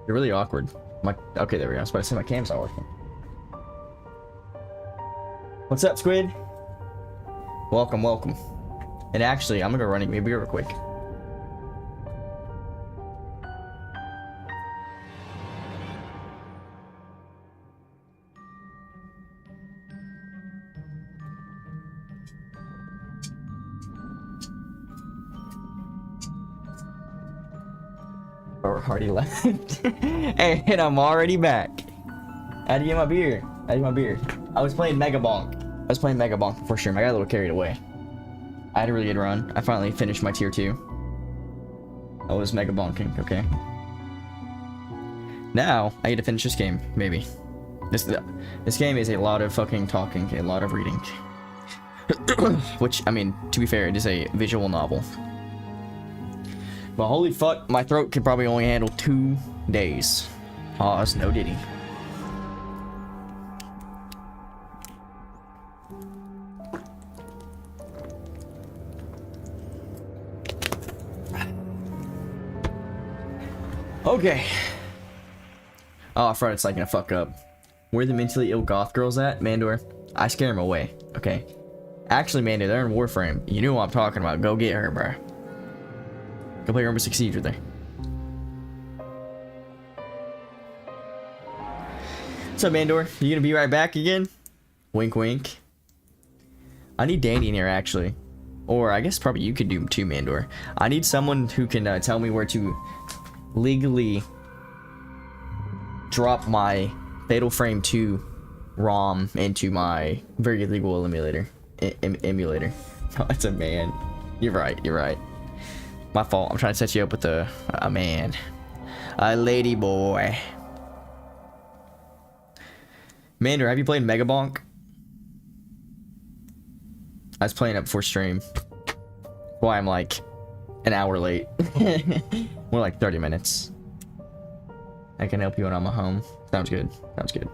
They're really awkward. Okay, there we go. I was about to say my cam's not working. What's up, Squid? Welcome, welcome. And actually, I'm gonna go running maybe real quick. Already left. And I'm already back. How'd you get my beer? How'd you get my beer? I was playing Mega Bonk. I was playing Mega Bonk for sure. I got a little carried away. I had a really good run. I finally finished my tier 2. I was Mega Bonking, okay. Now, I get to finish this game, maybe. This game is a lot of fucking talking, a lot of reading. Which, I mean, to be fair, it is a visual novel. But holy fuck, my throat could probably only handle 2 days. Pause, no diddy. Okay. Oh, I forgot it's like gonna fuck up. Where the mentally ill goth girls at? Mandor, I scare them away, okay? Actually, Mandor, they're in Warframe. You know what I'm talking about. Go get her, bro. Go play Rainbow Six Siege with her. What's up, Mandor? You gonna be right back again? Wink, wink. I need Danny in here, actually. Or I guess probably you could do too, Mandor. I need someone who can tell me where to legally drop my Fatal Frame 2 ROM into my very legal emulator. Emulator. Oh, it's a man. You're right, you're right. My fault. I'm trying to set you up with a man. A lady boy. Mander, have you played Mega Bonk? I was playing it before stream. Why I'm like an hour late. More like 30 minutes. I can help you when I'm at home. Sounds good. Sounds good.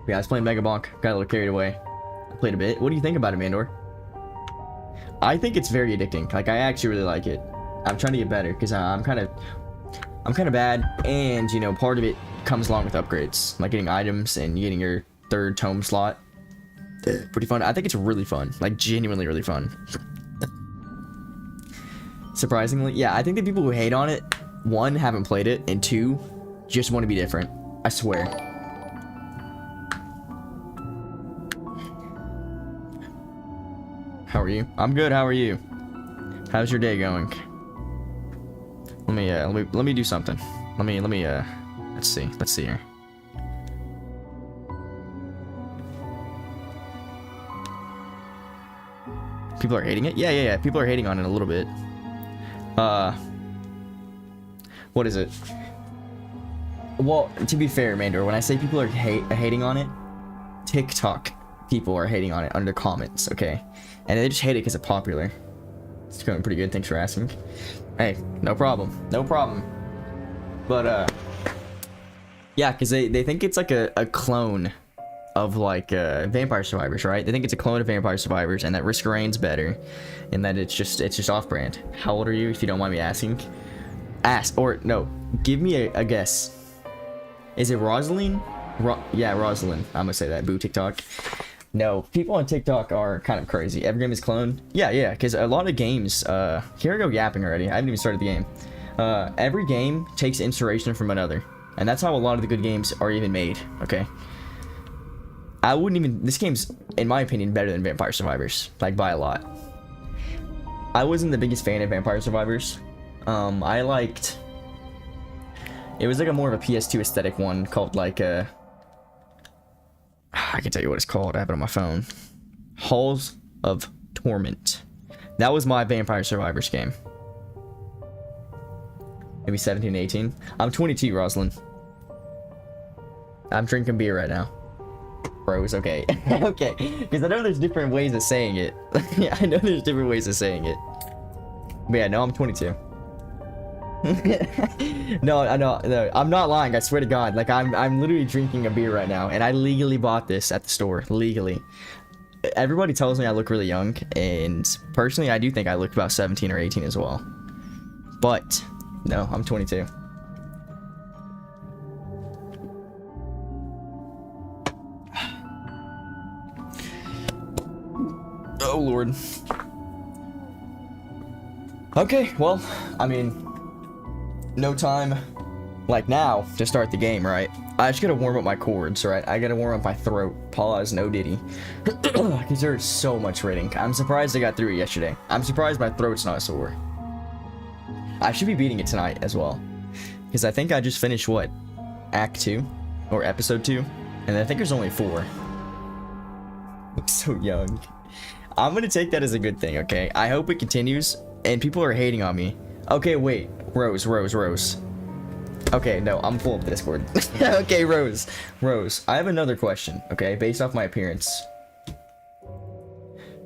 Yeah, I was playing Mega Bonk. Got a little carried away. I played a bit. What do you think about it, Mandor? I think it's very addicting. Like, I actually really like it. I'm trying to get better because I'm kind of bad, and you know, part of it comes along with upgrades, like getting items and getting your 3rd tome slot. Pretty fun. I think it's really fun, like genuinely really fun. Surprisingly, yeah, I think the people who hate on it, 1, haven't played it, and 2, just want to be different. I swear. How are you? I'm good. How are you? How's your day going? Let me do something. Let's see here. People are hating it? Yeah. People are hating on it a little bit. What is it? Well, to be fair, Mandor, when I say people are hating on it, TikTok people are hating on it under comments, okay? And they just hate it because it's popular. It's going pretty good. Thanks for asking. Hey, no problem. No problem. But, yeah, because they think it's like a clone of, like, Vampire Survivors, right? They think it's a clone of Vampire Survivors and that Risk of Rain's better. And that it's just off-brand. How old are you, if you don't mind me asking? No, give me a guess. Is it Rosalind? Yeah, Rosalind. I'm gonna say that. Boo, TikTok. No, people on TikTok are kind of crazy. Every game is cloned. Yeah, because a lot of games, here I go yapping already. I haven't even started the game. Every game takes inspiration from another. And that's how a lot of the good games are even made, okay? This game's, in my opinion, better than Vampire Survivors. Like, by a lot. I wasn't the biggest fan of Vampire Survivors. It was like a more of a PS2 aesthetic one called like, I can tell you what it's called. I have it on my phone. Halls of Torment. That was my Vampire Survivors game. Maybe 17, 18. I'm 22, Rosalind. I'm drinking beer right now. Bros, okay. Okay. Because I know there's different ways of saying it. Yeah, I know there's different ways of saying it. But yeah, no, I'm 22. No, I'm not lying. I swear to God. Like, I'm literally drinking a beer right now, and I legally bought this at the store. Legally. Everybody tells me I look really young, and personally, I do think I look about 17 or 18 as well. But no, I'm 22. Lord. Okay, well, I mean, no time like now to start the game, right? I just gotta warm up my chords, right? I gotta warm up my throat. Pause, no Diddy. Because there's so much rating. I'm surprised I got through it yesterday. I'm surprised my throat's not sore. I should be beating it tonight as well. Because I think I just finished, what? Act 2? Or Episode 2? And I think there's only 4. I'm so young. I'm gonna take that as a good thing, okay? I hope it continues, and people are hating on me. Okay, wait. Rose. Okay, no, I'm full of the Discord. Okay, Rose. I have another question, okay? Based off my appearance.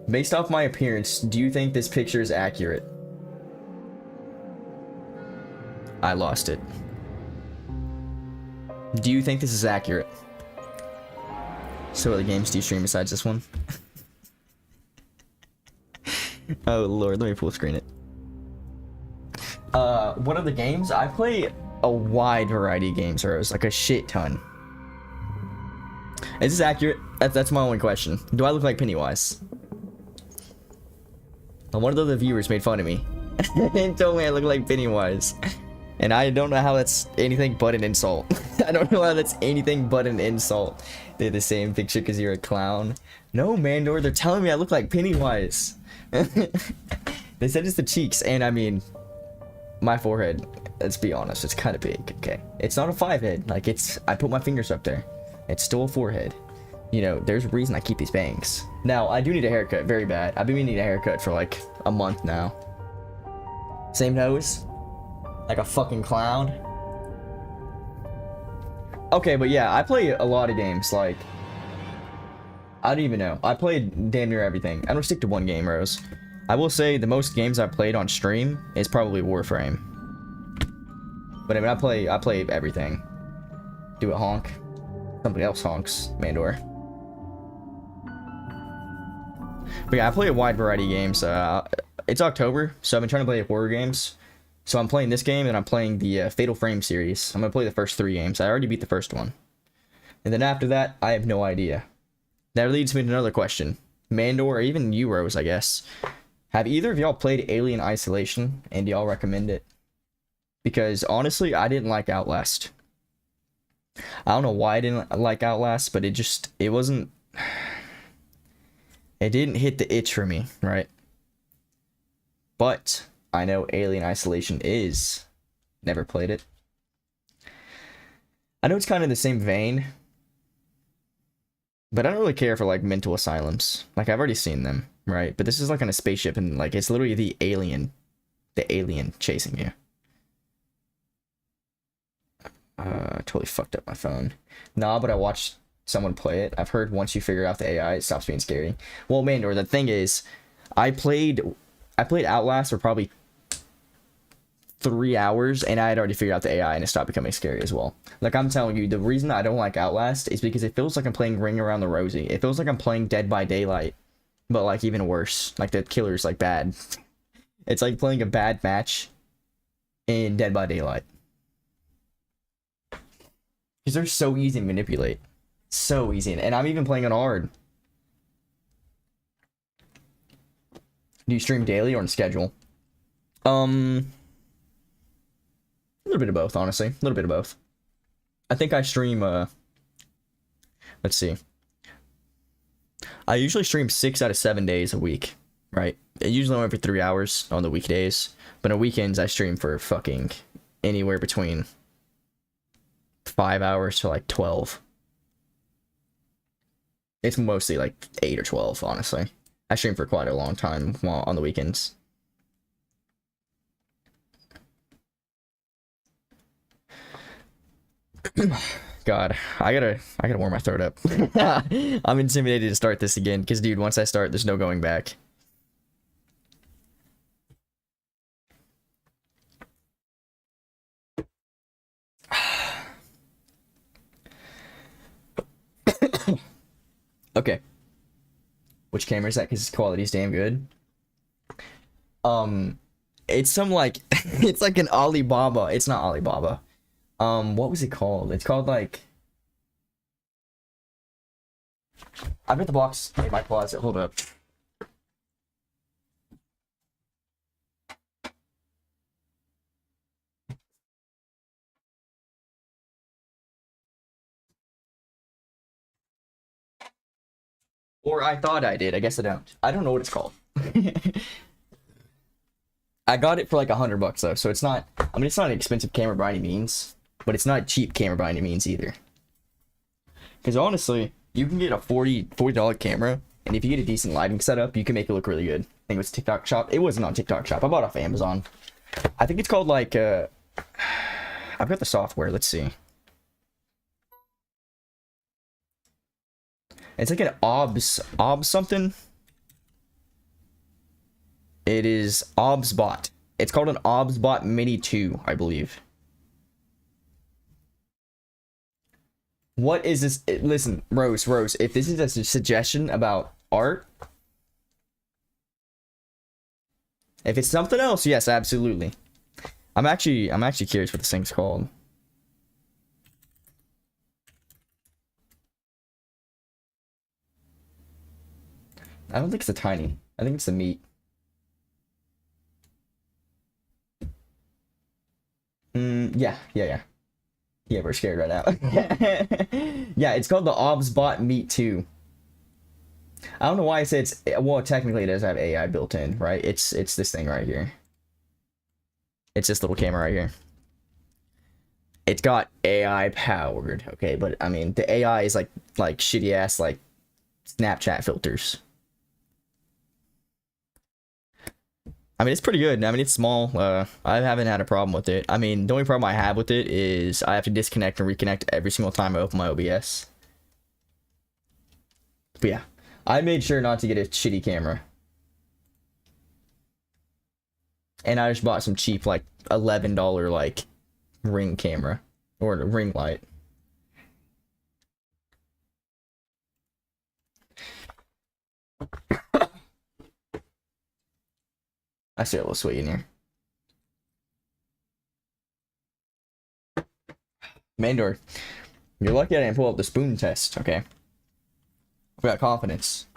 Do you think this picture is accurate? I lost it. Do you think this is accurate? So what other games do you stream besides this one? Oh Lord, let me full screen it. What other games? I play a wide variety of games, Rose, like a shit ton. Is this accurate? That's my only question. Do I look like Pennywise? And one of the other viewers made fun of me and told me I look like Pennywise. And I don't know how that's anything but an insult. I don't know how that's anything but an insult. They're the same picture because you're a clown. No, Mandor, they're telling me I look like Pennywise. They said it's the cheeks, and I mean, my forehead, let's be honest, it's kind of big, okay? It's not a 5 head, like I put my fingers up there. It's still a 4 head. You know, there's a reason I keep these bangs. Now, I do need a haircut, very bad. I've been needing a haircut for like a month now. Same nose. Like a fucking clown. Okay, but yeah, I play a lot of games, like, I don't even know. I played damn near everything. I don't stick to one game, Rose. I will say the most games I played on stream is probably Warframe. But I mean, I play everything. Do it honk. Somebody else honks, Mandor. But yeah, I play a wide variety of games. It's October, so I've been trying to play horror games. So I'm playing this game, and I'm playing the Fatal Frame series. I'm going to play the first 3 games. I already beat the first one. And then after that, I have no idea. That leads me to another question. Mandor, or even you, Rose, I guess. Have either of y'all played Alien Isolation, and do y'all recommend it? Because, honestly, I didn't like Outlast. I don't know why I didn't like Outlast, but it wasn't... It didn't hit the itch for me, right? But I know Alien Isolation is. Never played it. I know it's kind of the same vein, but I don't really care for, like, mental asylums. Like, I've already seen them, right? But this is, like, on a spaceship, and, like, it's literally the alien chasing you. Totally fucked up my phone. Nah, but I watched someone play it. I've heard once you figure out the AI, it stops being scary. Well, Mandor, the thing is, I played Outlast for probably 3 hours, and I had already figured out the AI, and it stopped becoming scary as well. Like, I'm telling you, the reason I don't like Outlast is because it feels like I'm playing Ring Around the Rosie. It feels like I'm playing Dead by Daylight, but, like, even worse. Like, the killer's, like, bad. It's like playing a bad match in Dead by Daylight. Because they're so easy to manipulate. So easy. And I'm even playing on hard. Do you stream daily or on schedule? A little bit of both, honestly. A little bit of both. I think I stream, let's see. I usually stream 6 out of 7 days a week, right? Usually every 3 hours on the weekdays. But on weekends, I stream for fucking anywhere between 5 hours to like 12. It's mostly like 8 or 12, honestly. I stream for quite a long time while on the weekends. God, I gotta warm my throat up. I'm intimidated to start this again, because dude, once I start, there's no going back. Okay. Which camera is that? Because quality's damn good. It's some like it's like an Alibaba. It's not Alibaba. What was it called? It's called like I've got the box in my closet. Hold up. Or I thought I did. I guess I don't. I don't know what it's called. I got it for like $100 though, so it's not. I mean, it's not an expensive camera by any means, but it's not a cheap camera by any means either. Because honestly, you can get a $40 camera, and if you get a decent lighting setup, you can make it look really good. I think it was TikTok Shop. It wasn't on TikTok Shop. I bought it off Amazon. I think it's called like I've got the software. Let's see. It's like an OBS something. It is OBSBot. It's called an OBSBot Mini 2, I believe. What is this? Listen, Rose, if this is a suggestion about art, if it's something else, yes, absolutely. I'm actually curious what this thing's called. I don't think it's a tiny. I think it's the meat. Yeah. Yeah, we're scared right now. Yeah, it's called the OBSBot Meet 2. I don't know why I say it's, well, technically it does have AI built in, right? It's this thing right here. It's this little camera right here. It's got AI powered, okay, but I mean the AI is like shitty ass like Snapchat filters. I mean, it's pretty good. I mean, it's small. I haven't had a problem with it. I mean, the only problem I have with it is I have to disconnect and reconnect every single time I open my OBS. But yeah, I made sure not to get a shitty camera. And I just bought some cheap, like, $11, like, ring camera. Or a ring light. I see a little sweet in here. Mandor, you're lucky I didn't pull up the spoon test, okay? I've got confidence.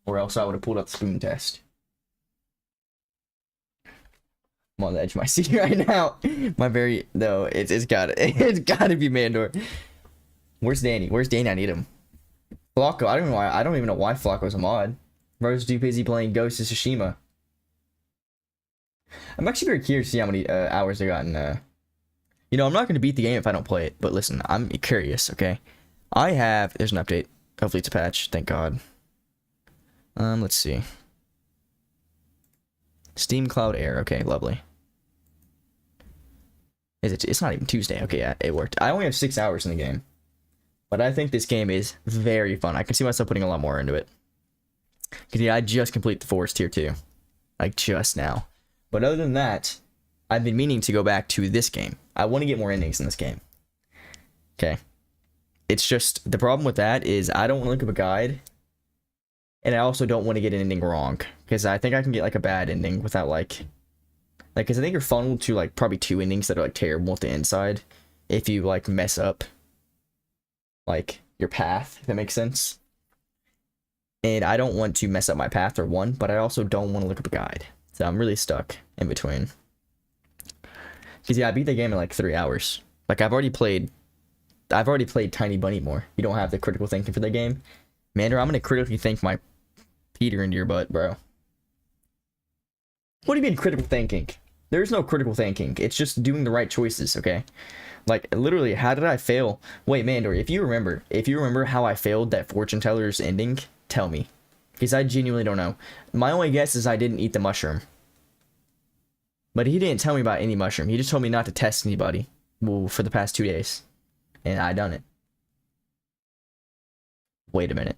Or else I would have pulled up the spoon test. I'm on the edge of my seat right now. My very, no, it's gotta be Mandor. Where's Danny? Where's Danny? I need him. Flocko, I don't even know why Flocko's a mod. Bro's too busy playing Ghost of Tsushima. I'm actually very curious to see how many hours I got in. You know, I'm not going to beat the game if I don't play it, but listen, I'm curious, okay? There's an update. Hopefully it's a patch, thank God. Let's see. Steam Cloud Air, okay, lovely. It's not even Tuesday, okay, yeah, it worked. I only have 6 hours in the game. But I think this game is very fun. I can see myself putting a lot more into it. Because, yeah, I just completed the Forest Tier 2. Like, just now. But other than that, I've been meaning to go back to this game. I want to get more endings in this game. Okay. It's just, the problem with that is I don't want to look up a guide. And I also don't want to get an ending wrong. Because I think I can get, like, a bad ending without, like, because I think you're funneled to, like, probably 2 endings that are, like, terrible at the inside. If you, like, mess up, like, your path, if that makes sense. And I don't want to mess up my path or one, but I also don't want to look up a guide. So I'm really stuck in between. Because, yeah, I beat the game in, like, 3 hours. Like, I've already played Tiny Bunny more. You don't have the critical thinking for the game. Mander, I'm going to critically think my Peter into your butt, bro. What do you mean critical thinking? There's no critical thinking. It's just doing the right choices, okay? Like, literally, how did I fail? Wait, Mandor, if you remember how I failed that fortune teller's ending, tell me. Because I genuinely don't know. My only guess is I didn't eat the mushroom. But he didn't tell me about any mushroom. He just told me not to test anybody for the past 2 days. And I done it. Wait a minute.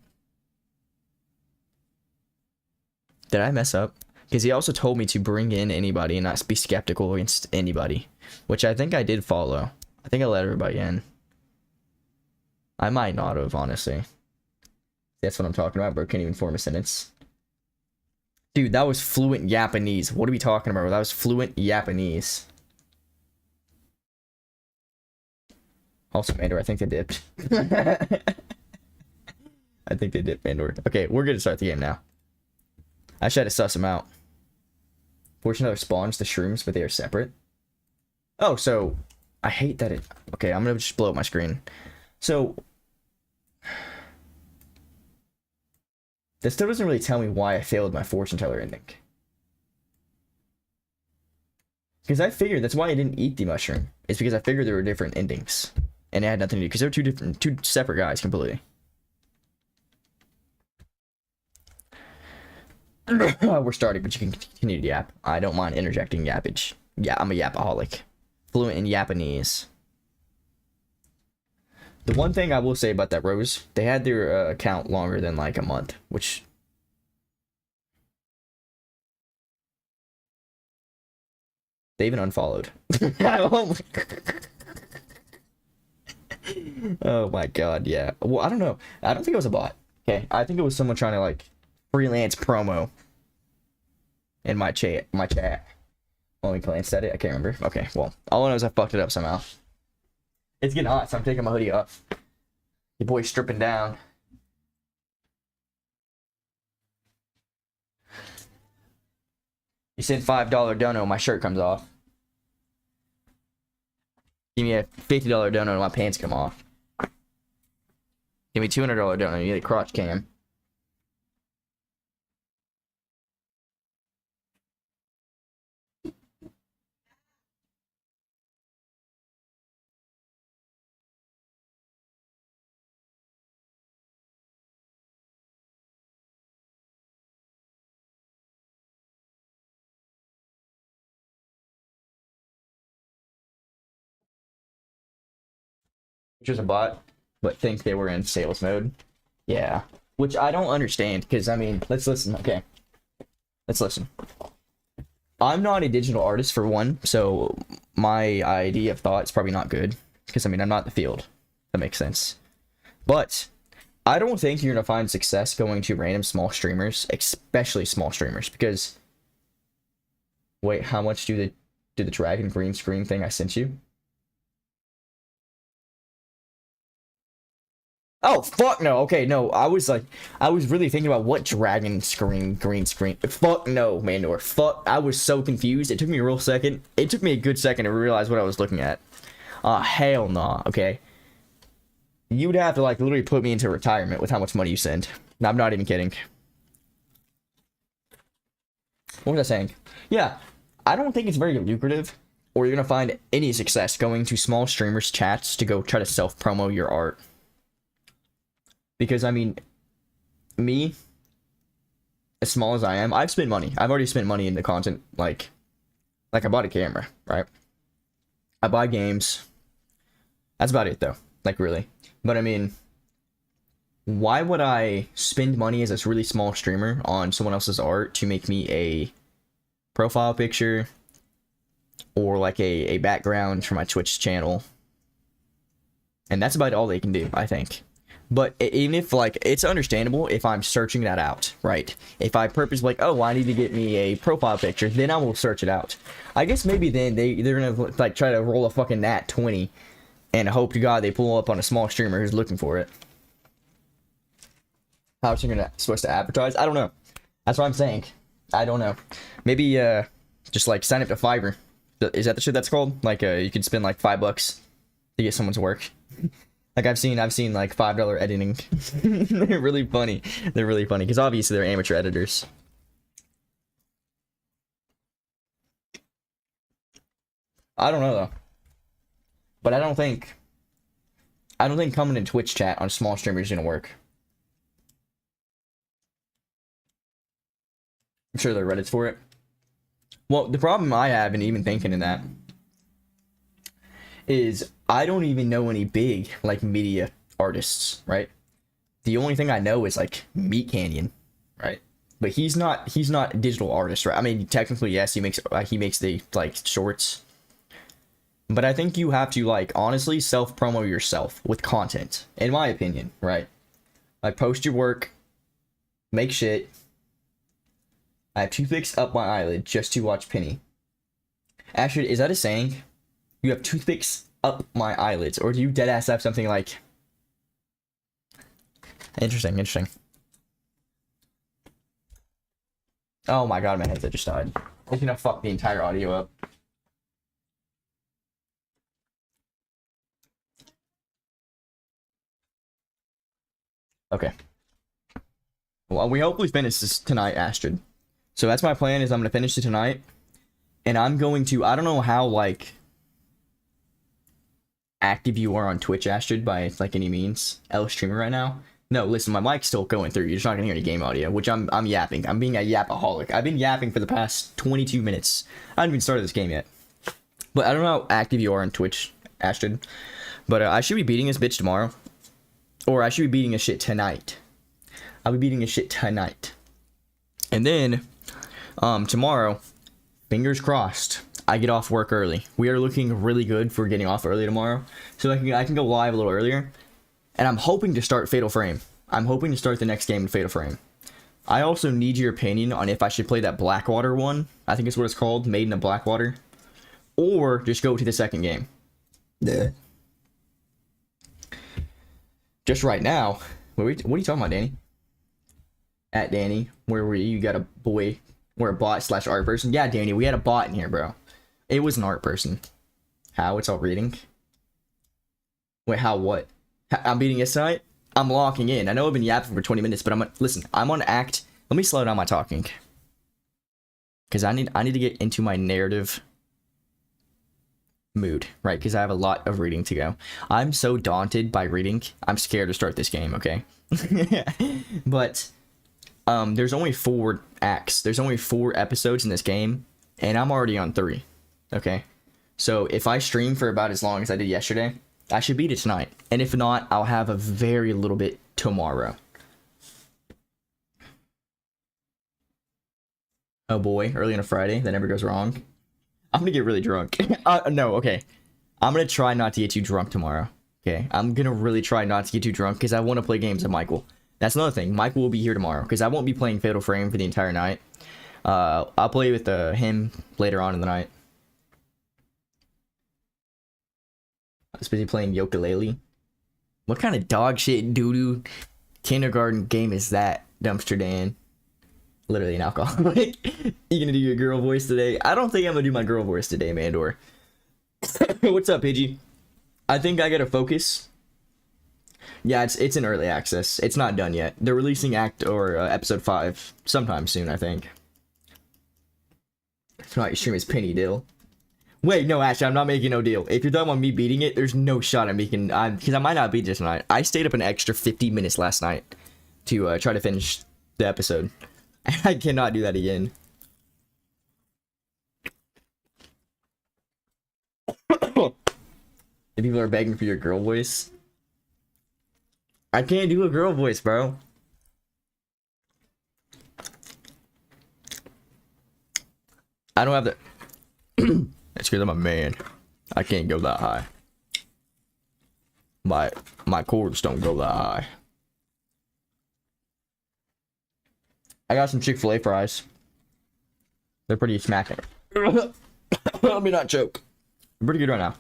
Did I mess up? Because he also told me to bring in anybody and not be skeptical against anybody. Which I think I did follow. I think I let everybody in. I might not have, honestly. That's what I'm talking about, bro. Can't even form a sentence. Dude, that was fluent Japanese. What are we talking about? That was fluent Japanese. Also, Mandor, I think they dipped. I think they dipped, Mandor. Okay, we're gonna start the game now. I should have to suss them out. Fortune teller spawns the shrooms, but they are separate. Oh, so I hate that it. Okay, I'm gonna just blow up my screen. So That still doesn't really tell me why I failed my fortune teller ending. Because I figured that's why I didn't eat the mushroom. It's because I figured there were different endings. And it had nothing to do, because they were two separate guys completely. We're starting, but you can continue to yap. I don't mind interjecting yappage. Yeah, I'm a yapaholic. Fluent in Japanese. The one thing I will say about that Rose, they had their account longer than like a month, which... They even unfollowed. Oh my god, yeah. Well, I don't know. I don't think it was a bot. Okay, I think it was someone trying to like freelance promo in my chat. When we glanced at it, I can't remember. Okay, well, all I know is I fucked it up somehow. It's getting hot, so I'm taking my hoodie off. Your boy's stripping down. You send $5 dono, my shirt comes off. Give me a $50 dono, my pants come off. Give me $200 dono, you get a crotch cam. Which is a bot, but think they were in sales mode. Yeah. Which I don't understand, because, I mean, let's listen, okay. Let's listen. I'm not a digital artist, for one, so my idea of thought is probably not good, because, I mean, I'm not in the field. That makes sense. But I don't think you're going to find success going to random small streamers, especially small streamers, because... Wait, how much do the dragon green screen thing I sent you? Oh, fuck no. Okay, no. I was really thinking about what dragon screen, green screen. Fuck no, Mandor. Fuck. I was so confused. It took me a real second. It took me a good second to realize what I was looking at. Hell nah, okay? You would have to, like, literally put me into retirement with how much money you send. No, I'm not even kidding. What was I saying? Yeah, I don't think it's very lucrative, or you're gonna find any success going to small streamers' chats to go try to self-promo your art. Because, I mean, me, as small as I am, I've spent money. I've already spent money into content, like I bought a camera, right? I buy games. That's about it, though. Like, really. But, I mean, why would I spend money as a really small streamer on someone else's art to make me a profile picture or, like, a background for my Twitch channel? And that's about all they can do, I think. But even if, like, it's understandable if I'm searching that out, right? If I purposely, like, oh, I need to get me a profile picture, then I will search it out. I guess maybe then they're gonna, like, try to roll a fucking nat 20 and hope to God they pull up on a small streamer who's looking for it. How's it supposed to advertise? I don't know. That's what I'm saying. I don't know. Maybe, just, like, sign up to Fiverr. Is that the shit that's called? Like, you can spend, like, $5 to get someone's work. Like, I've seen like $5 editing. They're really funny. They're really funny because obviously they're amateur editors. I don't know though, but I don't think coming in Twitch chat on small streamers is gonna work. I'm sure there are Reddits for it. Well, the problem I have in even thinking in that is I don't even know any big, like, media artists, right? The only thing I know is, like, Meat Canyon, right? But he's not a digital artist, right? I mean, technically, yes, he makes the, like, shorts. But I think you have to, like, honestly self-promo yourself with content, in my opinion, right? Like, post your work, make shit. I have toothpicks up my eyelid just to watch Penny. Actually, is that a saying? You have toothpicks up my eyelids, or do you deadass have something like... Interesting. Oh my god, my headset just died. It's gonna fuck the entire audio up. Okay. Well, we hopefully finish this tonight, Astrid. So that's my plan, is I'm going to finish it tonight. And I'm going to, I don't know how, like, active you are on Twitch, Astrid, by, like, any means. L streaming right now. No, listen, my mic's still going through. You're just not going to hear any game audio, which I'm yapping. I'm being a yapaholic. I've been yapping for the past 22 minutes. I haven't even started this game yet. But I don't know how active you are on Twitch, Astrid. But I should be beating this bitch tomorrow. Or I should be beating this shit tonight. I'll be beating this shit tonight. And then, tomorrow, fingers crossed, I get off work early. We are looking really good for getting off early tomorrow. So I can go live a little earlier. And I'm hoping to start Fatal Frame. I'm hoping to start the next game in Fatal Frame. I also need your opinion on if I should play that Blackwater one. I think it's what it's called, Maiden of Blackwater. Or just go to the second game. Yeah. Just right now. What are you talking about, Danny? At Danny, where were you? You got a boy or a bot / art person? Yeah, Danny, we had a bot in here, bro. It was an art person. How? It's all reading? Wait, how what? I'm beating it tonight? I'm locking in. I know I've been yapping for 20 minutes, but listen, I'm on act. Let me slow down my talking. Because I need to get into my narrative mood, right? Because I have a lot of reading to go. I'm so daunted by reading. I'm scared to start this game, okay? But there's only 4 acts. There's only 4 episodes in this game, and I'm already on 3. Okay? So if I stream for about as long as I did yesterday, I should beat it tonight. And if not, I'll have a very little bit tomorrow. Oh boy, early on a Friday, that never goes wrong. I'm gonna get really drunk. No, okay. I'm gonna try not to get too drunk tomorrow. Okay, I'm gonna really try not to get too drunk because I want to play games with Michael. That's another thing. Michael will be here tomorrow because I won't be playing Fatal Frame for the entire night. I'll play with him later on in the night. I was busy playing ukulele. What kind of dog shit doo-doo kindergarten game is that, Dumpster Dan? Literally an alcoholic. You gonna do your girl voice today? I don't think I'm gonna do my girl voice today, Mandor. What's up, Pidgey? I think I gotta focus. Yeah, it's in early access. It's not done yet. They're releasing episode 5 sometime soon, I think. If not, your stream is Penny Dill. Wait, no, actually, I'm not making no deal. If you're talking about me beating it, there's no shot I'm making. Because I might not beat this tonight. I stayed up an extra 50 minutes last night to try to finish the episode. I cannot do that again. If people are begging for your girl voice, I can't do a girl voice, bro. I don't have the. That's because I'm a man. I can't go that high. My chords don't go that high. I got some Chick-fil-A fries. They're pretty smacking. Let me not choke. I'm pretty good right now.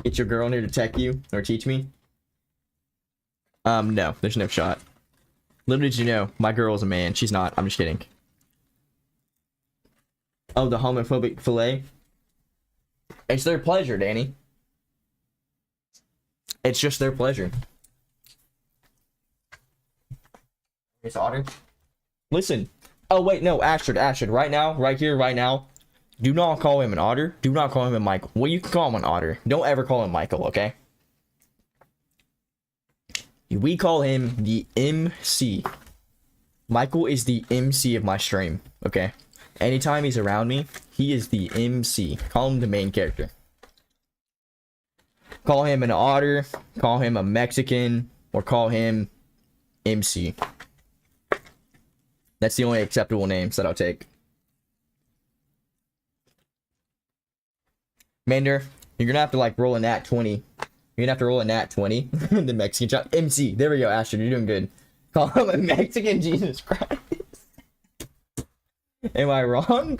Get your girl in here to tech you or teach me? No, there's no shot. Little did you know, my girl is a man. She's not. I'm just kidding. Oh, the homophobic fillet? It's their pleasure, Danny. It's just their pleasure. It's Otter. Listen. Oh, wait, no, Astrid, right now, right here, right now. Do not call him an Otter. Do not call him a Michael. Well, you can call him an Otter. Don't ever call him Michael, okay? We call him the MC. Michael is the MC of my stream, okay? Anytime he's around me, he is the MC. Call him the main character. Call him an Otter, call him a Mexican, or call him MC. That's the only acceptable names that I'll take. Mander, you're gonna have to like roll a nat 20. You're gonna have to roll a nat 20. The Mexican child. MC. There we go, Astrid. You're doing good. Call him a Mexican, Jesus Christ. Am I wrong?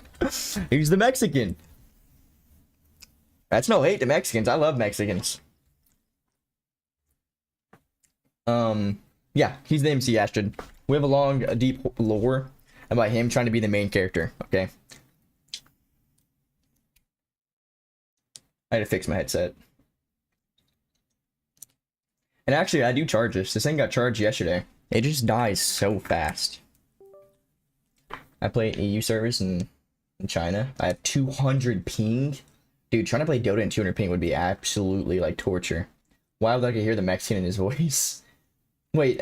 He's the Mexican. That's no hate to Mexicans. I love Mexicans. Yeah, he's the MC, Astrid. We have a long, a deep lore about him trying to be the main character, okay? I had to fix my headset. And actually, I do charge this. This thing got charged yesterday. It just dies so fast. I play EU servers in China. I have 200 ping. Dude, trying to play Dota in 200 ping would be absolutely like torture. Why would I hear the Mexican in his voice? Wait,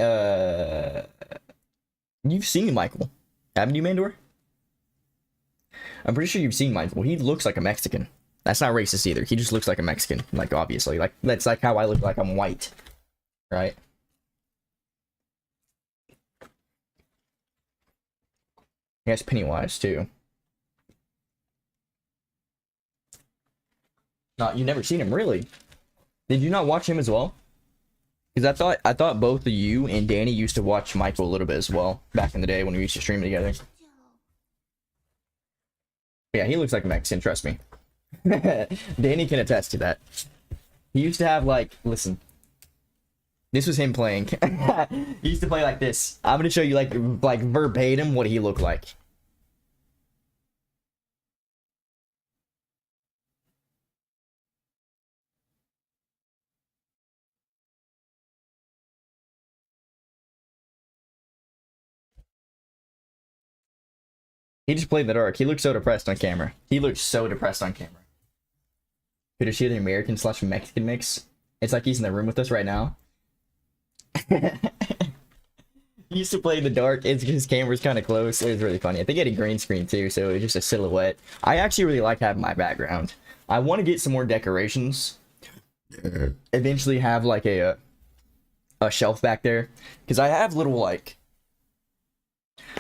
you've seen Michael, haven't you, Mandor? I'm pretty sure you've seen Michael. He looks like a Mexican. That's not racist either. He just looks like a Mexican. Like, obviously. Like, that's like how I look like I'm white. Right? He has Pennywise, too. Not, you never seen him, really? Did you not watch him as well? Because I thought both of you and Danny used to watch Michael a little bit as well back in the day when we used to stream together. Yeah, he looks like a Mexican, trust me. Danny can attest to that. He used to have like, listen. This was him playing. He used to play like this. I'm gonna show you like verbatim what he looked like. He just played in the dark. He looked so depressed on camera. He looked so depressed on camera. Could you see the American / Mexican mix? It's like he's in the room with us right now. He used to play in the dark. His camera's kind of close. It was really funny. I think he had a green screen too, so it was just a silhouette. I actually really like having my background. I want to get some more decorations. Eventually have like a shelf back there. Because I have little like...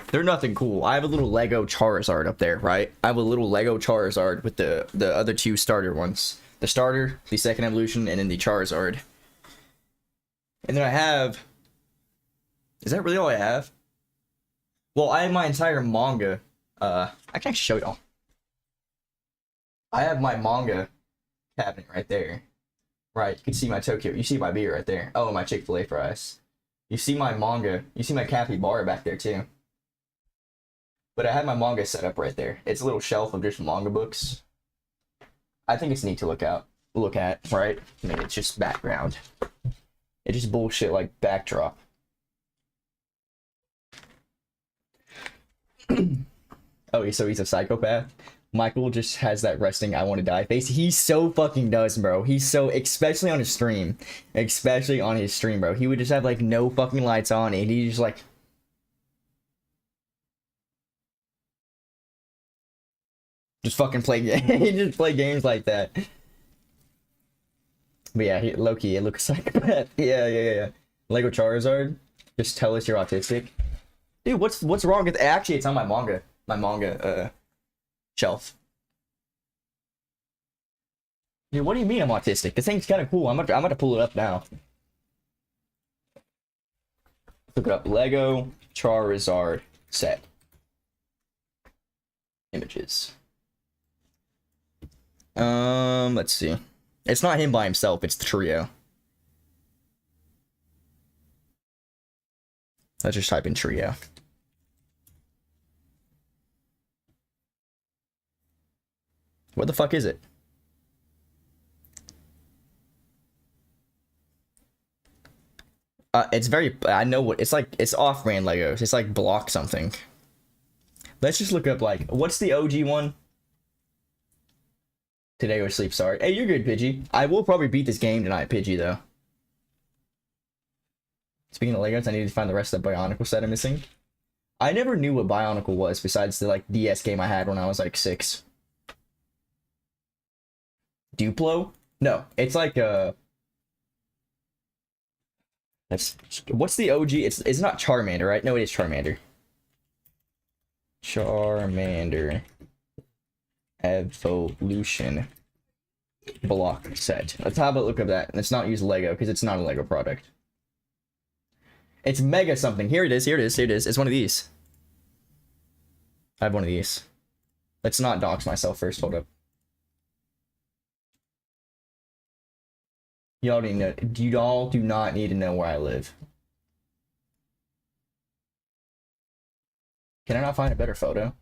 They're nothing cool. I have a little Lego Charizard up there, right? I have a little Lego Charizard with the other two starter ones. The starter, the second evolution, and then the Charizard. And then I have... Is that really all I have? Well, I have my entire manga. I can actually show y'all. I have my manga cabinet right there. Right, you can see my Tokyo. You see my beer right there. Oh, my Chick-fil-A fries. You see my manga. You see my capybara back there too. But I have my manga set up right there. It's a little shelf of just manga books. I think it's neat to look at, right? I mean, it's just background. It's just bullshit like backdrop. Oh, so he's a psychopath? Michael just has that resting I want to die face. He so fucking does, bro. He's so, especially on his stream. Especially on his stream, bro. He would just have like no fucking lights on and he just like... Just fucking play games. He just play games like that. But yeah, Loki, it looks like that. Yeah. Lego Charizard. Just tell us you're autistic. Dude, what's wrong with... Actually, it's on my manga. My manga, shelf. Dude, what do you mean I'm autistic? This thing's kind of cool. I'm gonna pull it up now. Look it up. Lego Charizard set. Images. Let's see. It's not him by himself, it's the trio. Let's just type in trio. What the fuck is it? It's very, I know what, it's like, it's off-brand Legos. It's like Block something. Let's just look up like, what's the OG one? Today or sleep, sorry. Hey, you're good, Pidgey. I will probably beat this game tonight, Pidgey, though. Speaking of Legos, I need to find the rest of the Bionicle set I'm missing. I never knew what Bionicle was besides the like DS game I had when I was like 6. Duplo? No, it's like what's the OG? It's not Charmander, right? No, it is Charmander. Charmander Evolution block set. Let's have a look at that. Let's not use Lego because it's not a Lego product. It's Mega something. Here it is. It's one of these. I have one of these. Let's not dox myself first. Hold up. Y'all need to know. You all do not need to know where I live. Can I not find a better photo?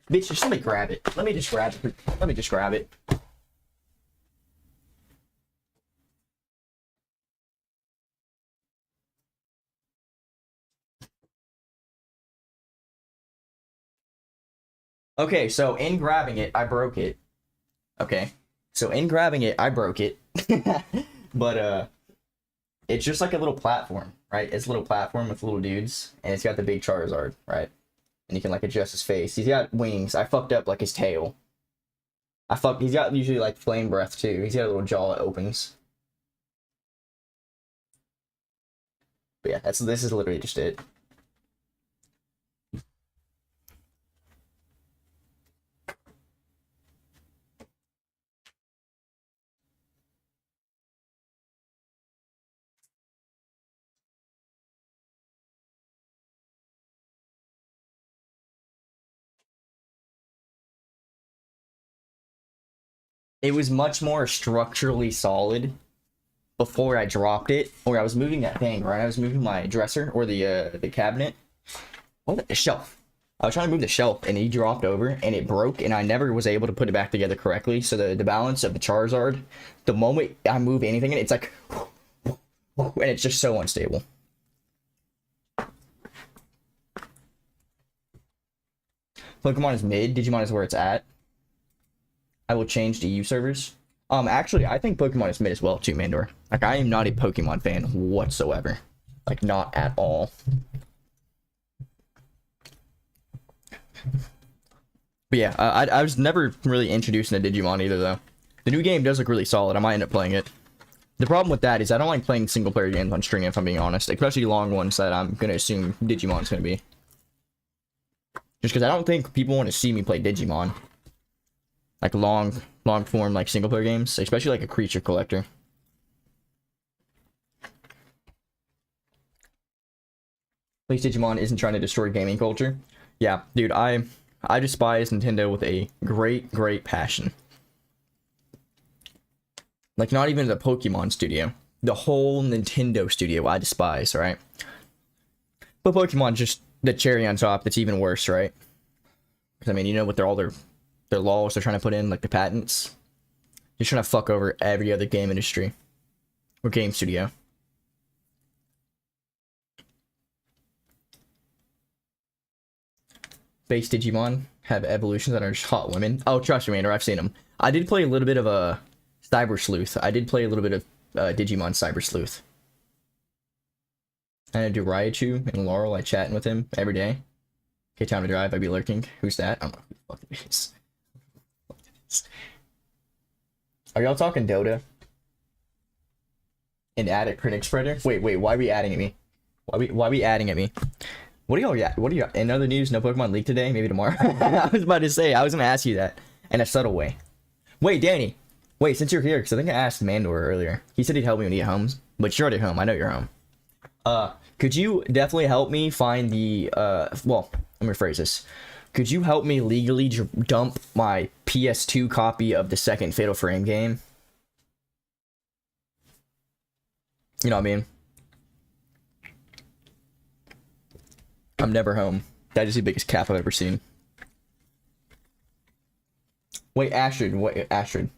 Bitch, just let me grab it. Let me just grab it. Okay, so in grabbing it, I broke it. Okay. So in grabbing it, I broke it. But it's just like a little platform, right? It's a little platform with little dudes, and it's got the big Charizard, right? And you can like adjust his face. He's got wings. I fucked up like his tail. He's got usually like flame breath too. He's got a little jaw that opens. But yeah, this is literally just it. It was much more structurally solid before I dropped it, or I was moving that thing, right? I was moving my dresser or the cabinet. What the shelf? I was trying to move the shelf and he dropped over and it broke and I never was able to put it back together correctly. So the balance of the Charizard, the moment I move anything in it, it's like, and it's just so unstable. Pokemon is mid, Digimon is where it's at. I will change to EU servers. Actually, I think Pokemon is mid as well too, Mandor. Like, I am not a Pokemon fan whatsoever. Like, not at all. But yeah, I was never really introduced into Digimon either, though. The new game does look really solid. I might end up playing it. The problem with that is I don't like playing single-player games on stream, if I'm being honest. Especially long ones that I'm going to assume Digimon's going to be. Just because I don't think people want to see me play Digimon. Like long form, like single player games, especially like a creature collector. At least Digimon isn't trying to destroy gaming culture. Yeah, dude, I despise Nintendo with a great passion. Like, not even the Pokemon studio. The whole Nintendo studio I despise, right? But Pokemon's just the cherry on top that's even worse, right? Because, I mean, you know what their laws they're trying to put in, like the patents. Just trying to fuck over every other game industry. Or game studio. Base Digimon have evolutions that are just hot women. Oh, trust me, Andrew, I've seen them. I did play a little bit of a Cyber Sleuth. I did play a little bit of Digimon Cyber Sleuth. And I do Raichu and Laurel. I chatting with him every day. Okay, time to drive. I'd be lurking. Who's that? I don't know who the fuck it is. Are y'all talking Dota? And Addict Critic Spreader? Wait, why are we adding at me? Why are we adding at me? What are y'all in other news? No Pokemon leak today? Maybe tomorrow? I was about to say, I was gonna ask you that in a subtle way. Wait, Danny. Wait, since you're here, because I think I asked Mandor earlier. He said he'd help me when he get home. But you're already home. I know you're home. Could you definitely help me find the, well, let me rephrase this. Could you help me legally dump my PS2 copy of the second Fatal Frame game? You know what I mean? I'm never home. That is the biggest cap I've ever seen. Wait, Astrid.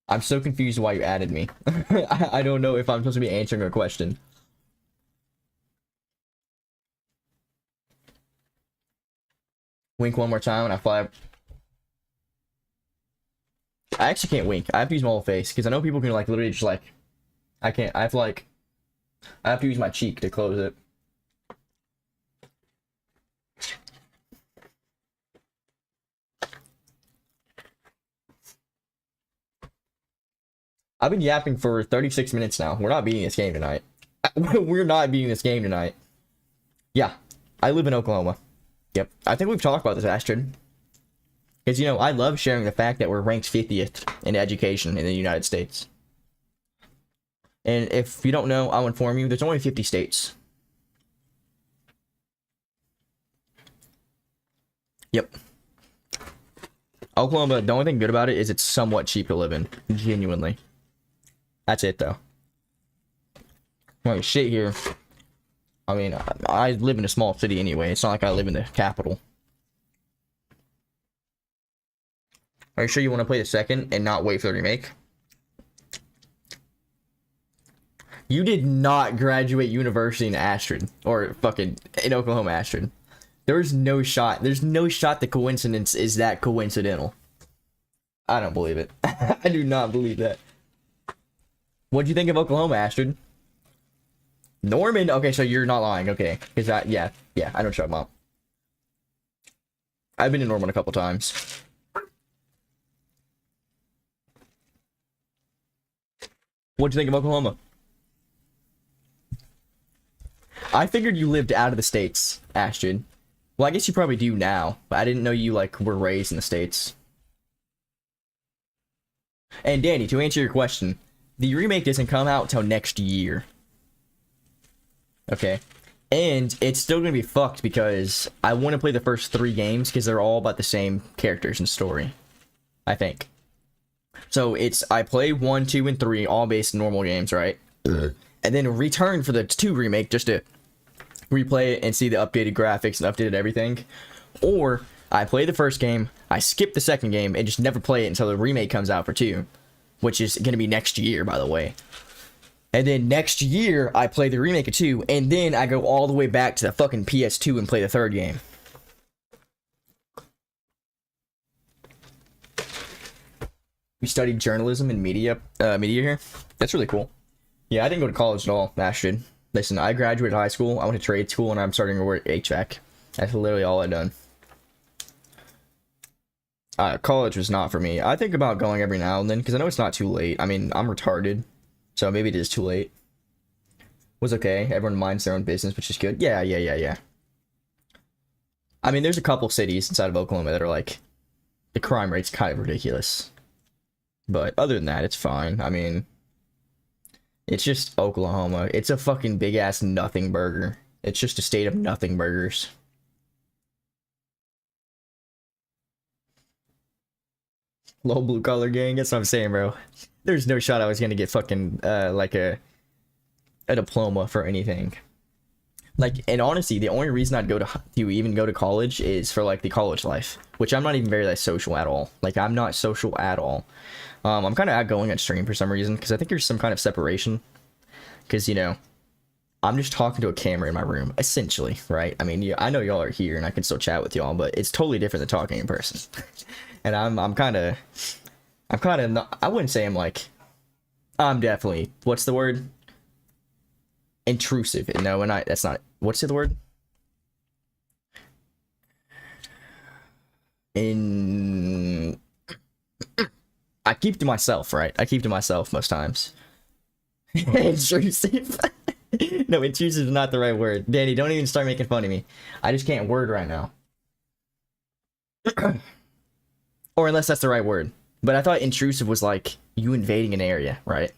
I'm so confused why you added me. I don't know if I'm supposed to be answering a question. Wink one more time and I fly. I actually can't wink. I have to use my whole face because I know people can like literally just like. I can't. I have to use my cheek to close it. I've been yapping for 36 minutes now. We're not beating this game tonight. We're not beating this game tonight. Yeah, I live in Oklahoma. Yep, I think we've talked about this, Astrid. Because, you know, I love sharing the fact that we're ranked 50th in education in the United States. And if you don't know, I'll inform you, there's only 50 states. Yep. Oklahoma, the only thing good about it is it's somewhat cheap to live in. Genuinely. That's it, though. Well, shit here. I mean, I live in a small city anyway. It's not like I live in the capital. Are you sure you want to play the second and not wait for the remake? You did not graduate university in Astrid. Or fucking in Oklahoma, Astrid. There's no shot. There's no shot the coincidence is that coincidental. I don't believe it. I do not believe that. What'd you think of Oklahoma, Astrid? Norman? Okay, so you're not lying. Okay. Because yeah, I don't shut up. I've been in Norman a couple times. What'd you think of Oklahoma? I figured you lived out of the States, Ashton. Well, I guess you probably do now, but I didn't know you, like, were raised in the States. And Danny, to answer your question, the remake doesn't come out till next year. Okay. And it's still gonna be fucked because I want to play the first 3 games because they're all about the same characters and story. I think. So I play 1, 2, and 3, all based in normal games, right? And then return for the 2 remake just to replay it and see the updated graphics and updated everything. Or I play the first game, I skip the second game, and just never play it until the remake comes out for 2. Which is going to be next year, by the way. And then next year, I play the remake of 2, and then I go all the way back to the fucking PS2 and play the 3rd game. We studied journalism and media here. That's really cool. Yeah, I didn't go to college at all, Ashton. Listen, I graduated high school, I went to trade school, and I'm starting to work HVAC. That's literally all I've done. College was not for me. I think about going every now and then, because I know it's not too late. I mean, I'm retarded, so maybe it is too late. Was okay. Everyone minds their own business, which is good. Yeah. I mean, there's a couple cities inside of Oklahoma that are like, the crime rate's kind of ridiculous. But other than that, it's fine. I mean, it's just Oklahoma. It's a fucking big-ass nothing burger. It's just a state of nothing burgers. Low blue collar gang, that's what I'm saying, bro. There's no shot I was gonna get fucking like a diploma for anything. Like, and honestly, the only reason I'd go to even go to college is for like the college life, which I'm not even very like social at all. Like, I'm not social at all. I'm kind of outgoing at stream for some reason because I think there's some kind of separation. Because, you know, I'm just talking to a camera in my room, essentially, right? I mean, yeah, I know y'all are here and I can still chat with y'all, but it's totally different than talking in person. And I'm kind of not, I wouldn't say I'm definitely, what's the word? Intrusive. No, and that's not, what's the word? I keep to myself, right? I keep to myself most times. Intrusive. No, intrusive is not the right word. Danny, don't even start making fun of me. I just can't word right now. Or unless that's the right word. But I thought intrusive was like you invading an area, right?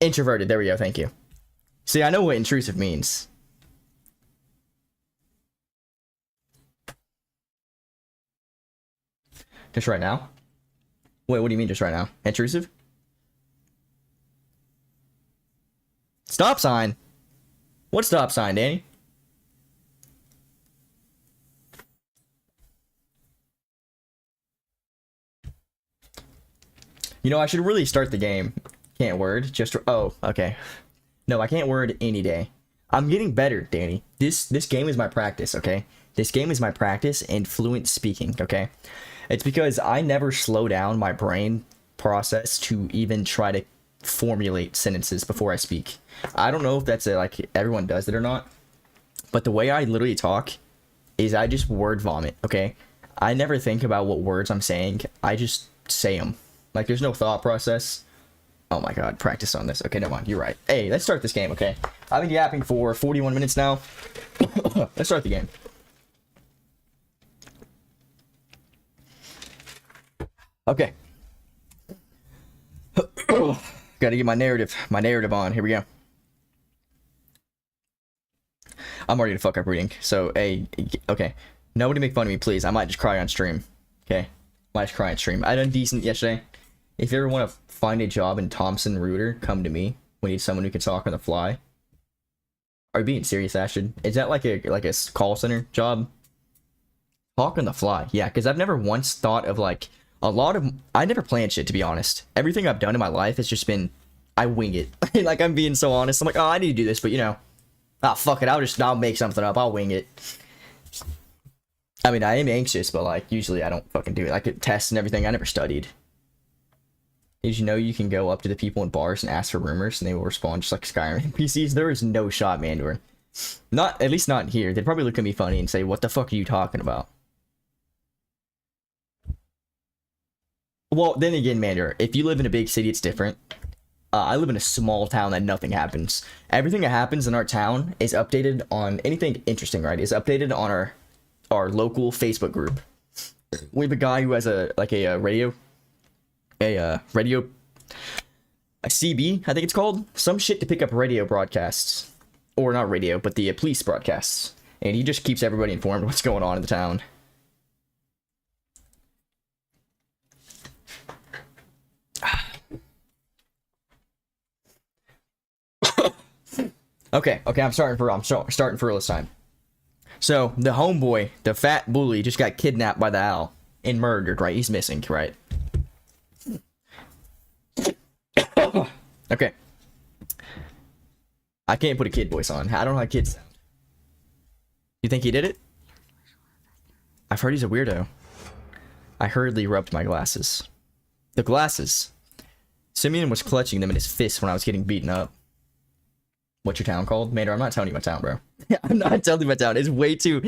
Introverted, there we go, thank you. See, I know what intrusive means. Just right now? Wait, what do you mean just right now? Intrusive? Stop sign? What stop sign, Danny? You know, I should really start the game. Can't word, just... Oh, okay. No, I can't word any day. I'm getting better, Danny. This game is my practice, okay? This game is my practice in fluent speaking, okay? It's because I never slow down my brain process to even try to formulate sentences before I speak. I don't know if that's like everyone does it or not, but the way I literally talk is I just word vomit, okay? I never think about what words I'm saying. I just say them. Like, there's no thought process. Oh my god, practice on this. Okay, never mind, you're right. Hey, let's start this game, okay? I've been yapping for 41 minutes now. Let's start the game. Okay. Gotta get my narrative on. Here we go. I'm already gonna fuck up reading. So, hey, okay. Nobody make fun of me, please. I might just cry on stream. Okay? Might just cry on stream. I done decent yesterday. If you ever want to find a job in Thomson Reuters, come to me. We need someone who can talk on the fly. Are you being serious, Ashton? Is that like a call center job? Talk on the fly. Yeah, because I've never once thought of like I never planned shit, to be honest. Everything I've done in my life has just been, I wing it. Like, I'm being so honest. I'm like, oh, I need to do this, but you know, fuck it. I'll make something up. I'll wing it. I mean, I am anxious, but like usually I don't fucking do it. I get tests and everything. I never studied. Did you know you can go up to the people in bars and ask for rumors and they will respond just like Skyrim NPCs? There is no shot, Mandor. Not, at least not here. They'd probably look at me funny and say, what the fuck are you talking about? Well, then again, Mandor, if you live in a big city, it's different. I live in a small town that nothing happens. Everything that happens in our town is updated on anything interesting, right? Is updated on our local Facebook group. We have a guy who has a radio, a CB, I think it's called, some shit to pick up radio broadcasts, or not radio, but the police broadcasts, and he just keeps everybody informed of what's going on in the town. Okay, I'm starting for real this time. So, the homeboy, the fat bully, just got kidnapped by the owl and murdered, right? He's missing, right? Okay. I can't put a kid voice on. I don't know how kids sound. You think he did it? I've heard he's a weirdo. I hurriedly rubbed my glasses. The glasses. Simeon was clutching them in his fists when I was getting beaten up. What's your town called? Maynard, I'm not telling you my town, bro. I'm not telling you my town. It's way too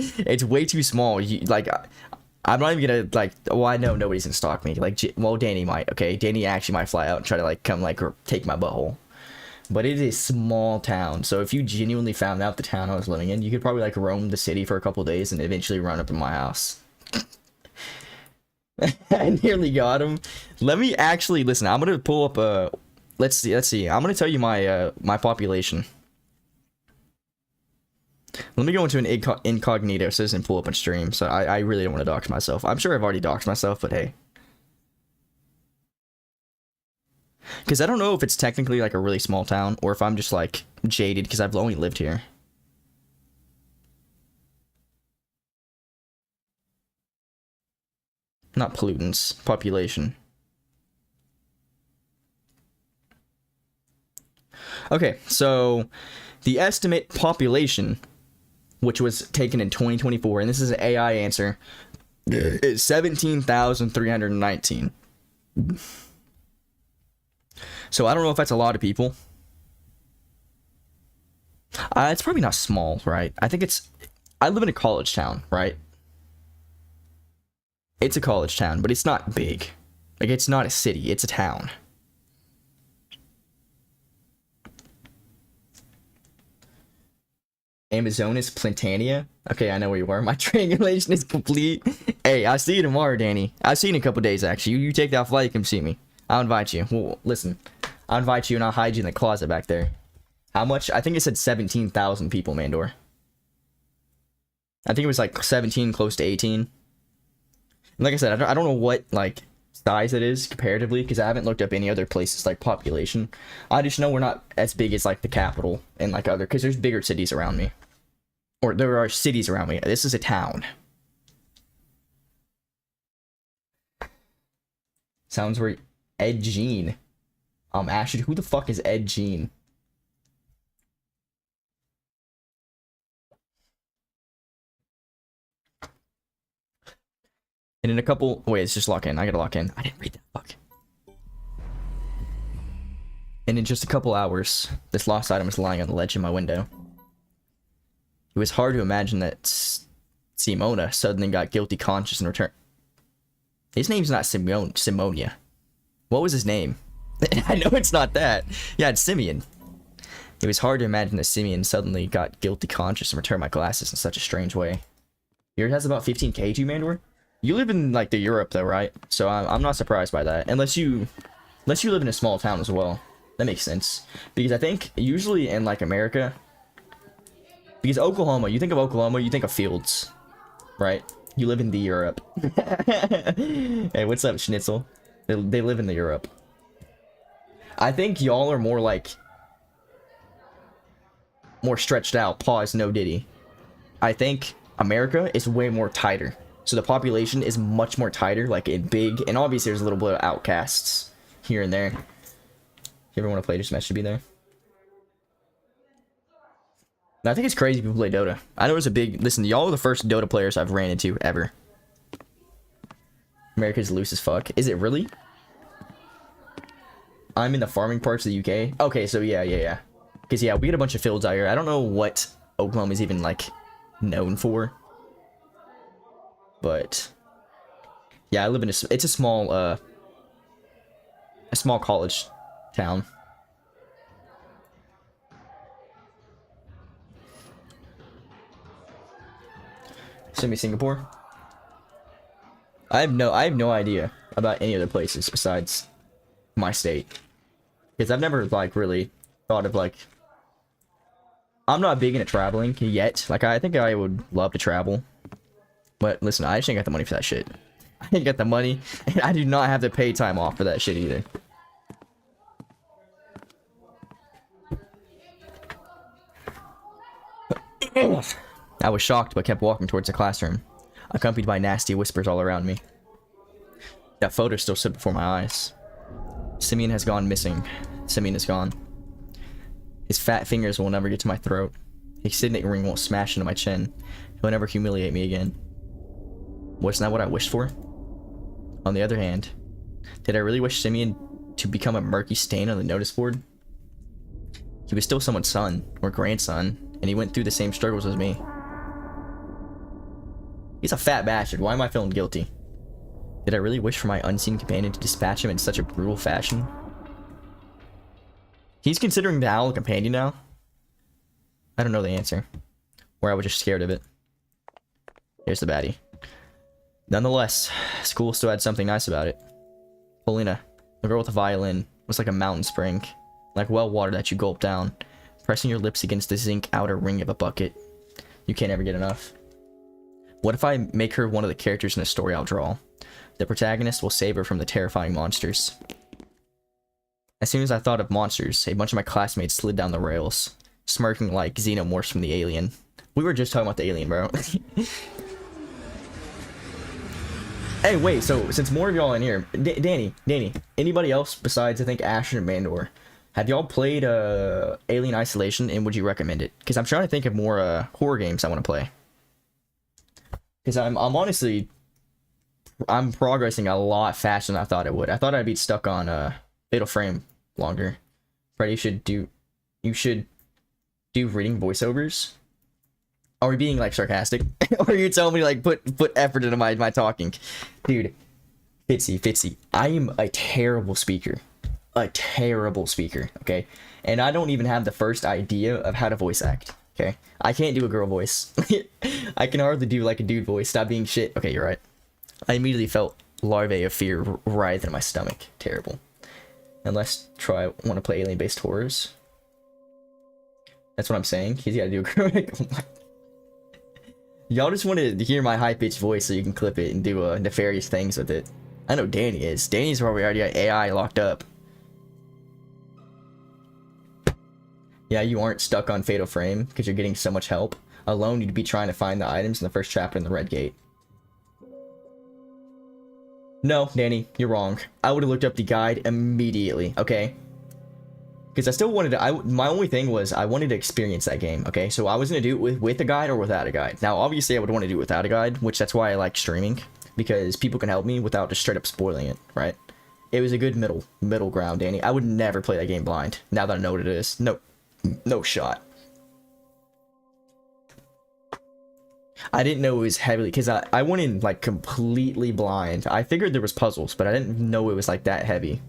small. I'm not even gonna, like, well, I know nobody's gonna stalk me. Like, well, Danny might, okay? Danny actually might fly out and try to, like, come, like, or take my butthole. But it is a small town, so if you genuinely found out the town I was living in, you could probably, like, roam the city for a couple days and eventually run up to my house. I nearly got him. Let me actually, listen, I'm gonna pull up, let's see. I'm gonna tell you my, my population. Let me go into an incognito so it doesn't pull up on stream. So I really don't want to dox myself. I'm sure I've already doxed myself, but hey. Because I don't know if it's technically like a really small town or if I'm just like jaded because I've only lived here. Not pollutants, population. Okay, so the estimate population, which was taken in 2024, and this is an AI answer, is 17,319. So I don't know if that's a lot of people. It's probably not small, right? I live in a college town, right? It's a college town, but it's not big. Like, it's not a city, it's a town. Amazonas Plantania. Okay, I know where you are. My triangulation is complete. Hey, I'll see you tomorrow, Danny. I'll see you in a couple days, actually. You take that flight, you come see me. I'll invite you. Well, listen. I'll invite you and I'll hide you in the closet back there. How much? I think it said 17,000 people, Mandor. I think it was like 17, close to 18. And like I said, I don't know what, like, size it is comparatively, because I haven't looked up any other places, like, population. I just know we're not as big as, like, the capital and, like, other, because there's bigger cities around me. Or there are cities around me. This is a town. Sounds where Ed Gein. Ashton, who the fuck is Ed Gein? And in a couple, wait, it's just lock in. I gotta lock in. I didn't read that. Fuck. And in just a couple hours, this lost item is lying on the ledge in my window. It was hard to imagine that Simona suddenly got guilty conscious in return. His name's not Simonia. What was his name? I know it's not that. Yeah, it's Simeon. It was hard to imagine that Simeon suddenly got guilty conscious and returned my glasses in such a strange way. Yours has about 15k, Mandor? You live in, like, the Europe, though, right? So I'm not surprised by that. Unless you live in a small town as well. That makes sense. Because I think, usually in, like, America... Because Oklahoma, you think of Oklahoma, you think of fields. Right? You live in the Europe. Hey, what's up, Schnitzel? They live in the Europe. I think y'all are more, like... more stretched out. Pause, no diddy. I think America is way more tighter. So the population is much more tighter, like in big, and obviously there's a little bit of outcasts here and there. You ever want to play, just message me there. I think it's crazy people play Dota. I know it's a big... Listen, y'all are the first Dota players I've ran into ever. America's loose as fuck. Is it really? I'm in the farming parts of the UK. Okay, so yeah. Because, yeah, we get a bunch of fields out here. I don't know what Oklahoma is even, like, known for. But... yeah, I live in a... It's a small college town. Send me Singapore. I have no idea about any other places besides my state. Because I've never, like, really thought of, like... I'm not big into traveling yet. Like, I think I would love to travel. But, listen, I just ain't got the money for that shit. I ain't got the money, and I do not have to pay time off for that shit either. I was shocked, but kept walking towards the classroom, accompanied by nasty whispers all around me. That photo still stood before my eyes. Simeon has gone missing. Simeon is gone. His fat fingers will never get to my throat. His signet ring won't smash into my chin. He'll never humiliate me again. Wasn't that what I wished for? On the other hand, did I really wish Simeon to become a murky stain on the notice board? He was still someone's son, or grandson, and he went through the same struggles as me. He's a fat bastard. Why am I feeling guilty? Did I really wish for my unseen companion to dispatch him in such a brutal fashion? He's considering the owl a companion now? I don't know the answer. Or I was just scared of it. Here's the baddie. Nonetheless, school still had something nice about it. Polina, the girl with the violin, was like a mountain spring, like well water that you gulp down, pressing your lips against the zinc outer ring of a bucket. You can't ever get enough. What if I make her one of the characters in a story I'll draw? The protagonist will save her from the terrifying monsters. As soon as I thought of monsters, a bunch of my classmates slid down the rails, smirking like xenomorphs from the Alien. We were just talking about the Alien, bro. Hey, wait, so since more of y'all in here, Danny, anybody else besides, I think, Asher and Mandor, have y'all played Alien Isolation, and would you recommend it? Because I'm trying to think of more horror games I want to play. Because I'm honestly, I'm progressing a lot faster than I thought it would. I thought I'd be stuck on Fatal Frame longer. Freddy, you should do reading voiceovers. Are we being, like, sarcastic? Or are you telling me to, like, put effort into my talking? Dude, Fitzy, I am a terrible speaker. A terrible speaker, okay? And I don't even have the first idea of how to voice act, okay? I can't do a girl voice. I can hardly do, like, a dude voice. Stop being shit. Okay, you're right. I immediately felt larvae of fear writhe in my stomach. Terrible. And let's want to play alien-based horrors. That's what I'm saying. He's got to do a girl. Oh my. Y'all just wanted to hear my high-pitched voice so you can clip it and do nefarious things with it. I know Danny is. Danny's where we already got AI locked up. Yeah, you aren't stuck on Fatal Frame because you're getting so much help. Alone, you'd be trying to find the items in the first chapter in the Red Gate. No, Danny, you're wrong. I would have looked up the guide immediately, okay? Because I still wanted to, my only thing was I wanted to experience that game, okay? So I was going to do it with a guide or without a guide. Now, obviously, I would want to do it without a guide, which that's why I like streaming. Because people can help me without just straight up spoiling it, right? It was a good middle ground, Danny. I would never play that game blind, now that I know what it is. No shot. I didn't know it was heavily, because I went in, like, completely blind. I figured there was puzzles, but I didn't know it was, like, that heavy.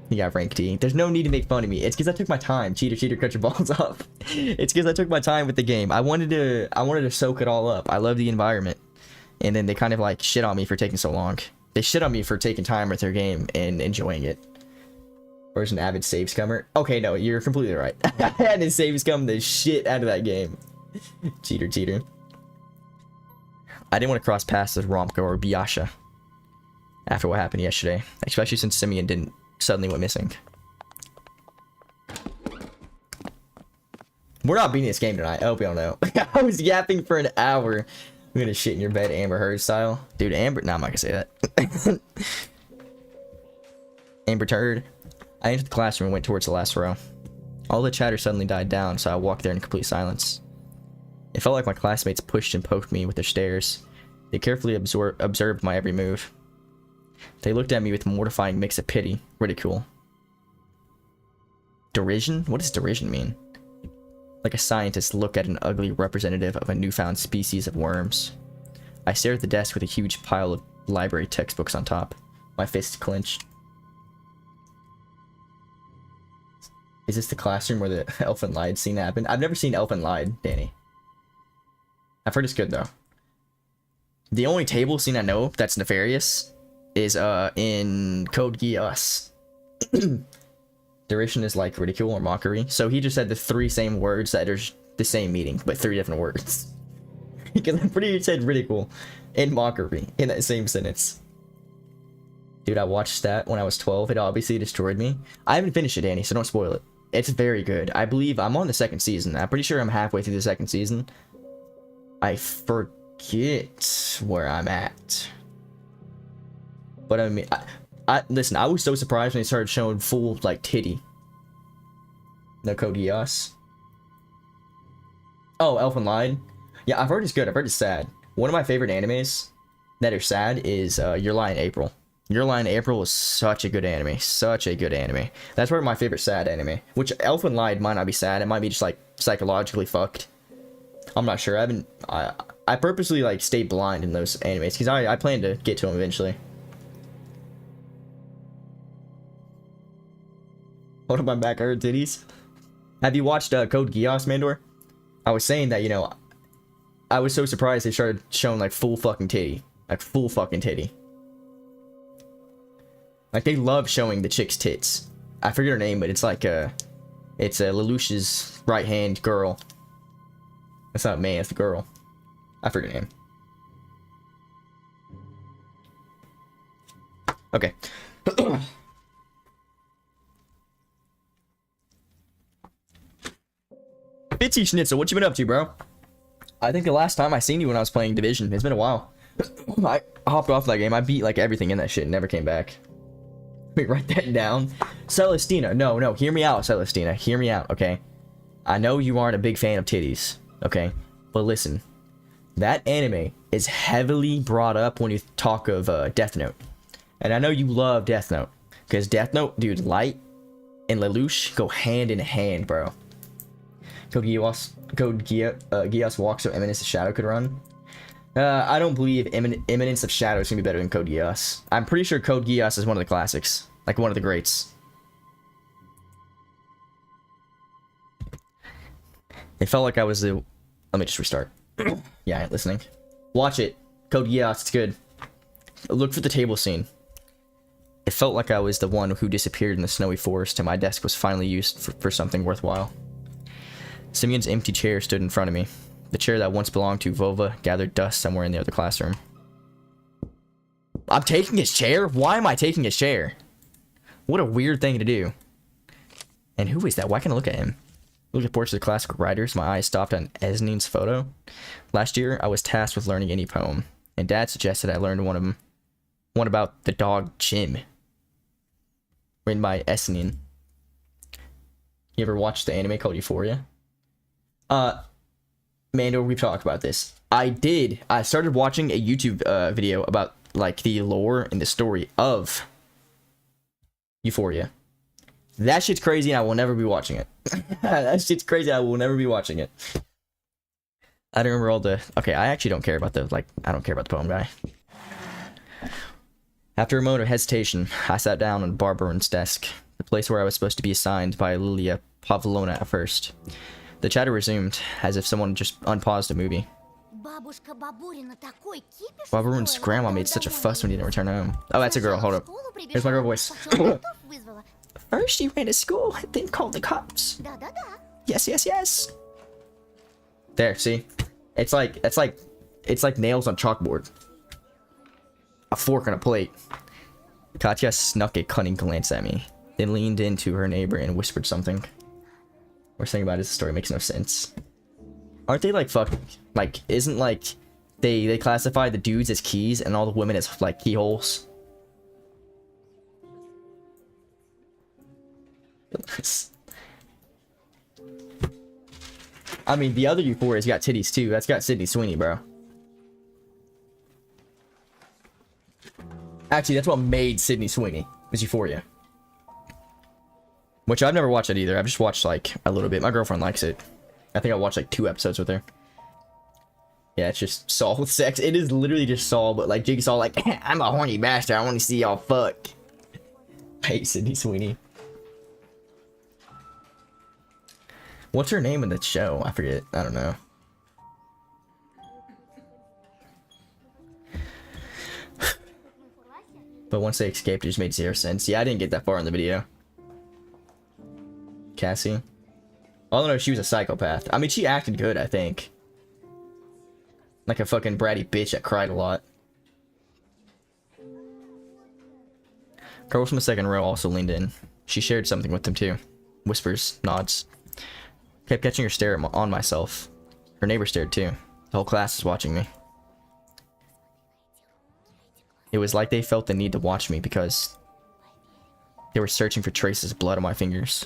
You got rank D. There's no need to make fun of me. It's because I took my time. Cheater, cut your balls off. It's because I took my time with the game. I wanted to soak it all up. I love the environment. And then they kind of like shit on me for taking so long. They shit on me for taking time with their game and enjoying it. Or as an avid save scummer. Okay, no, you're completely right. I had to save scum the shit out of that game. Cheater. I didn't want to cross paths with Romka or Biasha after what happened yesterday. Especially since Simeon didn't suddenly went missing. We're not beating this game tonight. I hope y'all know. I was yapping for an hour. I'm gonna shit in your bed, Amber Heard style. Dude, Amber... No, I'm not gonna say that. Amber Turd. I entered the classroom and went towards the last row. All the chatter suddenly died down, so I walked there in complete silence. It felt like my classmates pushed and poked me with their stares. They carefully observed my every move. They looked at me with a mortifying mix of pity, ridicule. Derision? What does derision mean? Like a scientist look at an ugly representative of a newfound species of worms. I stared at the desk with a huge pile of library textbooks on top. My fists clenched. Is this the classroom where the Elfin Lied scene happened? I've never seen Elfin Lied, Danny. I've heard it's good though. The only table scene I know that's nefarious is in Code Geass. Derision is like ridicule or mockery. So he just said the 3 same words that are the same meaning, but 3 different words. Because I'm pretty sure he said ridicule and mockery in that same sentence. Dude, I watched that when I was 12. It obviously destroyed me. I haven't finished it, Danny, so don't spoil it. It's very good. I believe I'm on the 2nd season. I'm pretty sure I'm halfway through the 2nd season. I forget where I'm at. But I mean, listen, I was so surprised when they started showing full, like, titty. No Code Geass. Oh, Elfin Lied. Yeah, I've heard it's good. I've heard it's sad. One of my favorite animes that are sad is Your Lie in April. Your Lie in April is such a good anime. Such a good anime. That's probably my favorite sad anime. Which, Elfin Lied might not be sad. It might be just, like, psychologically fucked. I'm not sure. I purposely, like, stay blind in those animes. Because I plan to get to them eventually. Hold up my back, hurt titties. Have you watched Code Geass, Mandor? I was saying that, you know, I was so surprised they started showing, like, full fucking titty. Like, full fucking titty. Like, they love showing the chick's tits. I forget her name, but it's like, it's Lelouch's right-hand girl. That's not man, it's the girl. I forget her name. Okay. Bitsy Schnitzel, what you been up to, bro? I think the last time I seen you when I was playing Division, it's been a while. I hopped off that game. I beat like everything in that shit and never came back. Wait, write that down. Celestina, no, hear me out, Celestina. Hear me out, okay? I know you aren't a big fan of titties, okay? But listen, that anime is heavily brought up when you talk of Death Note. And I know you love Death Note. Because Death Note, dude, Light and Lelouch go hand in hand, bro. Code Geass walks so Eminence of Shadow could run. I don't believe Eminence of Shadow is going to be better than Code Geass. I'm pretty sure Code Geass is one of the classics. Like, one of the greats. It felt like I was the... Let me just restart. Yeah, I ain't listening. Watch it. Code Geass, it's good. Look for the table scene. It felt like I was the one who disappeared in the snowy forest and my desk was finally used for something worthwhile. Simeon's empty chair stood in front of me. The chair that once belonged to Vova gathered dust somewhere in the other classroom. I'm taking his chair? Why am I taking his chair? What a weird thing to do. And who is that? Why can't I look at him? Look at portraits of classical writers. My eyes stopped on Esnin's photo. Last year, I was tasked with learning any poem, and Dad suggested I learn one of them. One about the dog Jim. Written by Esnin. You ever watched the anime called Euphoria? Mando, we've talked about this. I started watching a YouTube video about like the lore and the story of Euphoria. That shit's crazy and I will never be watching it. That shit's crazy, I will never be watching it. I don't remember all the... Okay, I actually don't care about the... Like, I don't care about the poem guy. After a moment of hesitation, I sat down on Barbaron's desk, the place where I was supposed to be assigned by Lilia Pavlona at first. The chatter resumed, as if someone just unpaused a movie. Baburin's grandma made such a fuss when he didn't return home. Oh, that's a girl, hold up. Here's my girl voice. First she ran to school, then called the cops. Yes. There, see? It's like nails on chalkboard. A fork on a plate. Katya snuck a cunning glance at me, then leaned into her neighbor and whispered something. We're saying about his story makes no sense. Aren't they like fucking... Like, isn't like... They classify the dudes as keys and all the women as like keyholes? I mean, the other Euphoria's got titties too. That's got Sydney Sweeney, bro. Actually, that's what made Sydney Sweeney, was Euphoria. Which I've never watched it either. I've just watched like a little bit. My girlfriend likes it. I think I watched like 2 episodes with her. Yeah, it's just Saul with sex. It is literally just Saul, but like Jigsaw like, I'm a horny bastard. I want to see y'all fuck. I hate Sydney Sweeney. What's her name in the show? I forget. I don't know. But once they escaped, it just made 0 sense. Yeah, I didn't get that far in the video. Cassie. All I know, she was a psychopath. I mean, she acted good, I think. Like a fucking bratty bitch that cried a lot. Girls from the second row also leaned in. She shared something with them too. Whispers, nods. Kept catching her stare on myself. Her neighbor stared too. The whole class was watching me. It was like they felt the need to watch me because they were searching for traces of blood on my fingers.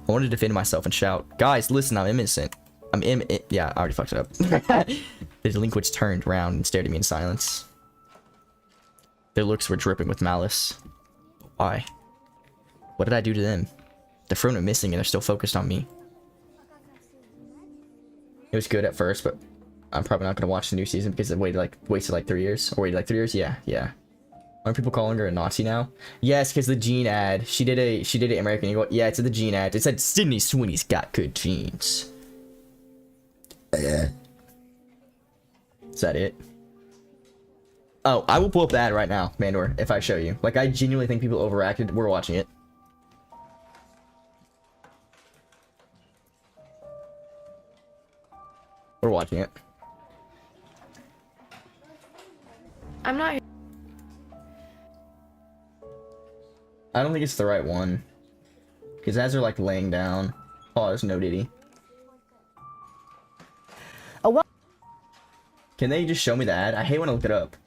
I wanted to defend myself and shout, guys, listen, I'm innocent. Yeah, I already fucked it up. The delinquents turned around and stared at me in silence. Their looks were dripping with malice. Why? What did I do to them? The friend went missing and they're still focused on me. It was good at first, but I'm probably not going to watch the new season because it wasted like 3 years. Or waited like 3 years? Yeah. Aren't people calling her a Nazi now? Yes, because the gene ad. She did it American Eagle. Yeah, it's in the gene ad. It said Sydney Sweeney's got good genes. Is that it? Oh, I will pull up the ad right now, Mandor, if I show you. Like, I genuinely think people overacted. We're watching it. We're watching it. I'm not. I don't think it's the right one. Because as they're like laying down. Pause, no Diddy. Oh, what? Can they just show me the ad? I hate when I look it up.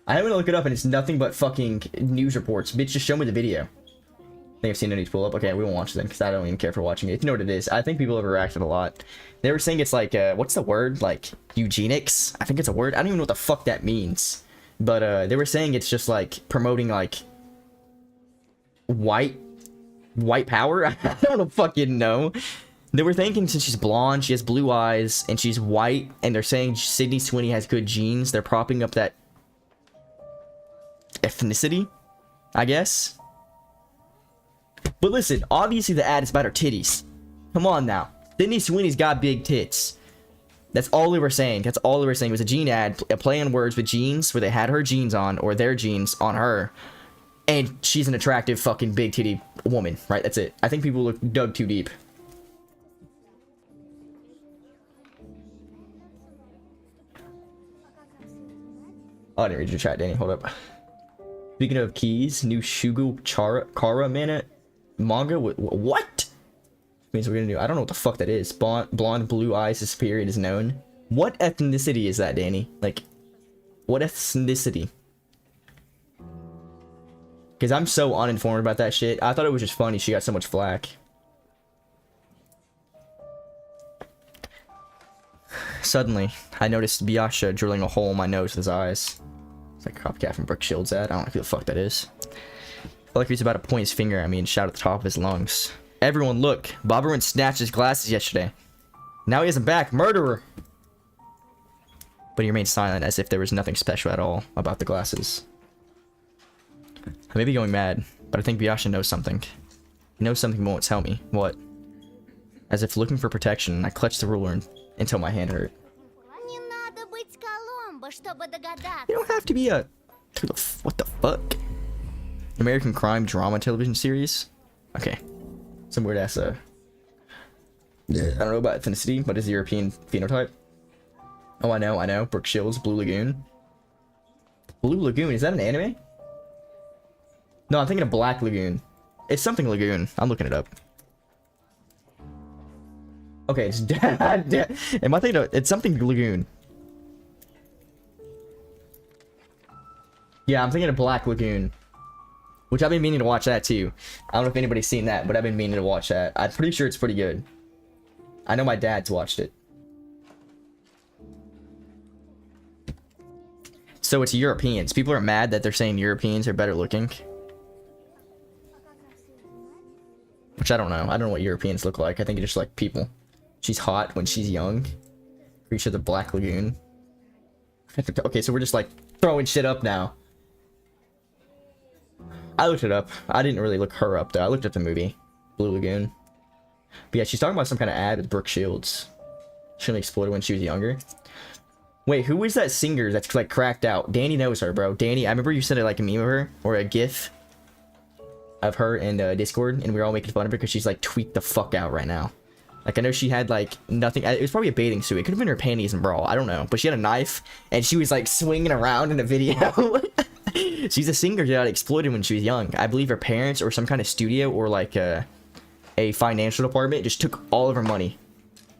I hate when I look it up and it's nothing but fucking news reports. Bitch, just show me the video. I think I've seen it need to pull up. Okay, we won't watch it then because I don't even care for watching it. You know what it is. I think people overreacted a lot. They were saying it's like, what's the word? Like, eugenics? I think it's a word. I don't even know what the fuck that means. But, they were saying it's just like promoting like white power? I don't fucking know. They were thinking since she's blonde, she has blue eyes, and she's white, and they're saying Sydney Sweeney has good genes. They're propping up that ethnicity, I guess. But listen, obviously the ad is about her titties. Come on now. Sydney Sweeney's got big tits. That's all they were saying. That's all they were saying. It was a gene ad, a play on words with genes, where they had her genes on, or their genes on her. And she's an attractive fucking big titty woman, right? That's it. I think people dug too deep. Oh, I didn't read your chat, Danny. Hold up. Speaking of keys, new Shugo Kara manga. What? Means we're gonna do. I don't know what the fuck that is. Blonde, blue eyes, his period is known. What ethnicity is that, Danny? Like, what ethnicity? Because I'm so uninformed about that shit. I thought it was just funny she got so much flack. Suddenly, I noticed Biasha drilling a hole in my nose with his eyes. It's like a copycat from Brooke Shields' ad. I don't know who the fuck that is. Felt like he was about to point his finger at me and shout at the top of his lungs. Everyone look! Bobberman snatched his glasses yesterday. Now he has them back. Murderer! But he remained silent as if there was nothing special at all about the glasses. I may be going mad, but I think Biasha knows something. He knows something but won't tell me. What? As if looking for protection, I clutched the ruler until my hand hurt. You don't have to be a... What the fuck? American crime drama television series? Okay. Some weird ass, I don't know about ethnicity, but it's European phenotype. Oh, I know. Brooke Shields, Blue Lagoon. Blue Lagoon, is that an anime? No, I'm thinking of Black Lagoon. It's something Lagoon. I'm looking it up. Okay, it's... Am I thinking of... It's something Lagoon. Yeah, I'm thinking of Black Lagoon. Which I've been meaning to watch that too. I don't know if anybody's seen that, but I've been meaning to watch that. I'm pretty sure it's pretty good. I know my dad's watched it. So it's Europeans. People are mad that they're saying Europeans are better looking. Which I don't know. I don't know what Europeans look like. I think it's just like people. She's hot when she's young. Creature of the Black Lagoon. Okay, so we're just like throwing shit up now. I looked it up. I didn't really look her up though. I looked at the movie Blue Lagoon. But yeah, she's talking about some kind of ad with Brooke Shields. She only exploded when she was younger. Wait, who is that singer that's like cracked out? Danny knows her, bro. Danny, I remember you sent like a meme of her or a GIF of her in Discord, and we were all making fun of her because she's like tweaked the fuck out right now. Like I know she had like nothing. It was probably a bathing suit. It could have been her panties and bra. I don't know. But she had a knife and she was like swinging around in a video. She's a singer that got exploited when she was young. I believe her parents or some kind of studio or like a financial department just took all of her money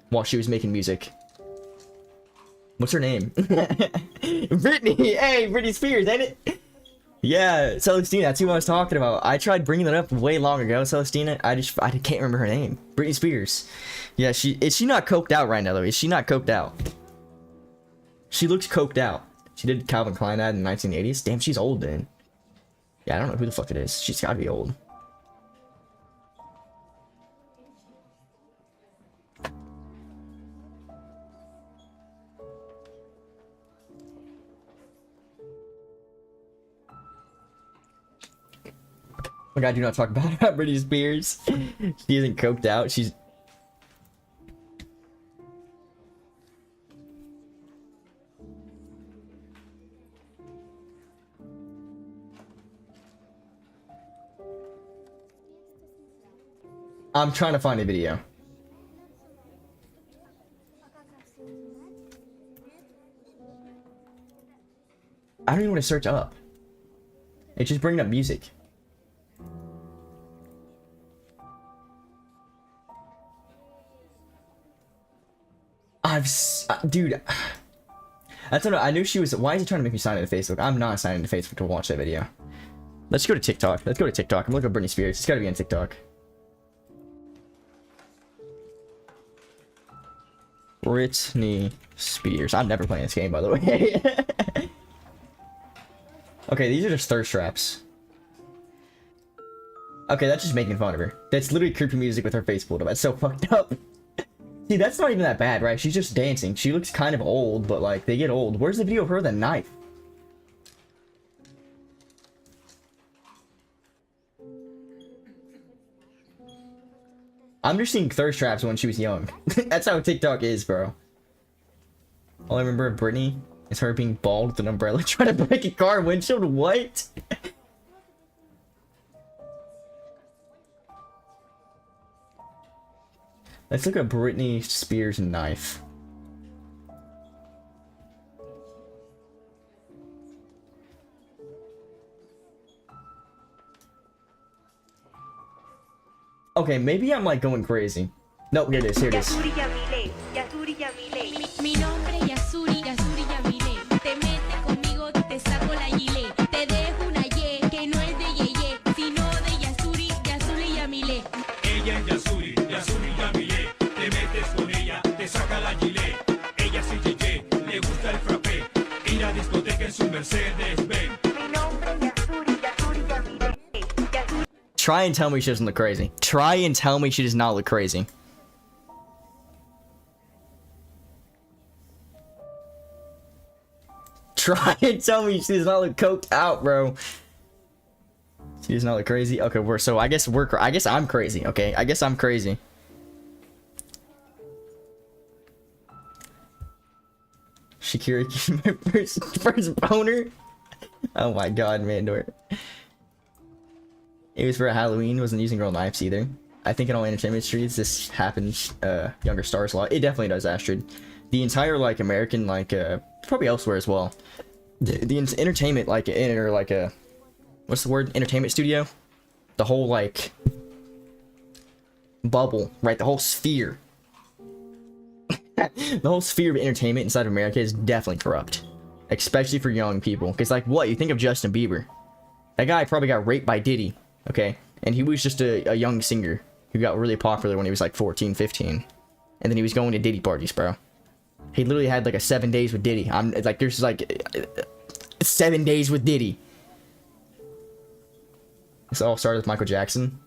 while she was making music. What's her name? Britney. Hey, Britney Spears, ain't it? Yeah, Celestina. That's who I was talking about. I tried bringing that up way long ago. Celestina. I can't remember her name. Britney Spears. Yeah, is she not coked out right now though? Is she not coked out? She looks coked out. She did Calvin Klein ad in the 1980s. Damn, she's old then. Yeah, I don't know who the fuck it is. She's gotta be old. Oh my god, do not talk about Britney Spears. She isn't coked out. She's... I'm trying to find a video. I don't even want to search up. It's just bringing up music. Dude, I don't know. I knew she was. Why is he trying to make me sign into Facebook? I'm not signing into Facebook to watch that video. Let's go to TikTok. Let's go to TikTok. I'm looking at Britney Spears. It's gotta be on TikTok. Britney Spears. I'm never playing this game, by the way. Okay, these are just thirst traps. Okay, that's just making fun of her. That's literally creepy music with her face pulled up. That's so fucked up. See, that's not even that bad, right? She's just dancing. She looks kind of old, but like, they get old. Where's the video of her with a knife? I'm just seeing thirst traps when she was young. That's how TikTok is, bro. All I remember of Britney is her being bald with an umbrella trying to break a car windshield. What? Let's look at Britney Spears knife. Okay, maybe I'm like going crazy. No, here it is, here it is. Mi nombre es Yasuri, Yasuri Yamile. Te metes conmigo, te saco la gilet. Te dejo una ye, que no es de Yeye, sino de Yasuri, Yasuri Yamile. Ella es Yasuri, Yasuri Yamile. Te metes con ella, te saca la gilet. Ella sí Yeye, le gusta el frappé. Ir a discoteca en su Mercedes Benz. Mi nombre es Yasuri, Yasuri Yamile. Try and tell me she doesn't look crazy. Try and tell me she does not look crazy. Try and tell me she does not look coked out, bro. She does not look crazy. Okay, I guess I'm crazy. Okay, I guess I'm crazy. Shakira gave me my first boner. Oh my god, Mandor. It was for Halloween. Wasn't using real knives either. I think in all entertainment streets this happens. Younger stars a lot. It definitely does, Astrid. The entire like American like probably elsewhere as well. The entertainment like or like a what's the word? Entertainment studio. The whole like bubble, right? The whole sphere. The whole sphere of entertainment inside of America is definitely corrupt, especially for young people. Because like what you think of Justin Bieber? That guy probably got raped by Diddy. Okay, and he was just a young singer who got really popular when he was like 14, 15. And then he was going to Diddy parties, bro. He literally had like a 7 days with Diddy. I'm like, there's like 7 days with Diddy. This all started with Michael Jackson.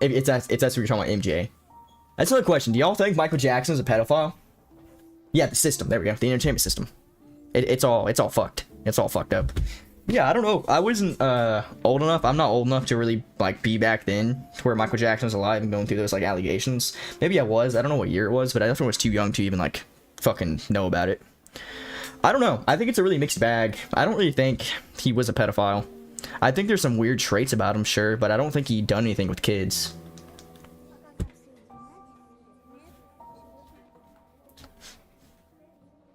It's that's what you're talking about, MJ. That's another question. Do y'all think Michael Jackson is a pedophile? Yeah, the system. There we go. The entertainment system. It's all fucked. It's all fucked up. Yeah, I don't know. I wasn't old enough. I'm not old enough to really like be back then to where Michael Jackson was alive and going through those like allegations. Maybe I was. I don't know what year it was, but I definitely was too young to even like fucking know about it. I don't know. I think it's a really mixed bag. I don't really think he was a pedophile. I think there's some weird traits about him, sure, but I don't think he done anything with kids.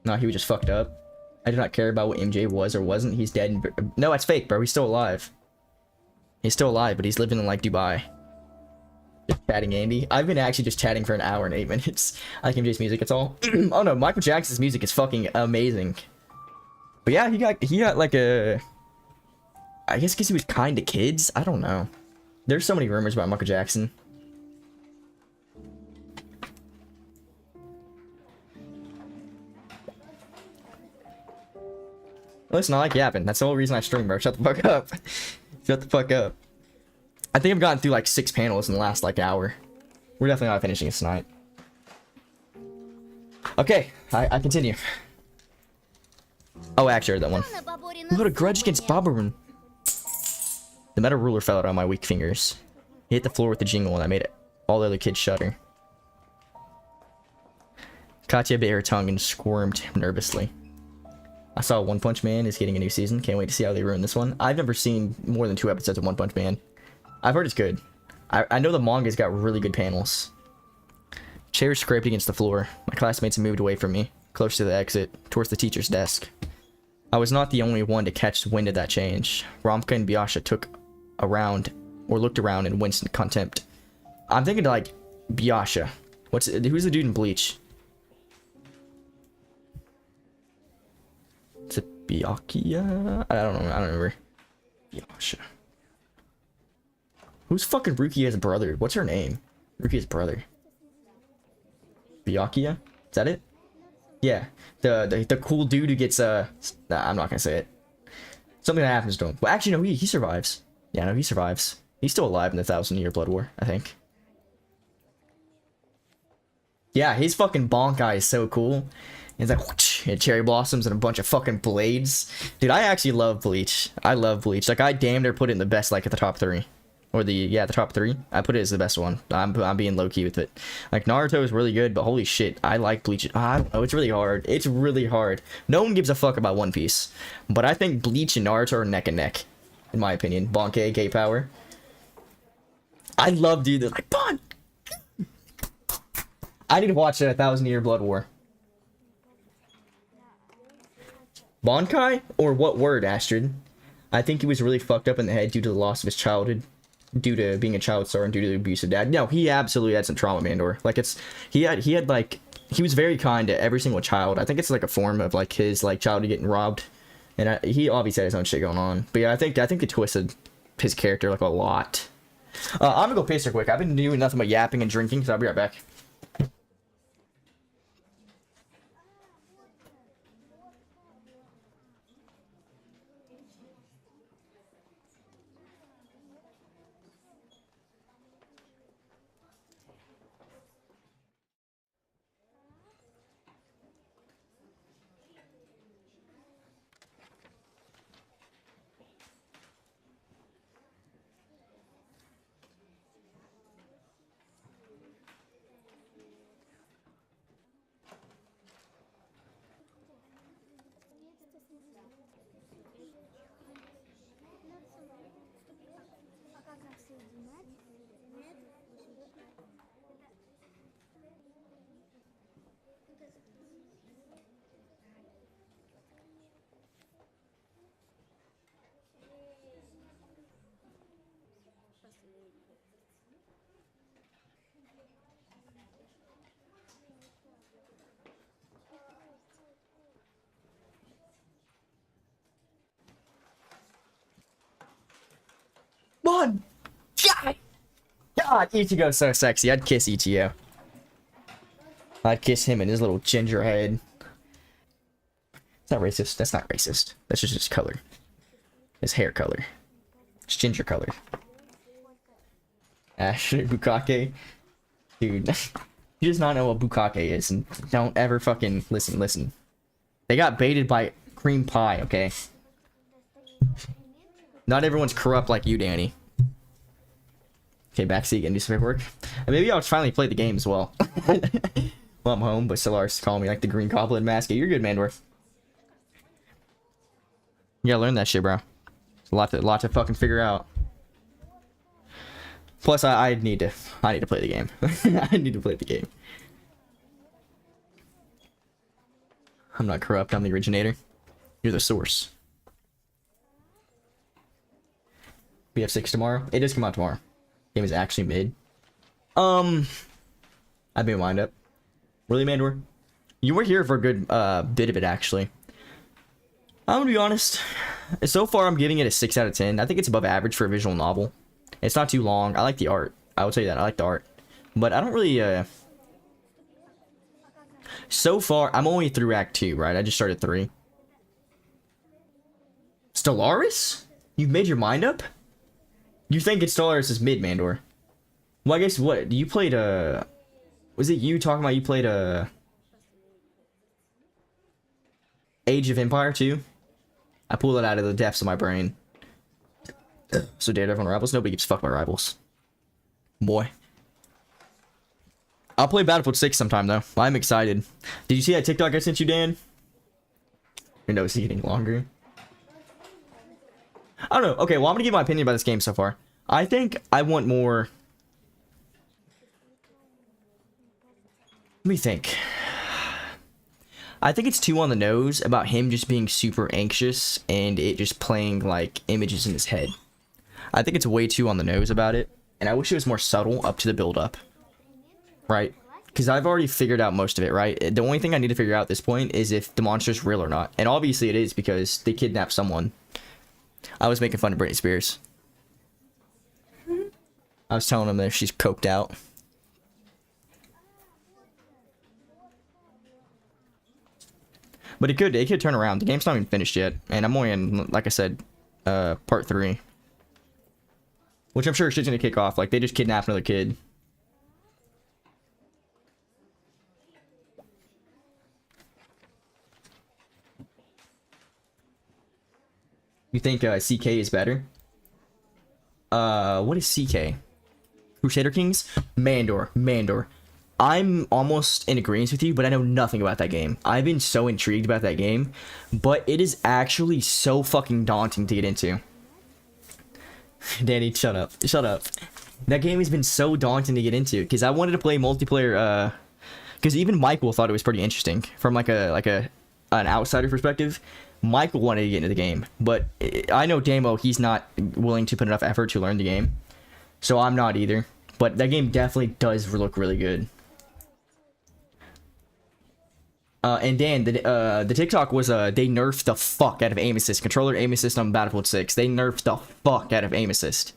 No, he was just fucked up. I do not care about what MJ was or wasn't. He's dead. No, it's fake, bro. He's still alive. He's still alive, but he's living in like Dubai. Just chatting Andy. I've been actually just chatting for an hour and 8 minutes. I like MJ's music. It's all. Oh no, Michael Jackson's music is fucking amazing. But yeah, he got like a. I guess because he was kind to kids. I don't know. There's so many rumors about Michael Jackson. Listen, I like yapping. That's the whole reason I stream, bro. Shut the fuck up. Shut the fuck up. I think I've gotten through like 6 panels in the last like hour. We're definitely not finishing this tonight. Okay, I continue. Oh, actually, I heard that one. Who got a grudge against Babarun? The metal ruler fell out on my weak fingers. He hit the floor with the jingle and I made it. All the other kids shudder. Katya bit her tongue and squirmed nervously. I saw One Punch Man is getting a new season. Can't wait to see how they ruin this one. I've never seen more than 2 episodes of One Punch Man. I've heard it's good. I know the manga's got really good panels. Chairs scraped against the floor. My classmates moved away from me, close to the exit, towards the teacher's desk. I was not the only one to catch wind of that change. Romka and Biasha looked around and winced in contempt. I'm thinking like Biasha. Who's the dude in Bleach? Is it Byakuya? I don't know. I don't remember. Biasha. Who's fucking Rukia's brother? What's her name? Rukia's brother. Byakuya? Is that it? Yeah. The cool dude who gets nah, I'm not gonna say it. Something that happens to him. Well, actually, no, he survives. Yeah, no, he survives. He's still alive in the 1,000-year Blood War, I think. Yeah, his fucking bonk eye is so cool. It's like whoosh, and cherry blossoms and a bunch of fucking blades. Dude, I actually love Bleach. I love Bleach. Like, I damn near put it in the best, like, at the top 3. Or the top 3. I put it as the best one. I'm being low-key with it. Like, Naruto is really good, but holy shit, I like Bleach. I don't know, it's really hard. It's really hard. No one gives a fuck about One Piece. But I think Bleach and Naruto are neck and neck. In my opinion. Bonke, K-Power. I love, dude, they're like, Bon! I need to watch a 1,000-year Blood War. Bonkai? Or what word, Astrid? I think he was really fucked up in the head due to the loss of his childhood. Due to being a child star and due to the abuse of dad. No, he absolutely had some trauma, Mandor. Like, he had like, he was very kind to every single child. I think it's like a form of like his like childhood getting robbed. And he obviously had his own shit going on. But yeah, I think they twisted his character like a lot. I'm gonna go piss real quick. I've been doing nothing but yapping and drinking, so I'll be right back. God! God! Ichigo's so sexy. I'd kiss Ichigo. I'd kiss him in his little ginger head. It's not racist. That's not racist. That's just his color. His hair color. It's ginger color. Ashley Bukake. Dude, you does not know what Bukake is, and don't ever fucking listen. They got baited by cream pie, okay? Not everyone's corrupt like you, Danny. Okay, backseat and do some paperwork. And maybe I'll finally play the game as well. Well, I'm home, but Stellaris calling me like the Green Goblin mask. You're good, Mandor. You gotta learn that shit, bro. It's a lot to fucking figure out. Plus, I need to play the game. I need to play the game. I'm not corrupt. I'm the originator. You're the source. We have 6 tomorrow. It does come out tomorrow. Game is actually mid. I've been wind up. Really, Mandor? You were here for a good bit of it, actually. I'm gonna be honest. So far, I'm giving it a 6 out of 10. I think it's above average for a visual novel. It's not too long. I like the art. I will tell you that. I like the art. But I don't really, So far, I'm only through Act 2, right? I just started 3. Stellaris? You've made your mind up? You think it's Stellaris is mid, Mandor? Well, I guess what? You played, Was it you talking about you played, Age of Empire 2? I pulled it out of the depths of my brain. So Daredevil and Rivals? Nobody gives a fuck about Rivals. Boy. I'll play Battlefield 6 sometime, though. I'm excited. Did you see that TikTok I sent you, Dan? Your nose is getting longer. I don't know. Okay, well, I'm gonna give my opinion about this game so far. I think I want more... Let me think. I think it's too on the nose about him just being super anxious and it just playing, like, images in his head. I think it's way too on the nose about it. And I wish it was more subtle up to the build-up. Right? Because I've already figured out most of it, right? The only thing I need to figure out at this point is if the monster's real or not. And obviously it is because they kidnapped someone. I was making fun of Britney Spears. I was telling him that she's coked out. But it could turn around. The game's not even finished yet. And I'm only in, like I said, part 3. Which I'm sure shit's gonna kick off. Like, they just kidnapped another kid. You think CK is better? What is CK? Crusader Kings? Mandor. I'm almost in agreement with you, but I know nothing about that game. I've been so intrigued about that game, but it is actually so fucking daunting to get into. Danny, shut up. Shut up. That game has been so daunting to get into, because I wanted to play multiplayer, because even Michael thought it was pretty interesting, from an outsider perspective. Michael wanted to get into the game, but I know Damo, he's not willing to put enough effort to learn the game, so I'm not either. But that game definitely does look really good. And Dan, the TikTok was, they nerfed the fuck out of aim assist. Controller aim assist on Battlefield 6. They nerfed the fuck out of aim assist.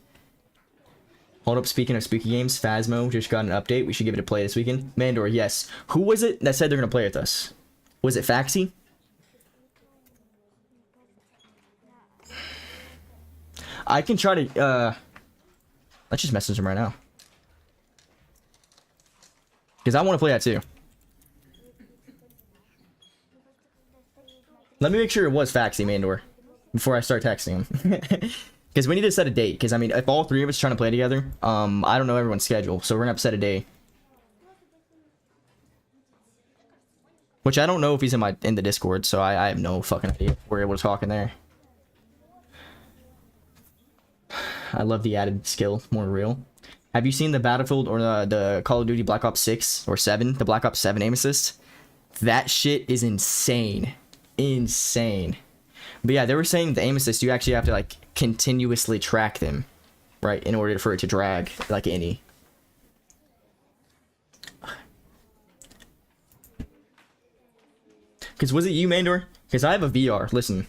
Hold up, speaking of spooky games, Phasmo just got an update. We should give it a play this weekend. Mandor, yes. Who was it that said they're going to play with us? Was it Faxi? I can try to, let's just message him right now. Because I want to play that too. Let me make sure it was Faxi, Mandor, before I start texting him. Because we need to set a date. Because, I mean, if all 3 of us are trying to play together, I don't know everyone's schedule. So we're going to have to set a day. Which I don't know if he's in the Discord, so I have no fucking idea if we're able to talk in there. I love the added skill, more real. Have you seen the Battlefield or the Call of Duty Black Ops 6 or 7? The Black Ops 7 aim assist? That shit is insane. Insane. But yeah, they were saying the aim assist, you actually have to, like, continuously track them, right, in order for it to drag, like any. Because was it you, Mandor? Because I have a VR. Listen,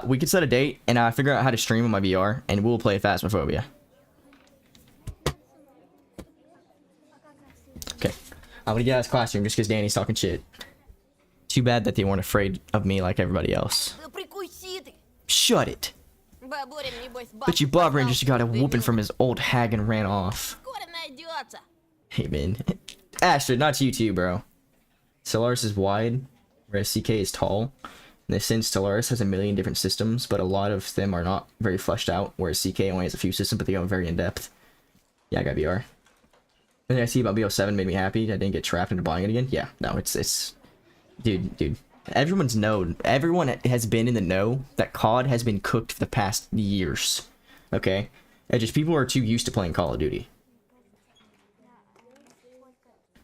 we could set a date, and I figure out how to stream on my VR, and we'll play Phasmophobia. Okay. I'm gonna get out of his classroom just because Danny's talking shit. Too bad that they weren't afraid of me like everybody else. Да прикуси ты. Shut it. Бабурин, небось, But you бабку Bob just got a послал, whooping дебил. from his old hag and ran off. Скоро найдется. Hey man. Astrid, not you too, bro. Stellaris is wide, whereas CK is tall. In this sense, Stellaris has a million different systems, but a lot of them are not very fleshed out, whereas CK only has a few systems, but they go very in-depth. Yeah, I got VR. The thing I see about BO7 made me happy. I didn't get trapped into buying it again. Yeah, no, it's... Dude. Everyone has been in the know that COD has been cooked for the past years. Okay? And just people are too used to playing Call of Duty.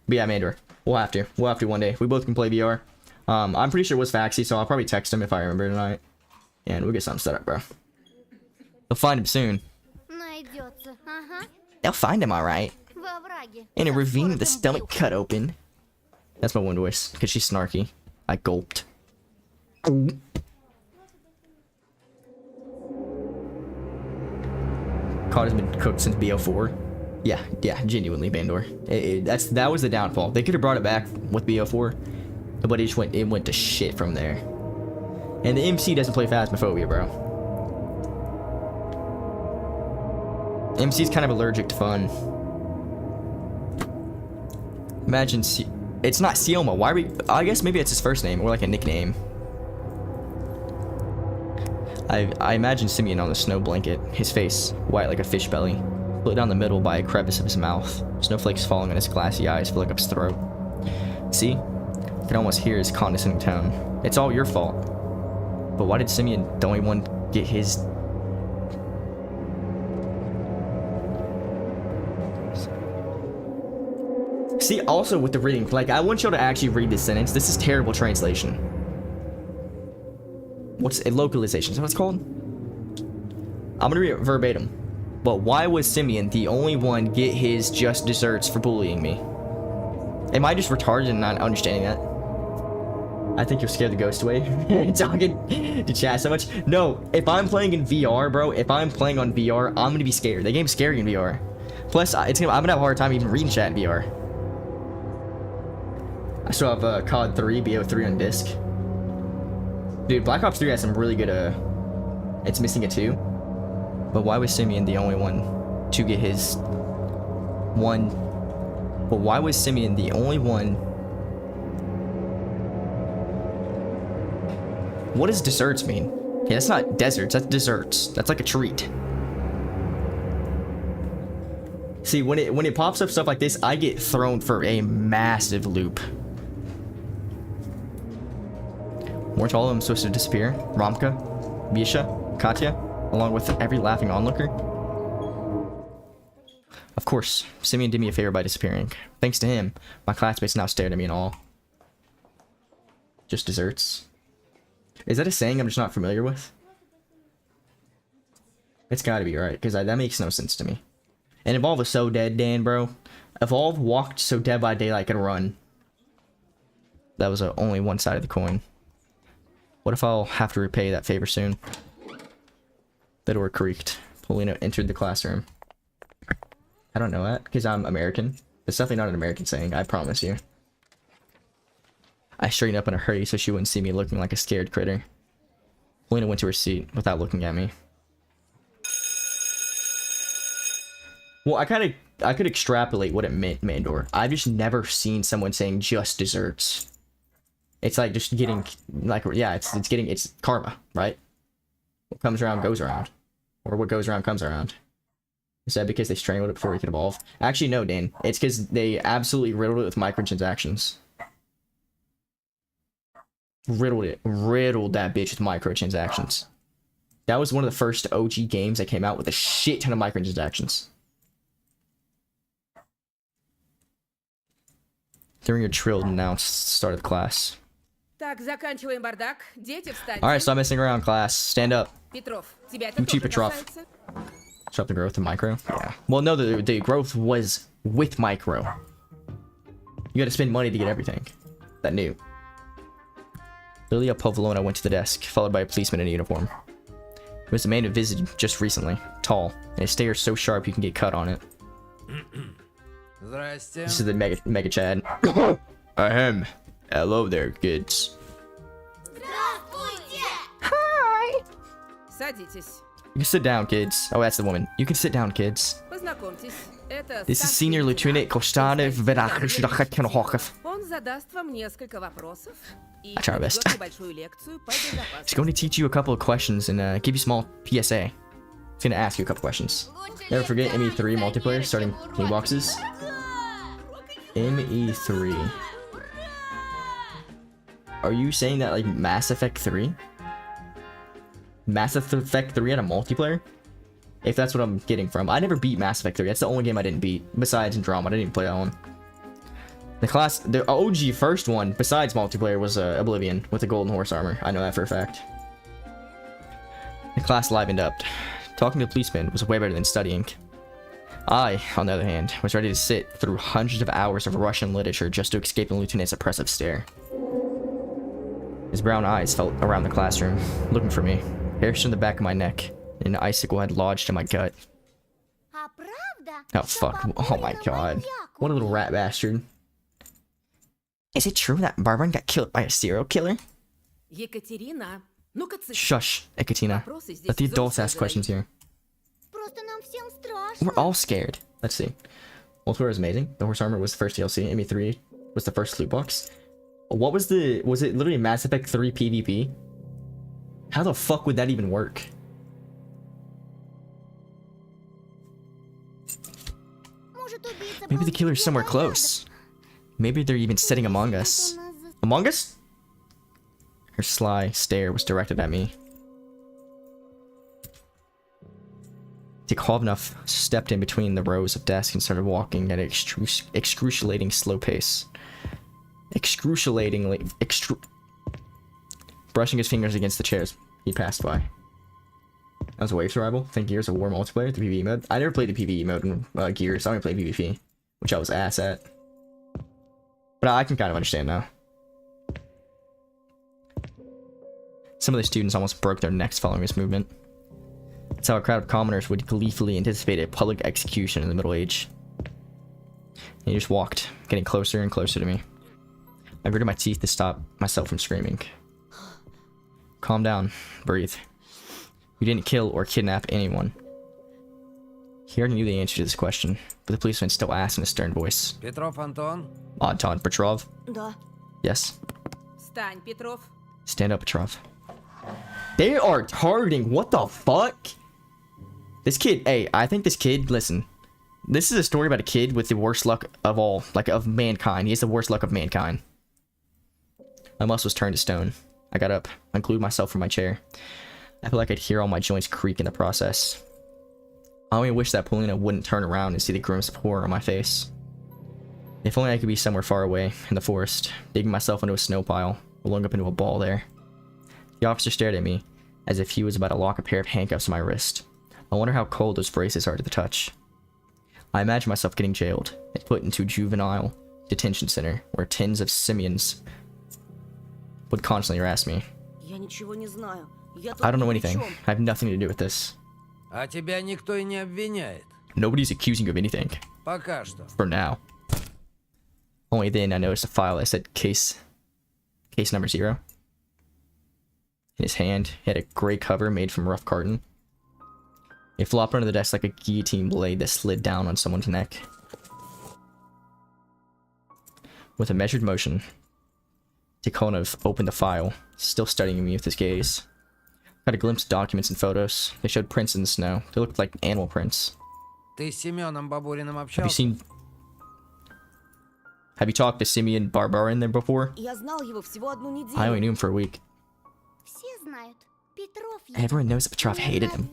But yeah, Mandor, we'll have to one day. We both can play VR. I'm pretty sure it was Faxi, so I'll probably text him if I remember tonight. And we'll get something set up, bro. They'll find him soon. Найдется. Ага. They'll find him, alright. Во овраге. In a Так ravine скоро with the там stomach будет. cut open. That's my one voice, because she's snarky. I gulped. COD has been cooked since BO4. Yeah, genuinely, Bandor. That was the downfall. They could have brought it back with BO4, but it went to shit from there. And the MC doesn't play Phasmophobia, bro. MC's kind of allergic to fun. Imagine it's not Sioma. Why are we? I guess maybe it's his first name or like a nickname. I imagine Simeon on the snow blanket, his face white like a fish belly, split down the middle by a crevice of his mouth. Snowflakes falling on his glassy eyes filling up his throat. See? I can almost hear his condescending tone. It's all your fault. But why did Simeon the only one get his... See, also with the reading, like, I want y'all to actually read this sentence. This is terrible translation. What's a localization? Is that what it's called? I'm gonna read it verbatim. But why was Simeon the only one get his just desserts for bullying me? Am I just retarded and not understanding that? I think you're scared the ghost away. Talking to chat so much. No, if I'm playing in VR, bro, if I'm playing on VR, I'm gonna be scared. The game's scary in VR. Plus, I'm gonna have a hard time even reading chat in VR. I still have COD 3, BO3 on disc. Dude, Black Ops 3 has some really good, it's missing a 2. But why was Simeon the only one to get his one? But why was Simeon the only one? What does desserts mean? Yeah, that's not deserts, that's desserts. That's like a treat. See, when it pops up stuff like this, I get thrown for a massive loop. Weren't all of them supposed to disappear? Romka, Misha, Katya, along with every laughing onlooker? Of course, Simeon did me a favor by disappearing. Thanks to him, my classmates now stared at me in awe. Just desserts? Is that a saying I'm just not familiar with? It's gotta be right, because that makes no sense to me. And Evolve was so dead, Dan, bro. Evolve walked so Dead by Daylight could run. That was only one side of the coin. What if I'll have to repay that favor soon? The door creaked. Polina entered the classroom. I don't know that, because I'm American. It's definitely not an American saying, I promise you. I straightened up in a hurry so she wouldn't see me looking like a scared critter. Polina went to her seat without looking at me. Well, I could extrapolate what it meant, Mandor. I've just never seen someone saying just desserts. It's like just getting, like, yeah, it's karma, right? What comes around goes around. Or what goes around comes around. Is that because they strangled it before it could evolve? Actually, no, Dan. It's because they absolutely riddled it with microtransactions. Riddled that bitch with microtransactions. That was one of the first OG games that came out with a shit ton of microtransactions. During your trill announced the start of the class. Так, заканчиваем бардак. Дети, встаньте. Alright, stop messing around, class. Stand up. Петров, тебя это Uchi тоже Petrov. касается? Stop the growth of micro? Yeah. Well, no, the growth was with micro. You gotta spend money to get everything. That new. Lilia Povlona went to the desk, followed by a policeman in a uniform. It was the man who visited just recently. Tall, and his stare so sharp you can get cut on it. Здрасте. This is the mega Chad. Ahem. Hello there, kids. Садитесь. You can sit down, kids. Oh, that's the woman. You can sit down, kids. Познакомьтесь. Это This is старший Senior Lieutenant лейтенант. Kostanov. Он задаст вам несколько вопросов и I try my best. проведет небольшую лекцию по She's безопасности. going to teach you a couple of questions and give you a small PSA. She's going to ask you a couple questions. Never forget ME3 multiplayer starting new boxes. ME3. Are you saying that like Mass Effect 3? Mass Effect 3 had a multiplayer? If that's what I'm getting from. I never beat Mass Effect 3. That's the only game I didn't beat. Besides Andromeda, I didn't even play that one. The OG first one, besides multiplayer, was Oblivion with the golden horse armor. I know that for a fact. The class livened up. Talking to the policeman was way better than studying. I, on the other hand, was ready to sit through hundreds of hours of Russian literature just to escape the lieutenant's oppressive stare. His brown eyes felt around the classroom, looking for me. Hair stood on the back of my neck, and an icicle had lodged in my gut. Oh fuck, oh my god. What a little rat bastard. Is it true that Barbara got killed by a serial killer? Екатерина, ну-ка цыпь. Shush, Ekaterina. Let the adults ask questions here. We're all scared. Let's see. Multiplayer is amazing. The horse armor was the first DLC. ME3 was the first loot box. What was it literally Mass Effect 3 PvP? How the fuck would that even work? Maybe the killer's somewhere close. Maybe they're even sitting among us. Among us? Her sly stare was directed at me. Tikhovnov stepped in between the rows of desks and started walking at an excruciating slow pace. Brushing his fingers against the chairs he passed by. That was a Wave Survival. Think Gears of War multiplayer, the PvE mode. I never played the PvE mode in Gears. I only played PvP, which I was ass at. But I can kind of understand now. Some of the students almost broke their necks following this movement. That's how a crowd of commoners would gleefully anticipate a public execution in the Middle Age. And he just walked, getting closer and closer to me. I gritted my teeth to stop myself from screaming. Calm down. Breathe. You didn't kill or kidnap anyone. He already knew the answer to this question, but the policeman still asked in a stern voice. Petrov Anton? Anton Petrov? Да. Yes. Встань, Петров. Stand up, Petrov. They are targeting. What the fuck? This kid, hey, I think this kid, listen. This is a story about a kid with the worst luck of all, like of mankind. He has the worst luck of mankind. My muscles turned to stone. I got up, unglued myself from my chair. I feel like I'd hear all my joints creak in the process. I only wish that Polina wouldn't turn around and see the grimace of horror on my face. If only I could be somewhere far away, in the forest, digging myself into a snow pile, rolling up into a ball there. The officer stared at me, as if he was about to lock a pair of handcuffs on my wrist. I wonder how cold those braces are to the touch. I imagine myself getting jailed, and put into a juvenile detention center, where tens of simians would constantly harass me. I don't know anything. I have nothing to do with this. А тебя никто и не обвиняет. Nobody's accusing you of anything. Пока что. For now. Only then I noticed a file that said case number 0. In his hand, he had a gray cover made from rough carton. It flopped under the desk like a guillotine blade that slid down on someone's neck. With a measured motion, Tikhonov opened the file, still studying me with his gaze. Got a glimpse of documents and photos. They showed prints in the snow. They looked like animal prints. Ты с Семеном Бабуриным Have общался? you talked to Simeon Barbarin there before? Я знал его всего одну неделю. I only knew him for a week. Все знают. Петров Everyone knows that Petrov hated him.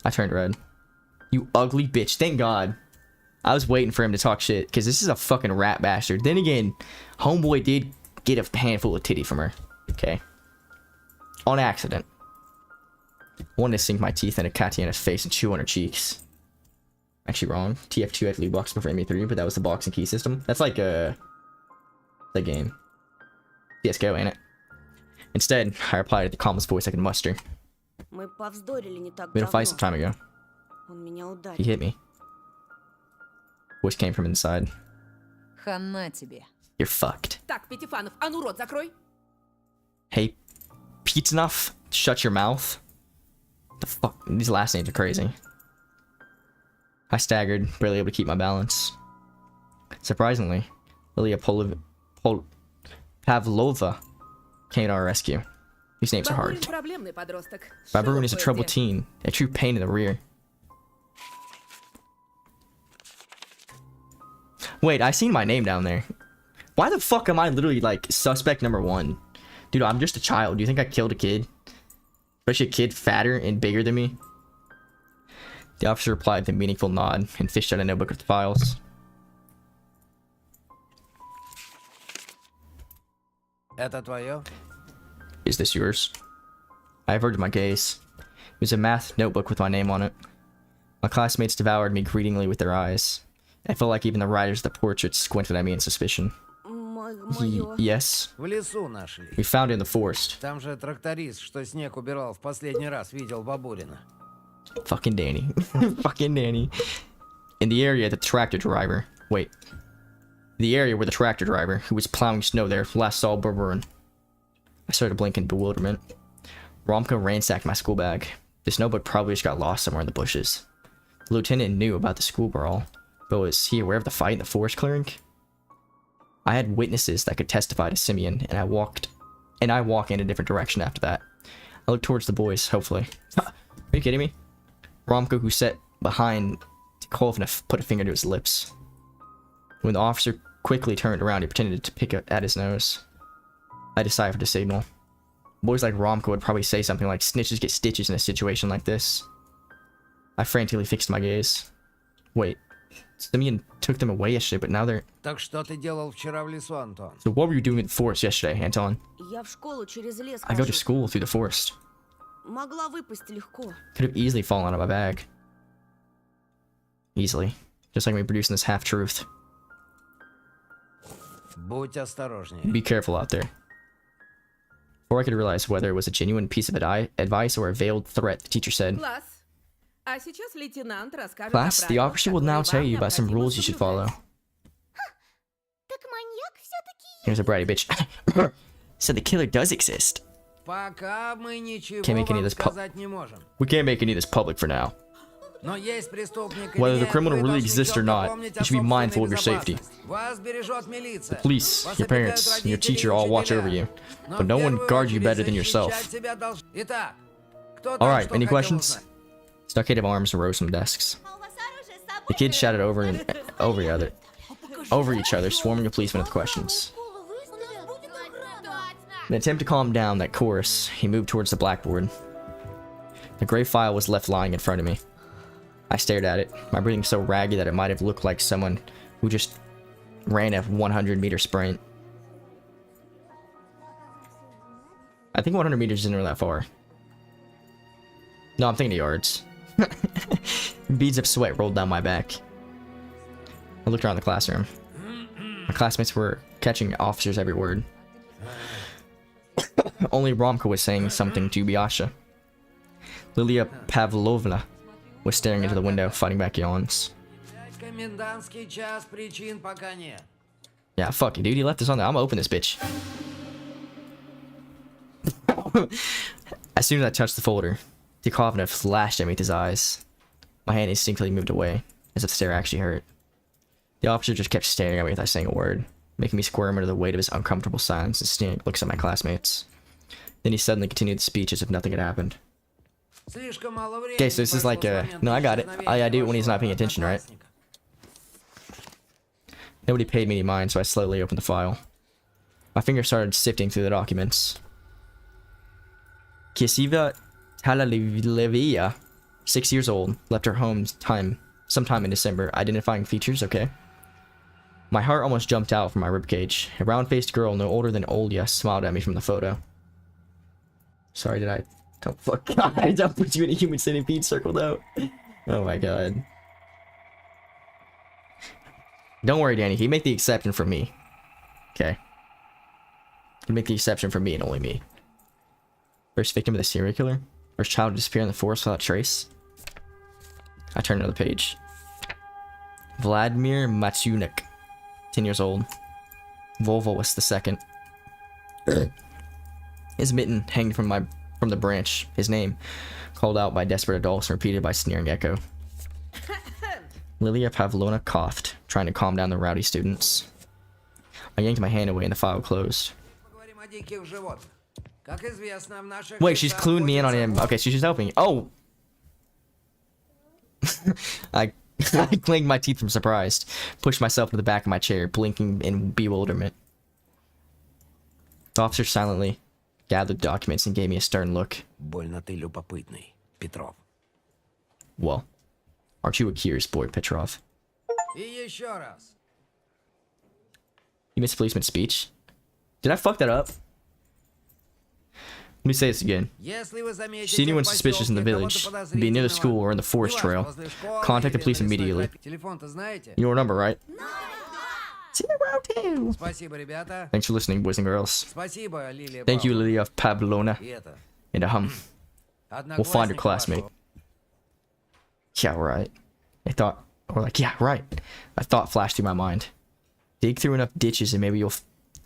I turned red. You ugly bitch. Thank God. I was waiting for him to talk shit, because this is a fucking rat bastard. Then again, homeboy did get a handful of titty from her. Okay. On accident. I wanted to sink my teeth into Katiana's face and chew on her cheeks. Actually wrong. TF2 had loot box before ME3, but that was the box and key system. That's like the game. CSGO, ain't it? Instead, I replied at the calmest voice I could muster. Мы повздорили не так We had a fight some давно. time ago. Он меня He ударил. hit me. Voice came from inside. Хана тебе. You're fucked. Так, Пятифанов, а ну рот закрой. Hey, Pitanov, shut your mouth. The fuck? These last names are crazy. I staggered, barely able to keep my balance. Surprisingly, Lilia Pavlova came to our rescue. These names are hard. Бабурин проблемный подросток. Baburun is a Широкое troubled дело. teen, a true pain in the rear. Wait, I seen my name down there. Why the fuck am I literally like suspect number 1? Dude, I'm just a child. Do you think I killed a kid? Especially a kid fatter and bigger than me? The officer replied with a meaningful nod and fished out a notebook of the files. Это твое? Is this yours? I averted my gaze. It was a math notebook with my name on it. My classmates devoured me greedingly with their eyes. I felt like even the writers of the portraits squinted at me in suspicion. Моё. Yes, В лесу нашли. we found it in the forest. Там же тракторист, что снег убирал, в последний раз видел Бабурина. Fucking Danny. Fucking Danny. In the area, the tractor driver. Wait. The area where the tractor driver, who was plowing snow there, last saw Baburun. I started to blink in bewilderment. Romka ransacked my school bag. This notebook probably just got lost somewhere in the bushes. The lieutenant knew about the school brawl, but was he aware of the fight in the forest clearing? I had witnesses that could testify to Simeon, and I walk in a different direction after that. I looked towards the boys, hopefully. Are you kidding me? Romka, who sat behind Tikovna, put a finger to his lips. When the officer quickly turned around, he pretended to pick at his nose. I deciphered a signal. Boys like Romka would probably say something like, "Snitches get stitches" in a situation like this. I frantically fixed my gaze. Wait, Simeon took them away yesterday, but now they're... Так что ты делал вчера в лесу, Антон? So what were you doing in the forest yesterday, Anton? Я в школу через лес I go to хожу. school through the forest. Могла выпасть легко. Could have easily fallen out of my bag. Easily. Just like me producing this half-truth. Будь осторожнее. Be careful out there. Before I could realize whether it was a genuine piece of advice or a veiled threat, the teacher said, Класс. А сейчас лейтенант расскажет "Class, о the правилах, officer will now которые tell вам you about some необходимо rules you should follow." соблюдать. Так маньяк все-таки. He was a bratty bitch. So the killer does exist. Пока мы ничего Can't make any of вам this сказать не можем. We can't make any of this public for now. Но есть преступник Whether или the нет, criminal вы really должны exists or четко not, помнить you о should be собственной mindful of your safety. безопасности. Вас бережет милиция. Police, Вас your опекают parents, and your родители и teacher all watch over учителя. you, Но but в no one первую guards you очередь better than yourself. защищать себя должны. Итак, кто там Alright, что any хотел questions? узнать? Stockade arms rose from desks. The kids shouted over each other, swarming the policemen with questions. In an attempt to calm down that chorus, he moved towards the blackboard. The gray file was left lying in front of me. I stared at it, my breathing so ragged that it might have looked like someone who just ran a 100-meter sprint. I think 100 meters isn't really that far. No, I'm thinking of yards. Beads of sweat rolled down my back. I looked around the classroom. My classmates were catching officers' every word. Only Romka was saying something to Biasha. Lilia Pavlovna was staring into the window, fighting back yawns. Комендантский час, причин пока нет. Yeah, fuck it, dude. He left us on there. I'm gonna open this bitch. As soon as I touched the folder, Tikovna flashed at me with his eyes. My hand instinctively moved away, as if the stare actually hurt. The officer just kept staring at me without saying a word, making me squirm under the weight of his uncomfortable silence and sneering looks at my classmates. Then he suddenly continued the speech as if nothing had happened. Слишком мало времени Okay, so this is like прошло a... с момента No, I got it. I do it when he's not paying вашего attention, right? одноклассника. Nobody paid me any mind, so I slowly opened the file. My fingers started sifting through the documents. Kisiva Talalevia, 6 years old, left her home sometime in December. Identifying features, okay. My heart almost jumped out from my ribcage. A round-faced girl no older than Olya smiled at me from the photo. Sorry, did I... Don't fuck. I don't put you in a human centipede circled out. Oh my god. Don't worry, Danny. He make the exception for me. Okay. He make the exception for me and only me. First victim of the serial killer? First child to disappear in the forest without trace? I turned another page. Vladimir Matyunik, 10 years old. Volvo was the second. His mitten hanging from the branch. His name, called out by desperate adults and repeated by sneering echo. Lilia Pavlovna coughed, trying to calm down the rowdy students. I yanked my hand away and the file closed. Wait, she's cluing me in on him. Okay, she's helping me. Oh! I clinked my teeth from surprise, pushed myself to the back of my chair, blinking in bewilderment. The officer silently gathered documents and gave me a stern look. Больно ты любопытный, Петров. Well, aren't you a curious boy, Petrov? И еще раз. You missed policeman's speech? Did I fuck that up? Let me say this again. Если вы заметите See anyone в suspicious in the поселке village, кого-то be near the school or in the подозрительного, forest trail, неважно, возле школы contact the или police на лесной immediately. тропе. Телефон-то знаете? You know our number, right? Спасибо, ребята. Thanks for listening, boys and girls. Спасибо, Лилия Thank you, Павловна. Lilia Pavlovna. И это, And we'll find your одноклассник classmate. вашего. Yeah, right. Yeah, right. A thought flashed through my mind. Dig through enough ditches and maybe you'll...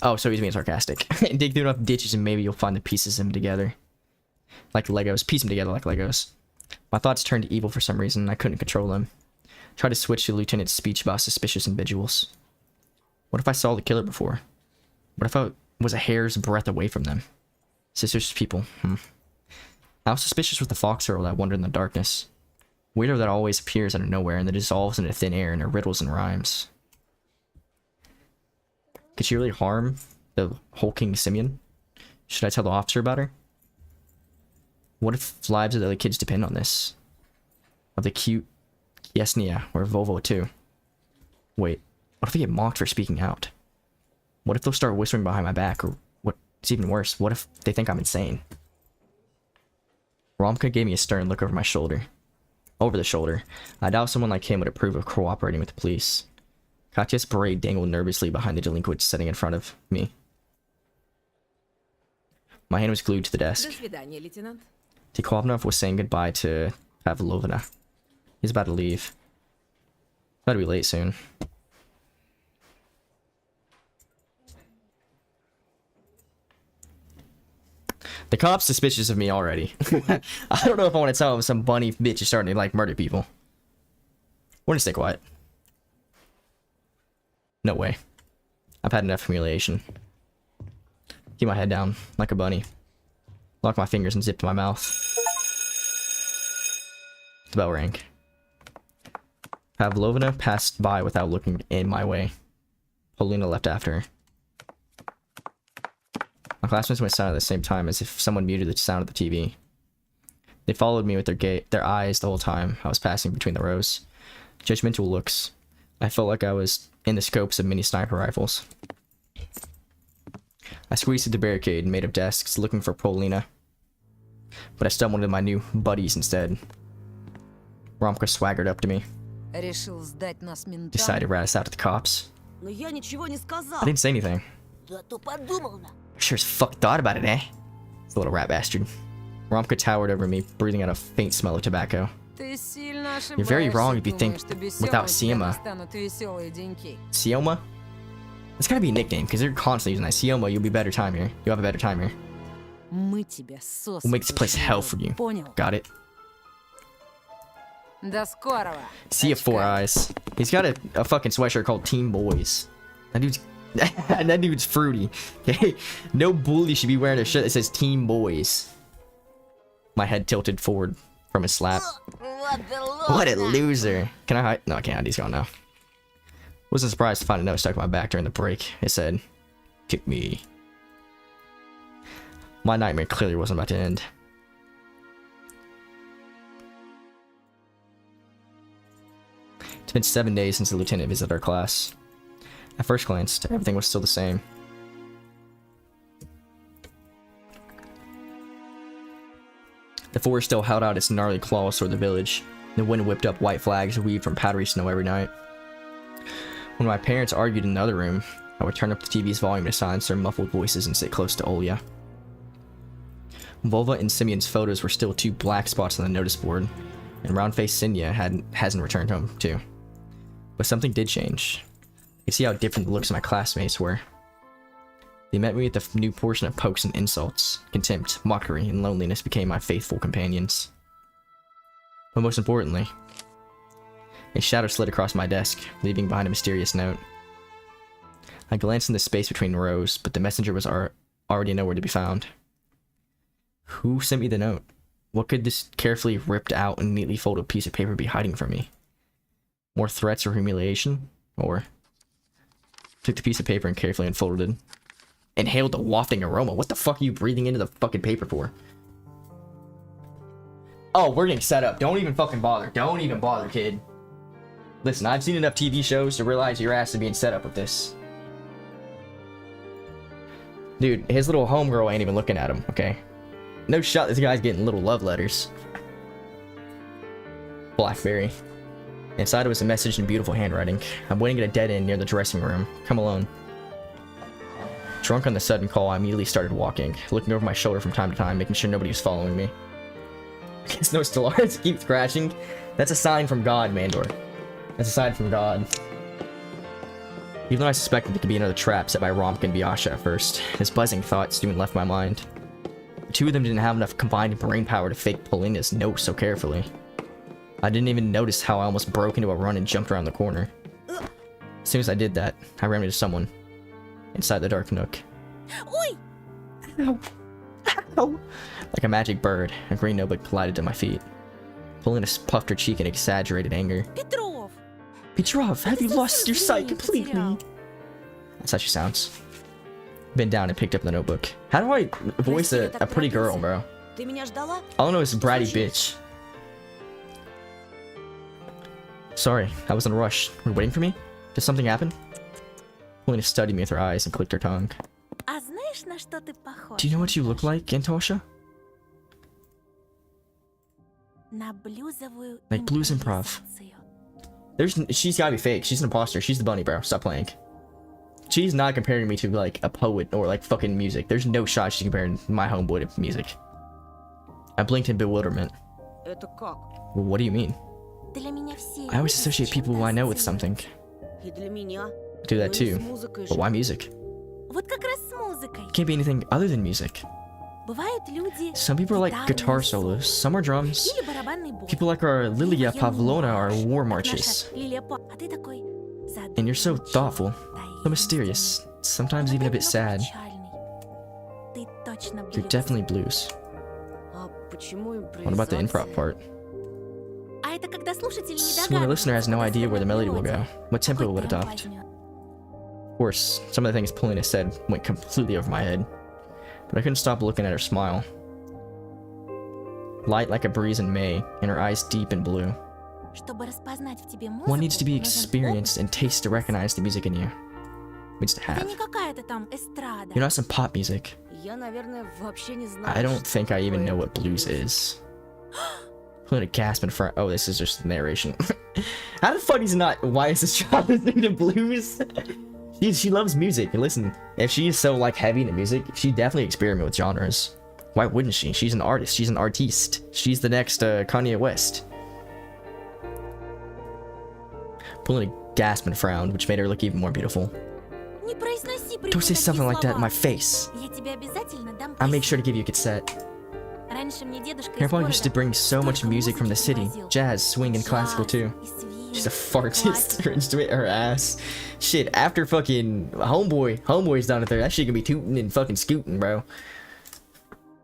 Oh, so he's being sarcastic. Dig through enough ditches and maybe you'll find the pieces of them together. Like Legos. Piece them together like Legos. My thoughts turned evil for some reason and I couldn't control them. Tried to switch to the lieutenant's speech about suspicious individuals. What if I saw the killer before? What if I was a hair's breadth away from them? Suspicious people. How suspicious was the fox girl that wandered in the darkness? Weirdo that always appears out of nowhere and that dissolves into thin air in her riddles and rhymes. Could she really harm the whole King Simeon? Should I tell the officer about her? What if lives of the other kids depend on this? Of the cute Yesnia or Volvo too? Wait, what if I get mocked for speaking out? What if they'll start whispering behind my back, or what's even worse, what if they think I'm insane? Romka gave me a stern look over my shoulder. Over the shoulder. I doubt someone like him would approve of cooperating with the police. Katya's braid dangled nervously behind the delinquent sitting in front of me. My hand was glued to the До desk. свидания, лейтенант. Tikhovnov was saying goodbye to Pavlovna. He's about to leave. About to be late soon. The cop's suspicious of me already. I don't know if I want to tell him some bunny bitch is starting to like murder people. We're gonna stay quiet. No way. I've had enough humiliation. Keep my head down like a bunny. Lock my fingers and zip to my mouth. The bell rang. Pavlovna passed by without looking in my way. Polina left after her. My classmates went silent at the same time, as if someone muted the sound of the TV. They followed me with their eyes the whole time I was passing between the rows. Judgmental looks. I felt like I was in the scopes of mini sniper rifles. I squeezed through the barricade and made up desks, looking for Polina. But I stumbled into my new buddies instead. Romka swaggered up to me, Решил сдать нас ментам. decided to rat us out to the cops. Но я ничего не сказал. I didn't say anything. Да то подумал на. Sure as fuck thought about it, eh? It's a little rat bastard. Romka towered over me, breathing out a faint smell of tobacco. Ты сильно ошибаешься, You're very wrong if you think думаешь, что без without Семы у тебя Сиема. настанут веселые деньки. Sioma? It's gotta be a nickname, because they're constantly using that. Sioma, you'll be better time here. You'll have a better time here. Мы тебя сосом We'll make this place hell for you. Понял? Got it? До скорого. See ya, Four очкарик. Eyes. He's got a fucking sweatshirt called Team Boys. That dude's that dude's fruity. Okay? No bully should be wearing a shirt that says Team Boys. My head tilted forward from his slap. What a loser. Can I hide? No, I can't. He's gone now. Wasn't surprised to find a note stuck in my back during the break. It said, "Kick me." My nightmare clearly wasn't about to end. It's been 7 days since the lieutenant visited our class. At first glance, everything was still the same. The forest still held out its gnarly claws toward the village. The wind whipped up white flags weaved from powdery snow every night. When my parents argued in the other room, I would turn up the TV's volume to silence their muffled voices and sit close to Olya. Volva and Simeon's photos were still 2 black spots on the notice board, and round-faced Sinya hasn't returned home too. But something did change. You see how different the looks of my classmates were. They met me with the new portion of pokes and insults. Contempt, mockery, and loneliness became my faithful companions. But most importantly, a shadow slid across my desk, leaving behind a mysterious note. I glanced in the space between rows, but the messenger was already nowhere to be found. Who sent me the note? What could this carefully ripped out and neatly folded piece of paper be hiding from me? More threats or humiliation? Or... Took the piece of paper and carefully unfolded it. Inhaled the wafting aroma. What the fuck are you breathing into the fucking paper for? Oh, we're getting set up. Don't even fucking bother. Don't even bother, kid. Listen, I've seen enough TV shows to realize your ass is being set up with this. Dude, his little homegirl ain't even looking at him, okay? No shot this guy's getting little love letters. Blackberry. Inside was a message in beautiful handwriting. I'm waiting at a dead end near the dressing room. Come alone. Drunk on the sudden call, I immediately started walking, looking over my shoulder from time to time, making sure nobody was following me. It's no Stellaris, keep scratching. That's a sign from God, Mandor. That's a sign from God. Even though I suspected there could be another trap set by Romk and Biasha at first, this buzzing thought soon left my mind. The two of them didn't have enough combined brain power to fake Polina's note so carefully. I didn't even notice how I almost broke into a run and jumped around the corner. As soon as I did that, I ran into someone. Inside the dark nook. Ой! Ow. Ow. Like a magic bird, a green notebook collided to my feet. Polina puffed her cheek in exaggerated anger. Петров! Petrov, have you Ты lost your совсем sight зрение completely? потерял. That's how she sounds. Bent down and picked up the notebook. How do I voice a pretty girl, bro? Ты меня ждала? All I know is bratty bitch. Sorry, I was in a rush. Were you waiting for me? Did something happen? Polina studied me with her eyes and clicked her tongue. А знаешь, на что ты похож? Do you know what you look like, Antosha? На блюзовую Like blues improv. импровизацию. She's gotta be fake. She's an imposter. She's the bunny, bro. Stop playing. She's not comparing me to like a poet or like fucking music. There's no shot she's comparing my homeboy to music. I blinked in bewilderment. Это как? Well, what do you mean? Для меня все I always люди associate people who чем-то I know with ассоциируют. something. И для меня. I do that Но и too. с музыкой But же. why music? Вот как раз с музыкой. Can't be anything other than music. Бывают люди. Some people are like гитарные guitar соло. solos. Some are drums. Или барабанный бой. People like our Lilia Или Pavlona are марш, war как marches. наша Лилия Па- А ты такой And you're so задумчивый, thoughtful, so таинственный. mysterious, sometimes even a bit Иногда sad. печальный. Ты точно You're блюз. definitely blues. А почему What about the improv импровизация? part? А это когда слушатель не So when the listener has no idea where the melody will go, what tempo will it adopt? Of course, some of the things Polina said went completely over my head, but I couldn't stop looking at her smile. Light like a breeze in May, and her eyes deep and blue. One needs to be experienced and taste to recognize the music in you. Needs to Это have. не какая-то там эстрада. You're not some pop music. Я, наверное, вообще не знаю, I don't что think I even такое know what blues is. Polina gasped in front. Oh, this is just narration. How the fuck is not? Why is this child listening to blues? She loves music. And listen, if she is so like heavy into music, she definitely experiment with genres. Why wouldn't she? She's an artist. She's an artiste. She's the next Kanye West. Polina gasped and frowned, which made her look even more beautiful. Не произноси при Don't say мне something такие like that in my слова. face. Я тебе обязательно дам I'll make просить. sure to give you a cassette. Раньше мне дедушка из Grandpa used to города bring so much столько music from the музыки city. привозил. Jazz, swing, and classical Джаз too. и свинг, She's a и fartist. классика. Her instrument, her ass. Shit, after fucking homeboy's done it there, that shit gonna be tooting and fucking scooting, bro.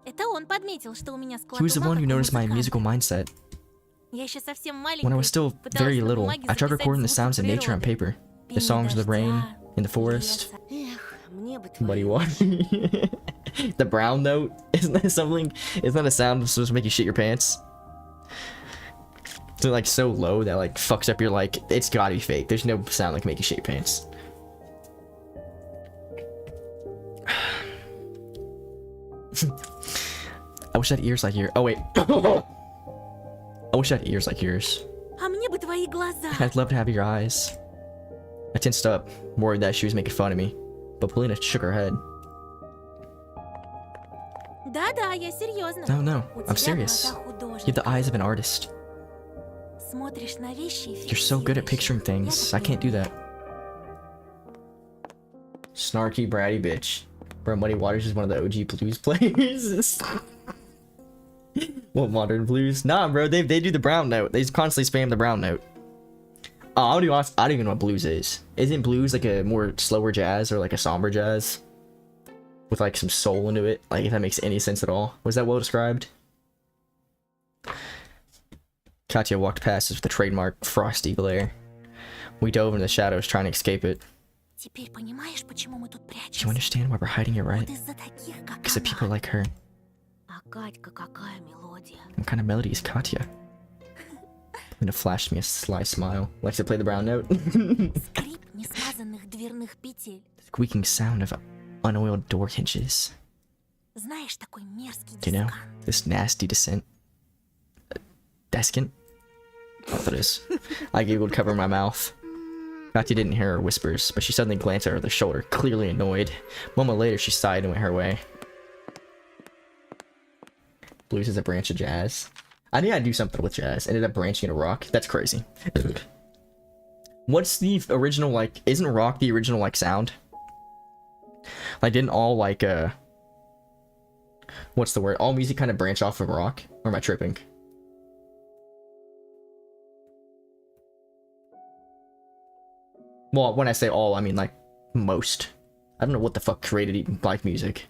Это он подметил, что у меня склад He was the ума, one who как у noticed my музыканта. musical mindset. Я еще совсем When I маленькой was still пыталась very на little, бумаге I tried записать recording the звуки sounds of nature on природы. paper. The Пение songs of the rain, дождя, in the forest, леса. Эх, мне бы muddy твои water. The brown note? Isn't that something? Isn't that a sound that's supposed to make you shit your pants? It's like so low that like fucks up your like, it's gotta be fake. There's no sound that can make you shit your pants. I wish I had ears like yours. Oh wait. I wish I had ears like yours. А мне бы твои глаза. I'd love to have your eyes. I tensed up, worried that she was making fun of me, but Polina shook her head. Да-да, я серьезно. No, У I'm тебя serious. глаза You have the художника. eyes of an artist. смотришь на вещи и You're so good at фиксируешь picturing их. Я things. так I can't do люблю. that. Snarky bratty bitch. Bro, Muddy Waters is one of the OG blues players. What, modern blues? Nah, bro, they do the brown note. They just constantly spam the brown note. Oh, I'll be honest, I don't even know what blues is. Isn't blues like a more slower jazz or like a somber jazz? With like some soul into it? Like, if that makes any sense at all. Was that well described? Katya walked past us with the trademark frosty glare. We dove into the shadows trying to escape it. Теперь понимаешь, почему мы тут Do you прячемся? understand why we're hiding here, right? Вот из-за таких, как Because of people она. like her. А Катька какая мелодия. What kind of melody is Katya? And it flashed me a sly smile. Likes to play the brown note. Скрип несмазанных дверных петель. Squeaking sound of unoiled door hinges. Знаешь, такой мерзкий Do you know? дискант. This nasty descent. Descant? What that is. I giggled, covering my mouth. Katya didn't hear her whispers, but she suddenly glanced over their shoulder, clearly annoyed. A moment later, she sighed and went her way. Blues is a branch of jazz. I think I'd do something with jazz. Ended up branching into rock. That's crazy. What's the original, like, isn't rock the original, like, sound? Like, didn't all, like, what's the word? All music kind of branch off from rock? Or am I tripping? Well, when I say all, I mean, like, most. I don't know what the fuck created, like, music.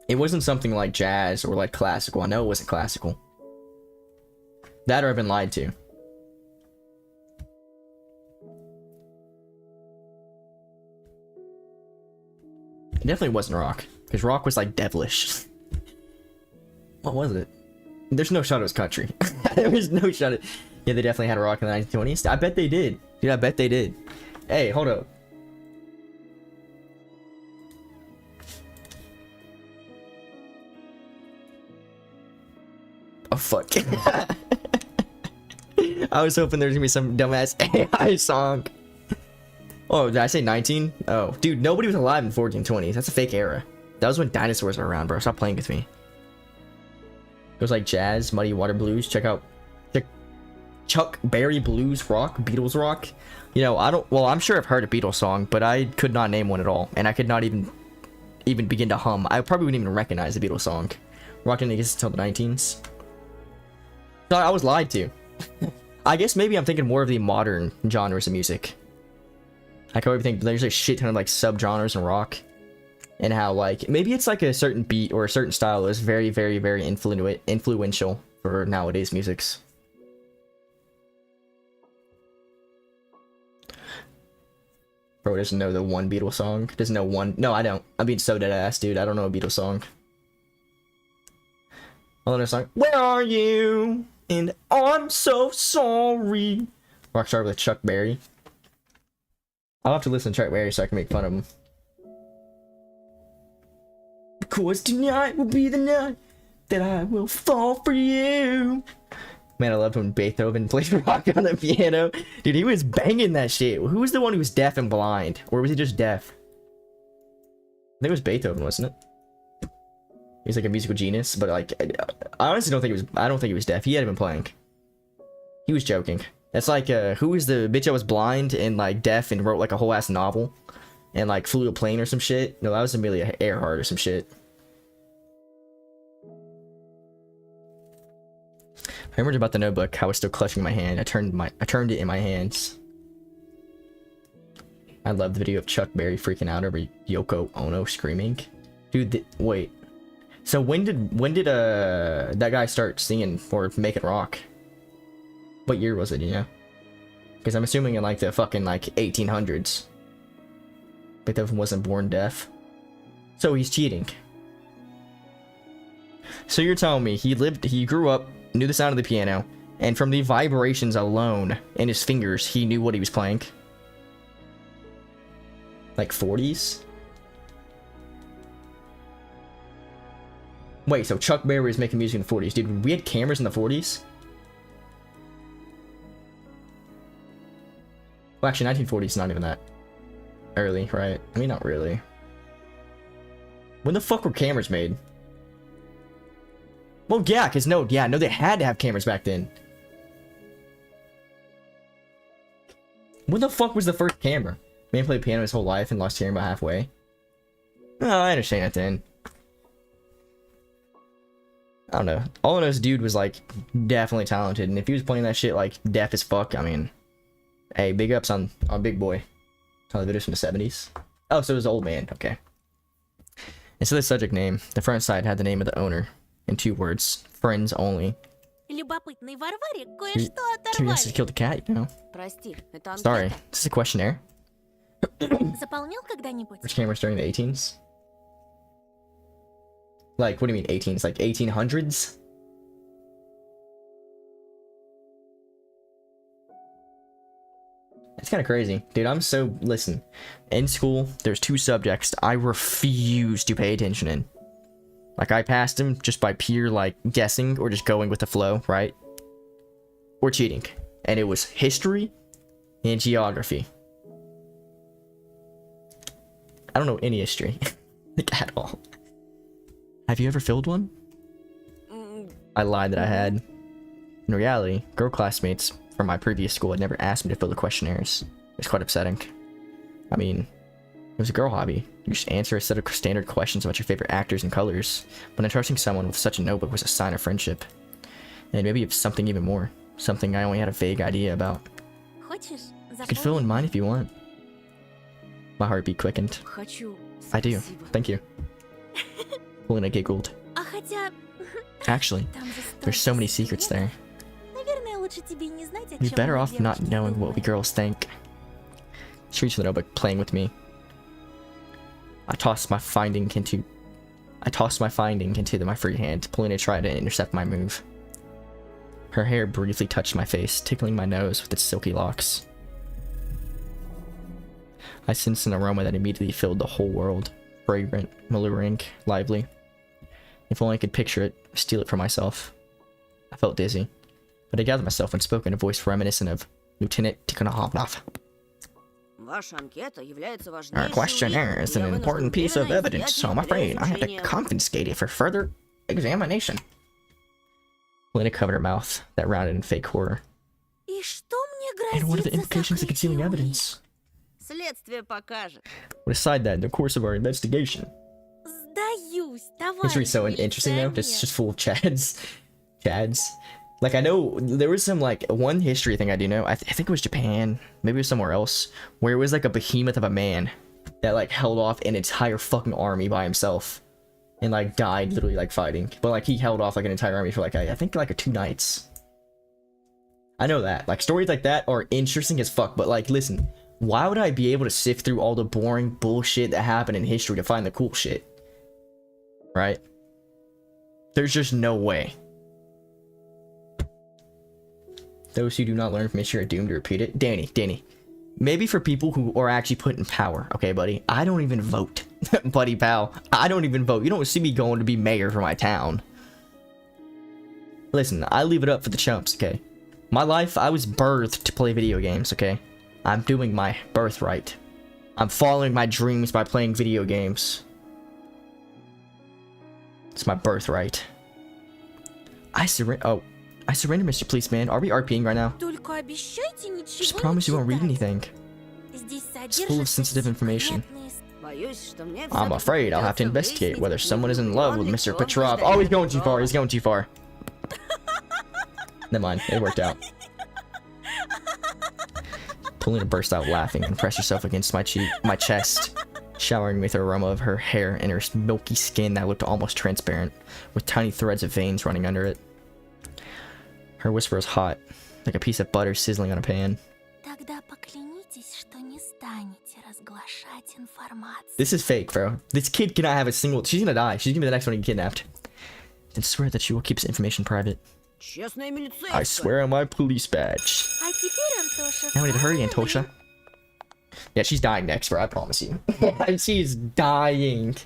It wasn't something like jazz or, like, classical. I know it wasn't classical. That or I've been lied to. It definitely wasn't rock. Because rock was, like, devilish. What was it? There's no shot it was country. There was no shot it... Yeah, they definitely had rock in the 1920s. I bet they did. Dude, I bet they did. Hey, hold up. Oh, fuck. I was hoping there was gonna be some dumbass AI song. Oh, did I say 19? Oh, dude, nobody was alive in 1420s. That's a fake era. That was when dinosaurs were around, bro. Stop playing with me. It was like jazz, Muddy Water Blues. Check out Chuck Berry Blues Rock, Beatles Rock. You know, I'm sure I've heard a Beatles song, but I could not name one at all. And I could not even begin to hum. I probably wouldn't even recognize the Beatles song. Rock didn't exist until the 19s. So I was lied to. I guess maybe I'm thinking more of the modern genres of music. I can think there's a shit ton of like subgenres in rock. And how like, maybe it's like a certain beat or a certain style is very, very, very influential for nowadays musics. Bro doesn't know the one Beatles song. Doesn't know one. No, I don't. I'm being so dead ass, dude. I don't know a Beatles song. I'll know a song. Where are you? And I'm so sorry. Rock started with Chuck Berry. I'll have to listen to Chuck Berry so I can make fun of him. Because tonight will be the night that I will fall for you. Man, I loved when Beethoven played rock on the piano. Dude, he was banging that shit. Who was the one who was deaf and blind? Or was he just deaf? I think it was Beethoven, wasn't it? He's like a musical genius, but like, I honestly don't think it was, I don't think he was deaf. He hadn't been playing. He was joking. That's like, who was the bitch that was blind and like deaf and wrote like a whole ass novel? And like flew a plane or some shit? No, that was Amelia Earhart or some shit. I remembered about the notebook. I was still clutching my hand. I turned it in my hands. I love the video of Chuck Berry freaking out over Yoko Ono screaming. Dude, wait. So when did that guy start singing or making rock? What year was it, you know? Because I'm assuming in like the fucking like 1800s. Beethoven wasn't born deaf. So he's cheating. So you're telling me he grew up, knew the sound of the piano, and from the vibrations alone in his fingers, he knew what he was playing? Like 40s? Wait, so Chuck Berry was making music in the 40s. Dude, we had cameras in the 40s? Well, actually, 1940s is not even that early, right? I mean, not really. When the fuck were cameras made? Well, yeah, because no, they had to have cameras back then. What the fuck was the first camera? Man played piano his whole life and lost hearing about halfway. Oh, I understand that then. I don't know. All I know is dude was like definitely talented, and if he was playing that shit like deaf as fuck, I mean, hey, big ups on Big Boy. All the videos from the 70s. Oh, so it was old man. Okay. Instead of the subject name, the front side had the name of the owner in 2 words. Friends only. Любопытной Варваре кое-что Curiosity оторвали. killed the cat, you know. Прости, это анкета. Sorry, this is a questionnaire. Заполнял когда-нибудь? Which cameras during the 18s? Like, what do you mean 18s? Like 1800s? It's kind of crazy. Dude, listen. In school, there's 2 subjects I refuse to pay attention in. Like, I passed them just by pure, like, guessing or just going with the flow, right? Or cheating. And it was history and geography. I don't know any history. Like, at all. Have you ever filled one? I lied that I had. In reality, girl classmates from my previous school had never asked me to fill the questionnaires. It was quite upsetting. I mean, it was a girl hobby. You just answer a set of standard questions about your favorite actors and colors, but entrusting someone with such a notebook was a sign of friendship. And maybe it's something even more. Something I only had a vague idea about. Хочешь You could fill in mine if you want. My heartbeat quickened. Хочу. I do. Спасибо. Thank you. Helena giggled. А хотя... Actually, Там же there's so many secrets there. Наверное, лучше тебе не знать, о You're чем better мы, off not девушки, knowing what we думаем. girls think. She reached for the notebook, playing with me. I tossed my finding into my free hand. Polina tried to intercept my move. Her hair briefly touched my face, tickling my nose with its silky locks. I sensed an aroma that immediately filled the whole world. Fragrant, alluring, lively. If only I could picture it, steal it for myself. I felt dizzy, but I gathered myself and spoke in a voice reminiscent of Lieutenant Tikhonov. Ваша анкета является Our важнейшей questionnaire is an уликой. Я important вынужден piece of перенести evidence, so I'm для afraid I have to изучения. confiscate it for further examination. Lena covered her mouth, that rounded in fake horror. И что мне And what are the грозит за implications of concealing сокрытие улик? evidence? Следствие покажет. We'll decide that in the course of our investigation. Сдаюсь, History's so товарищ interesting though, милиционер. it's just full of chads. Like, I know there was some, like, one history thing I do know. I think it was Japan, maybe it was somewhere else, where it was like a behemoth of a man that, like, held off an entire fucking army by himself and, like, died literally, like, fighting. But, like, he held off, like, an entire army for, like, I think, like, 2 nights. I know that. Like, stories like that are interesting as fuck, but, like, listen, why would I be able to sift through all the boring bullshit that happened in history to find the cool shit? Right? There's just no way. Those who do not learn from history are doomed to repeat it. Danny. Maybe for people who are actually put in power, okay, buddy? I don't even vote. Buddy pal, I don't even vote. You don't see me going to be mayor for my town. Listen, I leave it up for the chumps, okay? My life, I was birthed to play video games, okay? I'm doing my birthright. I'm following my dreams by playing video games. It's my birthright. I surrender, Mr. Policeman. Are we RPing right now? Только обещайте ничего Just не promise you won't read читать. anything. Здесь It's full of содержатся sensitive information. секретные Боюсь, что мне I'm всё-таки afraid I'll have to придётся investigate выяснить, whether someone is in не love with влюблён Mr. ли он в Petrov. Oh, he's going too far. Ждаёнкова. He's going too far. Never mind. It worked out. Polina burst out laughing and pressed herself against my chest, showering me with the aroma of her hair and her milky skin that looked almost transparent, with tiny threads of veins running under it. Her whisper was hot, like a piece of butter sizzling on a pan. Тогда поклянитесь, что не станете разглашать информацию. This is fake, bro. This kid cannot have a single... She's gonna die. She's gonna be the next one to get kidnapped. Then swear that she will keep this information private. Честная милицейская. I swear on my police badge. А теперь, Антоша, Now we need to hurry, самое Antosha. Yeah, she's dying next, bro. I promise you. She's dying.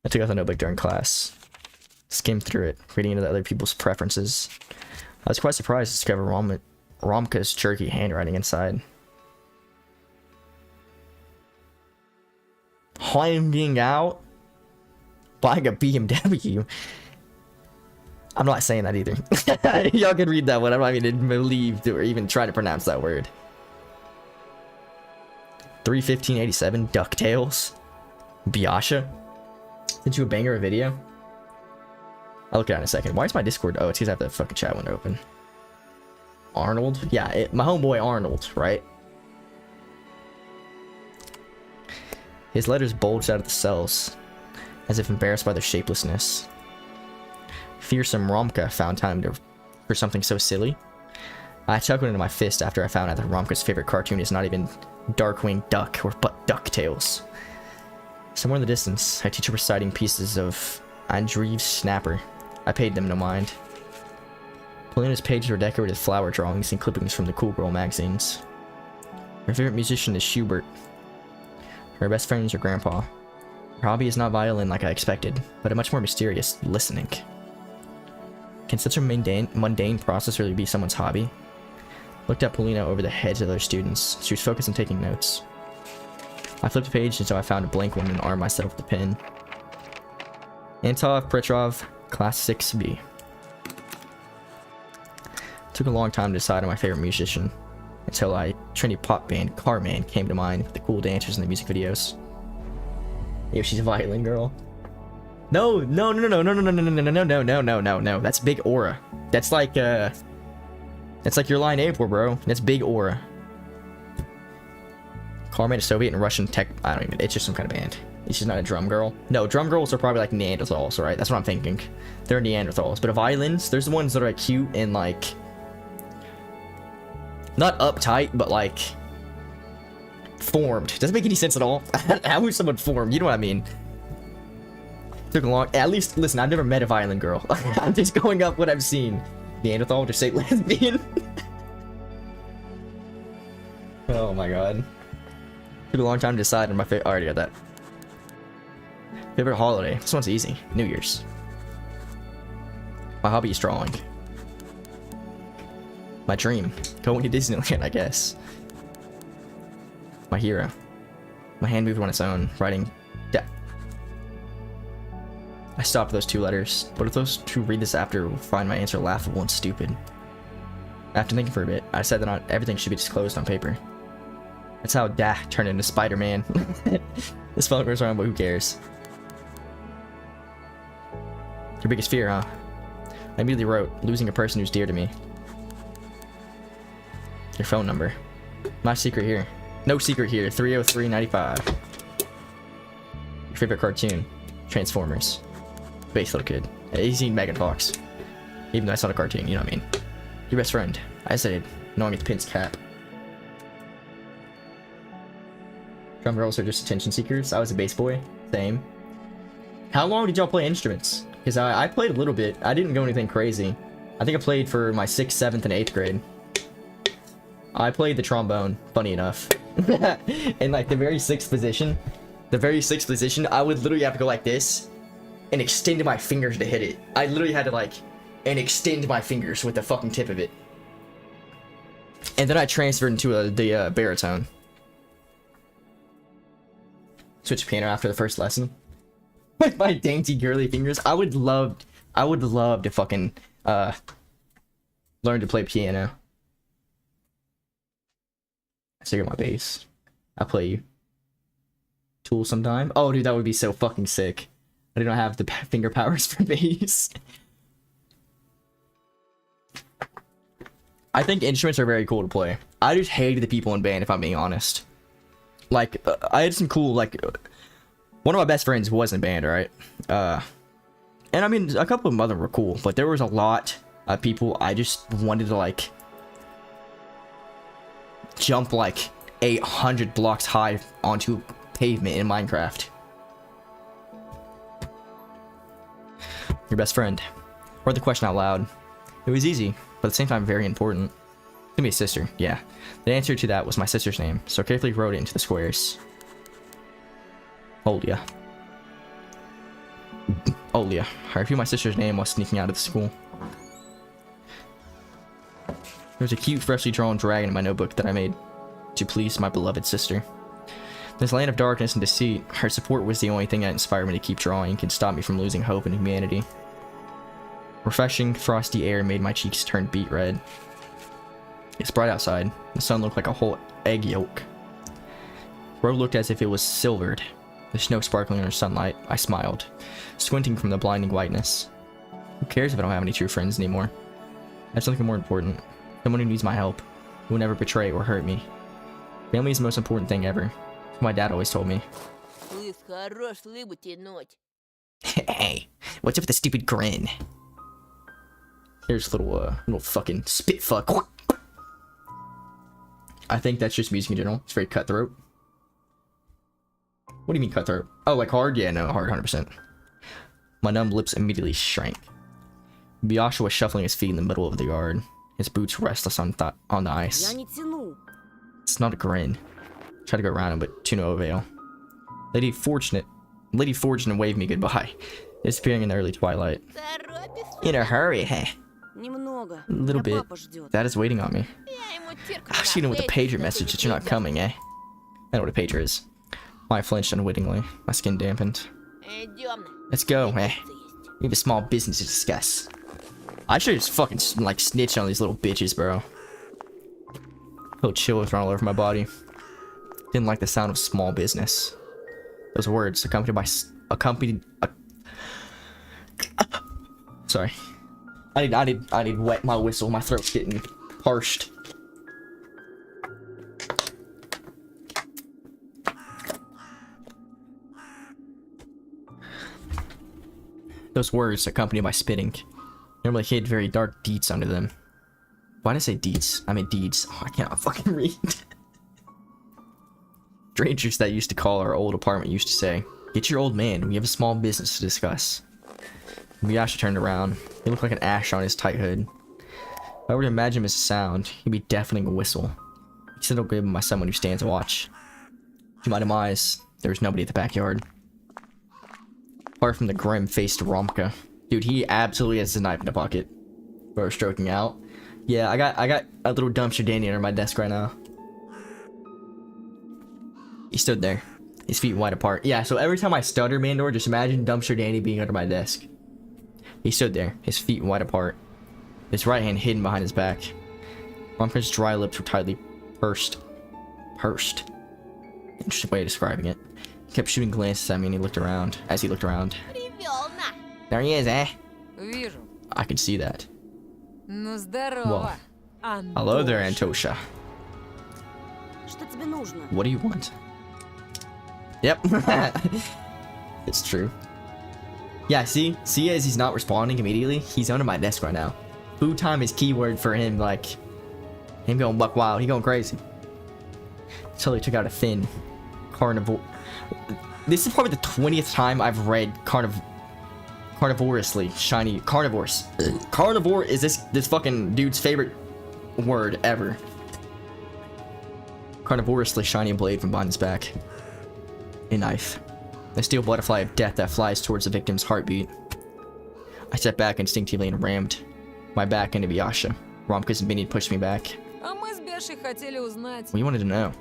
I took out the notebook during class. Skimmed through it, reading into other people's preferences. I was quite surprised to discover Romka's jerky handwriting inside. Hanging out? Buying a BMW? I'm not saying that either. Y'all can read that one. I'm not even believe or even try to pronounce that word. 31587 DuckTales. Biasha. Sent you a banger of video. I'll look at it in a second. Why is my Discord? Oh, it's because I have the fucking chat window open. Arnold? Yeah, my homeboy Arnold, right? His letters bulged out of the cells, as if embarrassed by their shapelessness. Fearsome Romka found time for something so silly. I chuckled into my fist after I found out that Romka's favorite cartoon is not even Darkwing Duck, but DuckTales. Somewhere in the distance, a teacher was reciting pieces of Andreeves Snapper. I paid them no mind. Polina's pages were decorated with flower drawings and clippings from the Cool Girl magazines. Her favorite musician is Schubert. Her best friend is her grandpa. Her hobby is not violin like I expected, but a much more mysterious listening. Can such a mundane process really be someone's hobby? Looked at Polina over the heads of other students. She was focused on taking notes. I flipped a page until I found a blank one and armed myself with a pen. Antov Petrov, Class 6B. Took a long time to decide on my favorite musician, until Trinity pop band Carman came to mind with the cool dancers in the music videos. Yo, she's a violin girl. No. That's Big Aura. That's like your line April, bro. That's Big Aura. Carman is Soviet and Russian tech. I don't even. It's just some kind of band. She's not a drum girl. No, drum girls are probably like Neanderthals, right? That's what I'm thinking. They're Neanderthals. But violins, there's the ones that are like cute and like not uptight, but like formed. Doesn't make any sense at all. How is someone formed? You know what I mean? Took a long. At least, listen. I've never met a violin girl. I'm just going up what I've seen. Neanderthal, just say lesbian. Oh my god. Took a long time to decide on my favorite. I already got that. Favorite holiday. This one's easy. New Year's. My hobby is drawing. My dream. Going to Disneyland, I guess. My hero. My hand moved on its own, writing death. I stopped those two letters, but if those who read this after will find my answer laughable and stupid. After thinking for a bit, I decided that not everything should be disclosed on paper. That's how Dah turned into Spider-Man. This phone goes around, but who cares? Your biggest fear, huh? I immediately wrote, losing a person who's dear to me. Your phone number. My secret here. No secret here. 303-95. Your favorite cartoon. Transformers. Base little kid. He's seen Megan Fox. Even though it's not a cartoon, you know what I mean. Your best friend. I said, knowing it's Pin's cap. Drum girls are just attention seekers. I was a bass boy. Same. How long did y'all play instruments? Because I played a little bit. I didn't go anything crazy. I think I played for my 6th, 7th, and 8th grade. I played the trombone, funny enough. In like the very 6th position, I would literally have to go like this and extend my fingers to hit it. I literally had to like, and extend my fingers with the fucking tip of it. And then I transferred into the baritone. Switch piano after the first lesson. With my dainty girly fingers. I would love to fucking learn to play piano. I still got my bass. I'll play you. Tool sometime. Oh dude, that would be so fucking sick. I do not have the finger powers for bass. I think instruments are very cool to play. I just hated the people in band, if I'm being honest. Like, I had some cool, like, one of my best friends was in band, right? And I mean, a couple of them were cool, but there was a lot of people I just wanted to, like, jump, like, 800 blocks high onto pavement in Minecraft. Your best friend. Read the question out loud. It was easy, but at the same time very important. Give me a sister, yeah. The answer to that was my sister's name, so I carefully wrote it into the squares. Olia. Olia. I repeated my sister's name while sneaking out of the school. There was a cute, freshly drawn dragon in my notebook that I made to please my beloved sister. In this land of darkness and deceit, her support was the only thing that inspired me to keep drawing and stop me from losing hope in humanity. Refreshing, frosty air made my cheeks turn beet red. It's bright outside. The sun looked like a whole egg yolk. The road looked as if it was silvered. The snow sparkling in the sunlight. I smiled, squinting from the blinding whiteness. Who cares if I don't have any true friends anymore? I have something more important. Someone who needs my help. Who will never betray or hurt me. Family is the most important thing ever. That's what my dad always told me. Hey, what's up with the stupid grin? Here's a little fucking spit fuck. I think that's just music in general. It's very cutthroat. What do you mean cutthroat? Oh, like hard? Yeah, no, hard, 100%. My numb lips immediately shrank. Biasha was shuffling his feet in the middle of the yard, his boots restless on the ice. Я не тяну. It's not a grin. Tried to go around him, but to no avail. Lady Fortunate waved me goodbye, disappearing in the early twilight. In a hurry, hey. Немного. A little Меня bit. папа ждет. Dad is waiting on me. I was shooting with a pager message that you're not coming, eh? I know what a pager is. I flinched unwittingly. My skin dampened. Let's go, eh? We have a small business to discuss. I should just fucking like snitch on these little bitches, bro. Felt chills run all over my body. Didn't like the sound of small business. Those words sorry. I need wet my whistle. My throat's getting parched. Those words accompanied by spitting normally hid very dark deeds under them. Why did I say deeds? I mean deeds. Oh, I can't fucking read. Strangers that used to call our old apartment used to say, "Get your old man, we have a small business to discuss." Miyasha turned around. He looked like an ash on his tight hood. If I were to imagine him as a sound, he'd be deafening a whistle. He said, "I'll give him by someone who stands watch." To my demise, there was nobody at the backyard. Apart from the grim-faced Romka. Dude, he absolutely has his knife in the pocket. Bro, stroking out. Yeah, I got a little dumpster Danny under my desk right now. He stood there, his feet wide apart. Yeah, so every time I stutter, Mandor, just imagine dumpster Danny being under my desk. He stood there, his feet wide apart, his right hand hidden behind his back. Romka's dry lips were tightly pursed. Pursed. Interesting way of describing it. He kept shooting glances at me and he looked around. As he looked around. There he is, eh? Вижу. I can see that. Ну здорово. Hello there, Antosha. Что тебе нужно? What do you want? Yep. It's true. Yeah, see as he's not responding immediately, he's under my desk right now. Food time is keyword for him, like him going buck wild, he going crazy. Totally took out a thin carnivore. This is probably the 20th time I've read carnivorously shiny carnivores. Carnivore is this fucking dude's favorite word ever. Carnivorously shiny blade from behind his back. A knife. A steel butterfly of death that flies towards the victim's heartbeat. I stepped back instinctively and rammed my back into Biasha. Romka's minion pushed me back. А мы с Бешей хотели узнать. What you wanted to know?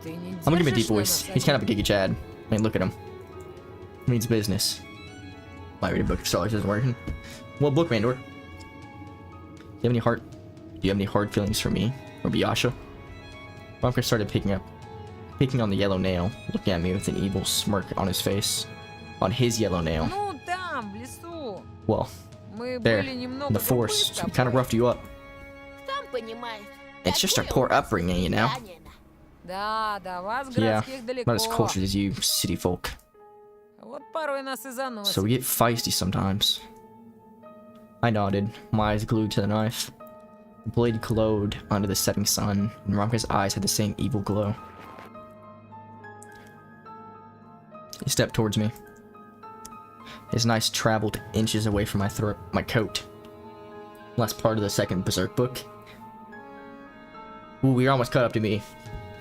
Ты не I'm gonna give him a deep держишь на voice. нас He's kind of a обиду? giga Chad. I mean, look at him. He means business. Might read a book if Starlight isn't working. What book, Mandor? Do you have any hard feelings for me or Biasha? Romka started picking on the yellow nail, looking at me with an evil smirk on his face. On his yellow nail. Ну там, в лесу. Well, Мы there, были немного in the другой force, с we kind of тобой. roughed you up. It's just our poor upbringing, you know? Да, до вас Yeah, городских далеко. not as cultured as you, city folk. Вот порой нас и заносит. So we get feisty sometimes. I nodded, my eyes glued to the knife. The blade glowed under the setting sun, and Romka's eyes had the same evil glow. He stepped towards me. His knife traveled inches away from my coat. Last part of the second Berserk book. Ooh, you're almost caught up to me.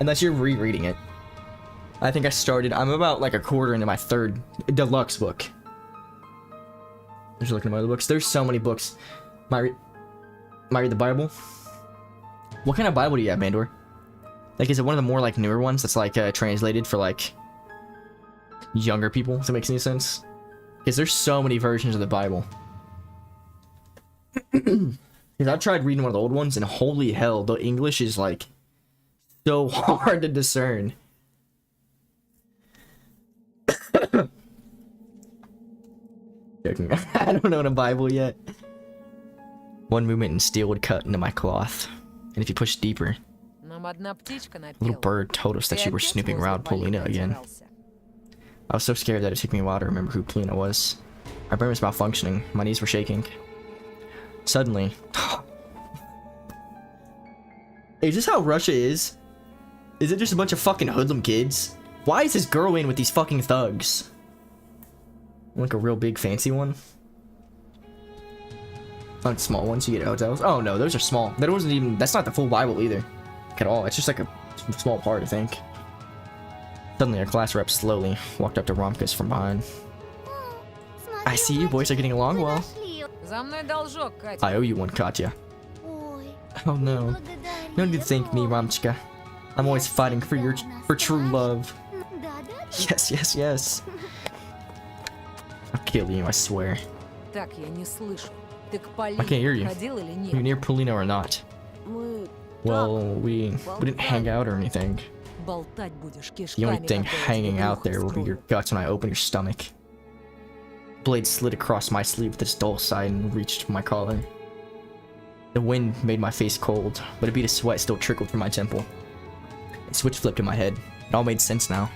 Unless you're rereading it. I think I'm about like a quarter into my third deluxe book. Just looking at my other books. There's so many books. Might read the Bible? What kind of Bible do you have, Mandor? Like, is it one of the more like newer ones that's like translated for like younger people? Does that make any sense? Because there's so many versions of the Bible. Because I tried reading one of the old ones, and holy hell, the English is like so hard to discern. Joking. I don't know the Bible yet. One movement and steel would cut into my cloth, and if you push deeper, Нам одна птичка a little напела. bird told us that you were snooping around Polina again. I was so scared that it took me a while to remember who Polina was. My brain was malfunctioning, my knees were shaking. Suddenly... Is this how Russia is? Is it just a bunch of fucking hoodlum kids? Why is this girl in with these fucking thugs? Like a real big fancy one? Not small ones you get at hotels. Oh no, those are small. That wasn't even... That's not the full Bible either. At all. It's just like a small part, I think. Suddenly, our class rep slowly walked up to Romkus from behind. I see you boys are getting along well. За мной должок, Катя. I owe you one, Katya. Ой, Oh no. No need to thank me, Romchka. I'm always fighting for true love. Yes, yes, yes. I'll kill you, I swear. Так, я не слышу. Ты к Полине I can't hear you. ходил или You нет? near Polina or not? Мы... Well, we didn't hang out or anything. Болтать будешь The only кишками, thing когда я hanging тебе out ухо there will be вскрою. your guts when I open your stomach. Blade slid across my sleeve with its dull side and reached my collar. The wind made my face cold, but a bead of sweat still trickled from my temple. A switch flipped in my head. It all made sense now.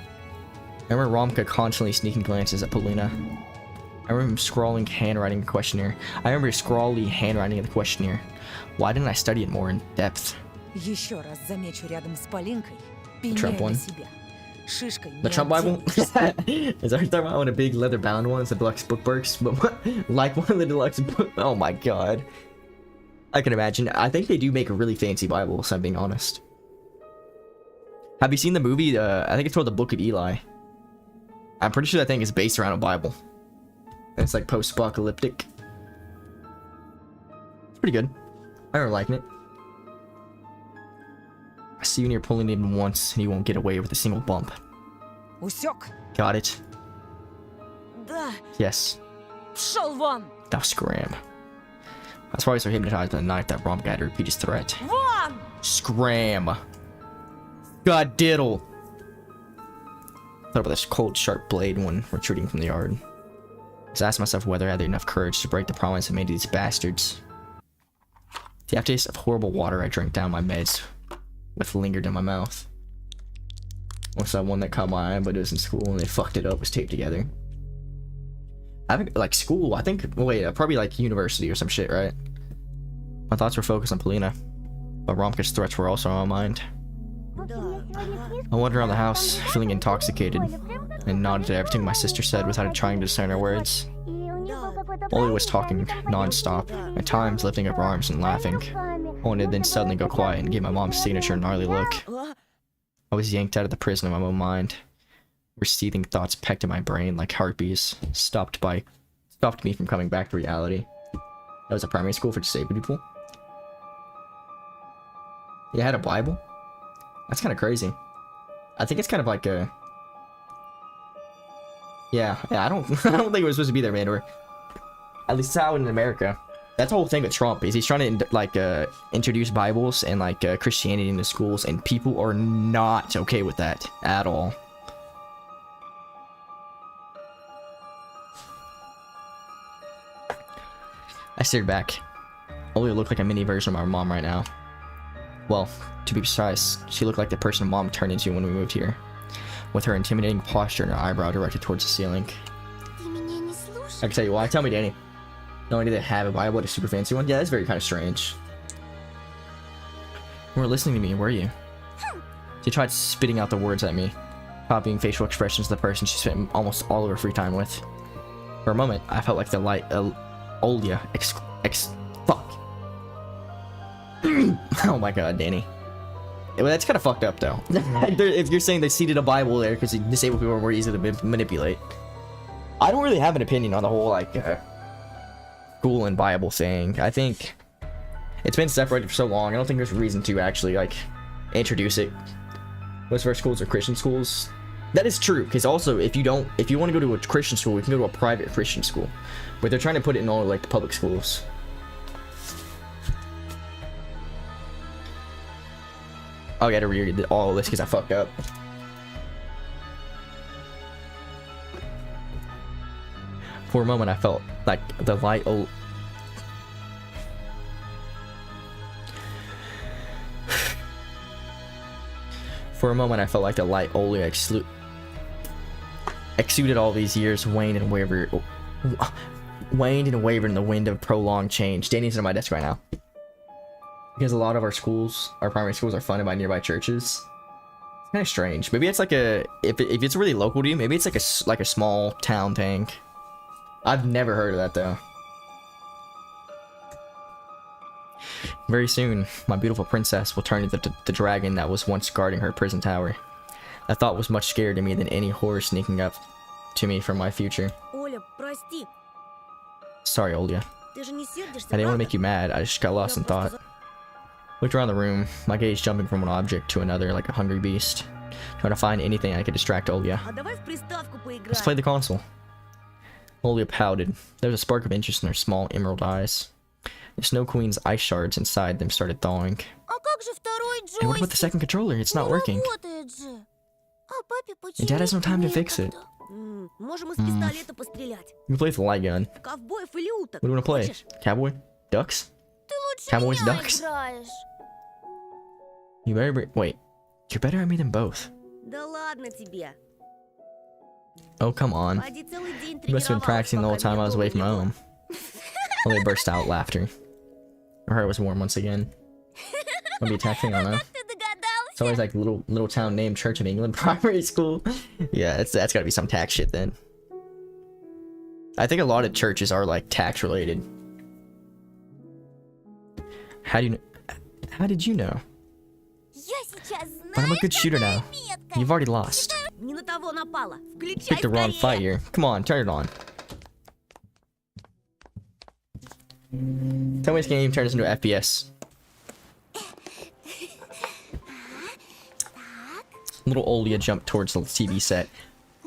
I remember Romka constantly sneaking glances at Polina. I remember him scrawling handwriting in the questionnaire. I remember scrawly handwriting in the questionnaire. Why didn't I study it more in depth? Еще раз замечу рядом с Полинкой. Trump Пеняй one. на себя. Шишкой The не Trump Bible? отделаешься. Is that what you're talking about? One of the big leather bound ones, the deluxe bookbooks? But what? Like one of the deluxe book. Oh my god. I can imagine. I think they do make a really fancy Bible, if I'm being honest. Have you seen the movie? I think it's called The Book of Eli. I'm pretty sure that thing is based around a Bible. And it's like post-apocalyptic. It's pretty good. I remember liking it. I see you near pulling in once, and you won't get away with a single bump. Усек? Got it? Да. Пшел Yes. вон! Now scram. I was probably so hypnotized by the knife that Romka had to repeat his threat. Вон! Scram. God diddle. Thought about this cold, sharp blade when retreating from the yard. I was asking myself whether I had enough courage to break the promise I made to these bastards. The aftertaste of horrible water I drank down my meds with lingered in my mouth. What's that one that caught my eye, but it was in school and they fucked it up, was taped together. I think, like, school, I think, wait, probably like university or some shit, right? My thoughts were focused on Polina, but Romka's threats were also on my mind. Да. I wandered around the house, feeling intoxicated, and nodded to everything my sister said without trying to discern her words. Oli was talking non-stop, at times lifting up her arms and laughing, only to then suddenly go quiet and give my mom's signature a gnarly look. А? I was yanked out of the prison of my own mind, where seething thoughts pecked at my brain like heartbeats, stopped me from coming back to reality. That was a primary school for disabled people? You had a Bible? That's kind of crazy. I think it's kind of like a... Yeah, I don't think it was supposed to be there, man. Or at least it's how in America. That's the whole thing with Trump, is he's trying to like introduce Bibles and like Christianity into schools, and people are not okay with that at all. I stared back. Oli looked like a mini version of our mom right now. Well, to be precise, she looked like the person Mom turned into when we moved here, with her intimidating posture and her eyebrow directed towards the ceiling. Ты меня не слушаешь? I can tell you why. Tell me, Danny. Not only did they have a Bible, but a super fancy one. Yeah, that's very kind of strange. You weren't listening to me, were you? She tried spitting out the words at me, copying facial expressions of the person she spent almost all of her free time with. For a moment, I felt like the light, Olya, fuck. Oh my god, Danny. Well, that's kind of fucked up, though. If you're saying they seeded a Bible there because disabled people were easy to manipulate. I don't really have an opinion on the whole, like, school and Bible thing. I think it's been separated for so long, I don't think there's a reason to actually, like, introduce it. Most of our schools are Christian schools. That is true, because also, if you want to go to a Christian school, you can go to a private Christian school. But they're trying to put it in all, like, the public schools. I gotta read all of this because I fucked up. For a moment, I felt like the light. For a moment, I felt like the light Olia exuded all these years waned and wavered in the wind of prolonged change. Danny's on my desk right now. Because a lot of our schools, our primary schools, are funded by nearby churches. It's kind of strange. Maybe it's like a if it's really local to you, maybe it's like a small town thing. I've never heard of that though. Very soon, my beautiful princess will turn into the dragon that was once guarding her prison tower. That thought was much scarier to me than any horror sneaking up to me from my future. Оля, прости. Sorry, Olia. Ты же не сердишься, I didn't want to правда? make you mad. I just got lost in thought. Looked around the room, my gaze jumping from one object to another like a hungry beast, trying to find anything I could distract Olia. А давай в приставку Let's play поиграем. the console. Olia pouted. There was a spark of interest in her small emerald eyes. The Snow Queen's ice shards inside them started thawing. А как же второй And what about the джойстик? second controller? It's not Не working. работает же. А папе And Dad has no time to fix it. почему-то. Можем из пистолета пострелять. You can play with the light gun. В ковбоев или уток. What do you want to play? Хочешь? Cowboy? Ducks? Ты лучше Cowboys, меня ducks? играешь. You better wait. You're better at me than both. Да ладно тебе. Oh, come on. Поди целый день You must have been practicing the whole time I was away from home. Olia burst out laughter. Her heart was warm once again. I'll be attacking, I don't know. Ты догадался? It's always like little town named Church of England primary school. Yeah, that's gotta be some tax shit then. I think a lot of churches are like tax related. How did you know? Я сейчас But I'm a знаю, good shooter какая now. метка. You've already lost. Не на того напала. Включай Picked the wrong скорее. fight here. Come on, turn it on. Tell me this game turns into FPS. Little Olia jumped towards the TV set.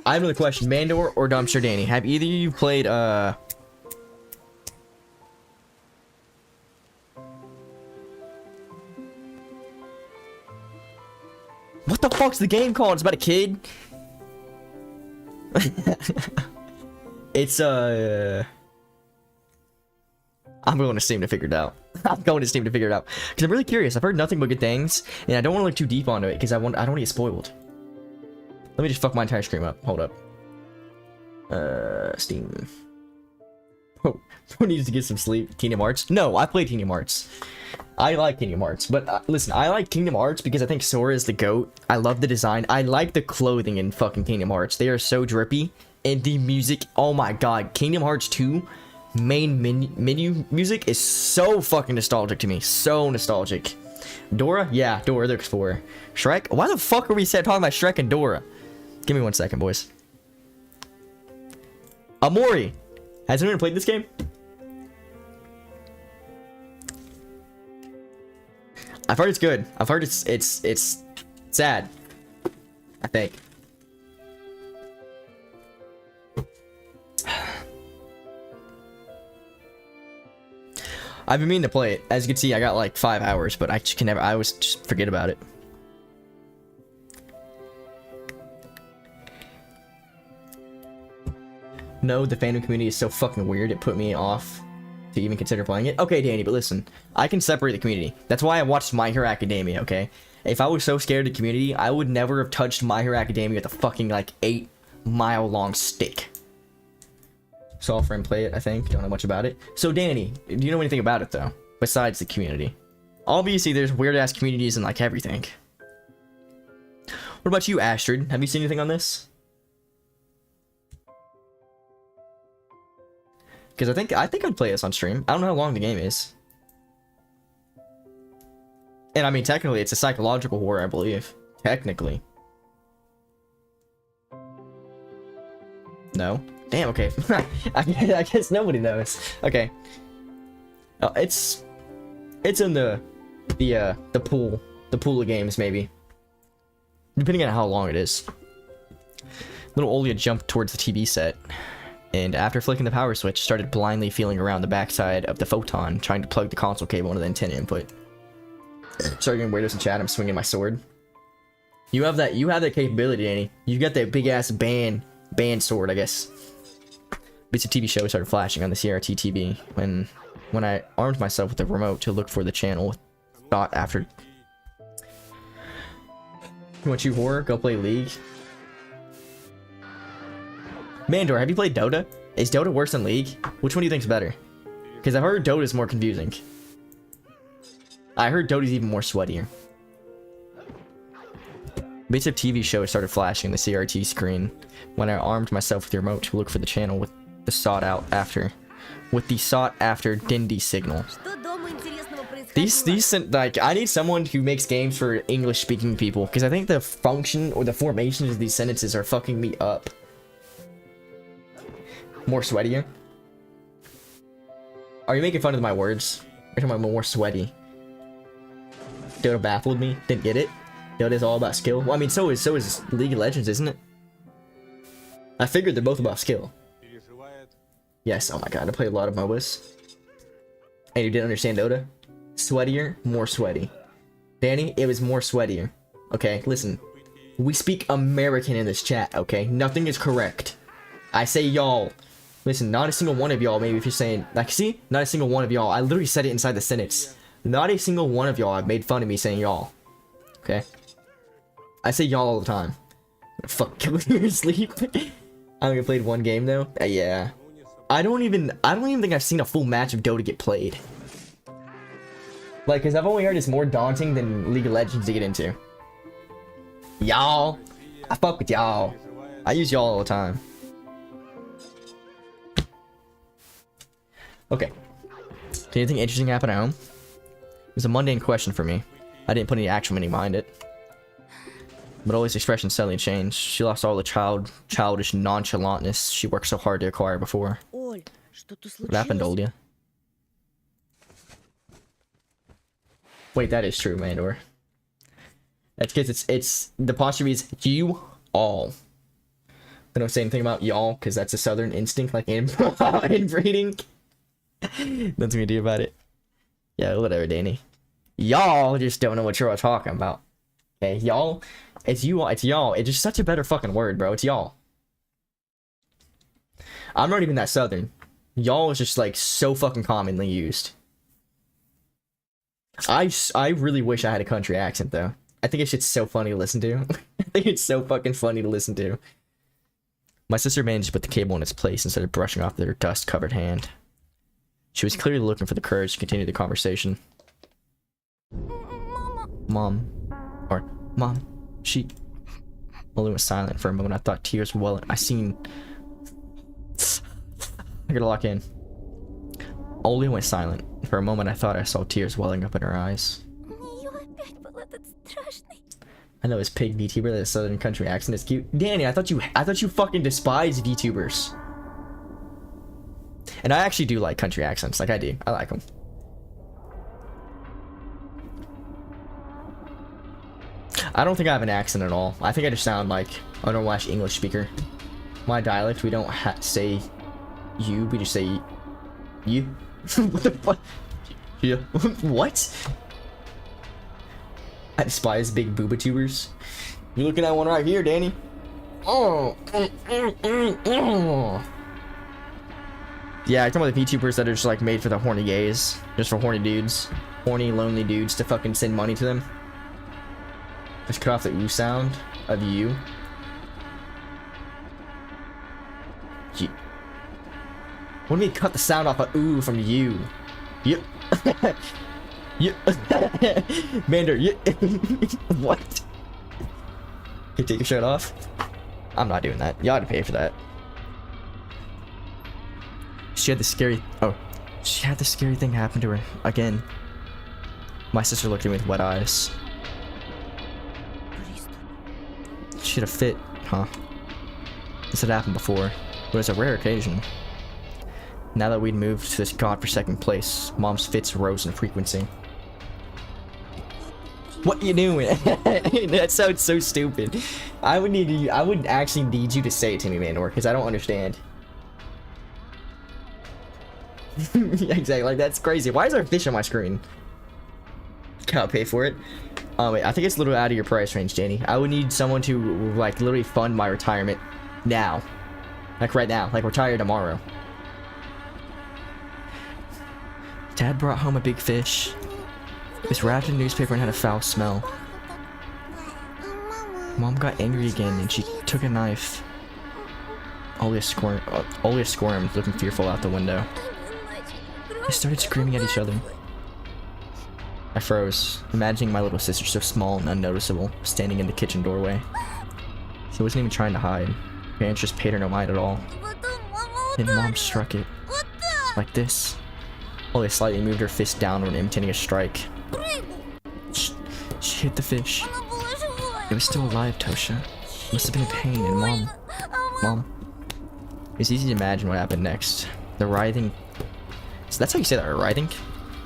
I have another question. Mandor or Dumpster Danny? Have either of you played, What the fuck's the game called? It's about a kid? It's, I'm going to Steam to figure it out. I'm going to Steam to figure it out. Because I'm really curious. I've heard nothing but good things. And I don't want to look too deep onto it. Because I don't want to get spoiled. Let me just fuck my entire screen up. Hold up. Steam. Oh, who needs to get some sleep? Kingdom Hearts? No, I played Kingdom Hearts. I like Kingdom Hearts. But listen, I like Kingdom Hearts because I think Sora is the GOAT. I love the design. I like the clothing in fucking Kingdom Hearts. They are so drippy. And the music, oh my god. Kingdom Hearts 2 main menu music is so fucking nostalgic to me. So nostalgic. Dora? Yeah, Dora the Explorer. Shrek? Why the fuck are we talking about Shrek and Dora? Give me 1 second, boys. Amori! Has anyone played this game? I've heard it's good. I've heard it's sad. I think. I've been meaning to play it. As you can see, I got like 5 hours, but I just can never. I always just forget about it. No, the fandom community is so fucking weird. It put me off to even consider playing it. Okay, Danny, but listen, I can separate the community. That's why I watched My Hero Academia. Okay, if I was so scared of the community, I would never have touched My Hero Academia with a fucking like 8-mile long stick. Saw a friend play it, I think. Don't know much about it. So, Danny, do you know anything about it, though? Besides the community. Obviously, there's weird-ass communities and, like, everything. What about you, Astrid? Have you seen anything on this? Because I think I'd play this on stream. I don't know how long the game is. And, I mean, technically, it's a psychological horror, I believe. Technically. No? Damn, okay. I guess nobody knows. Okay. It's in the pool of games, maybe. Depending on how long it is. Little Olia jumped towards the TV set, and after flicking the power switch, started blindly feeling around the backside of the photon, trying to plug the console cable into the antenna input. Sorry, getting weirdos in chat. I'm swinging my sword. You have that. You have that capability, Danny. You got that big ass band sword, I guess. Bits of TV show started flashing on the CRT TV when I armed myself with the remote to look for the channel. Thought after. You want you horror? Go play League. Mandor, have you played Dota? Is Dota worse than League? Which one do you think's better? Because I've heard Dota's more confusing. I heard Dota's even more sweatier. Bits of TV show started flashing on the CRT screen when I armed myself with the remote to look for the channel with the sought after Dindy signal. Что дома интересного происходило? These like I need someone who makes games for English speaking people because I think the function or the formations of these sentences are fucking me up. More sweatier? Are you making fun of my words? You're talking about more sweaty. Dota baffled me. Didn't get it. Dota is all about skill. Well, I mean, so is League of Legends, isn't it? I figured they're both about skill. Yes. Oh my god, I played a lot of MOBAs. And you didn't understand Dota? Sweatier, more sweaty. Danny, it was more sweatier. Okay, listen. We speak American in this chat. Okay, nothing is correct. I say y'all. Listen, not a single one of y'all, maybe if you're saying, like, see? Not a single one of y'all. I literally said it inside the sentence. Not a single one of y'all have made fun of me saying y'all. Okay? I say y'all all the time. Fuck, kill your sleep. I only played one game, though. Yeah. I don't even think I've seen a full match of Dota get played. Like, because I've only heard it's more daunting than League of Legends to get into. Y'all. I fuck with y'all. I use y'all all the time. Okay. Did anything interesting happen at home? It was a mundane question for me. I didn't put any actual meaning behind it. But Olia's expression suddenly changed. She lost all the childish nonchalantness she worked so hard to acquire before. Оль, что-то What happened, случилось? Olia? Wait, that is true, Mandor. That's because it's the apostrophe is you all. I don't say anything about y'all because that's a southern instinct, like inbreeding. Nothing we do about it. Yeah, whatever, Danny. Y'all just don't know what you're all talking about. Okay, y'all. It's you all. It's y'all. It's just such a better fucking word, bro. It's y'all. I'm not even that southern. Y'all is just like so fucking commonly used. I really wish I had a country accent though. I think it's just so funny to listen to. I think it's so fucking funny to listen to. My sister managed to put the cable in its place and started brushing off their dust-covered hand. She was clearly looking for the courage to continue the conversation. Mom. She... Oli was silent for a moment. I thought tears welling. I gotta lock in. Oli went silent. For a moment, I thought I saw tears welling up in her eyes. У неё опять был этот страшный. I know his pig VTuber that has a southern country accent is cute. Danny, I thought you fucking despise VTubers. And I actually do like country accents. Like I do. I like them. I don't think I have an accent at all. I think I just sound like a normal English speaker. My dialect, we don't say you, we just say you. What the fuck? Yeah. What? I despise big booba tubers. You're looking at one right here, Danny. Oh. Yeah, I'm talking about the VTubers that are just like made for the horny gays. Just for horny dudes. Horny, lonely dudes to fucking send money to them. Just cut off the ooh sound of you. What do you mean cut the sound off of ooh from you? Yep. Yep. Mander, yep. What? Can you take your shirt off? I'm not doing that. Y'all had to pay for that. She had the scary thing happen to her again. My sister looked at me with wet eyes. She had a fit, huh? This had happened before, but it was a rare occasion. Now that we'd moved to this godforsaken place, Mom's fits rose in frequency. What you doing? That sounds so stupid. I would actually need you to say it to me, Mandor, because I don't understand. Exactly, like that's crazy. Why is there a fish on my screen? okay, I'll pay for it. Wait, I think it's a little out of your price range, Danny. I would need someone to like literally fund my retirement now, like right now, like retire tomorrow. Dad brought home a big fish. It was wrapped in newspaper and had a foul smell. Mom got angry again and she took a knife. Olia squirmed, looking fearful out the window. They started screaming at each other. I froze, imagining my little sister so small and unnoticeable, standing in the kitchen doorway. She wasn't even trying to hide. Parents just paid her no mind at all. Then Mom struck it. Like this. Olia slightly moved her fist downward, imitating a strike. She hit the fish. It was still alive, Tosha. It must have been in pain, and Mom. It's easy to imagine what happened next. The writhing... So that's how you say that, right? Writhing?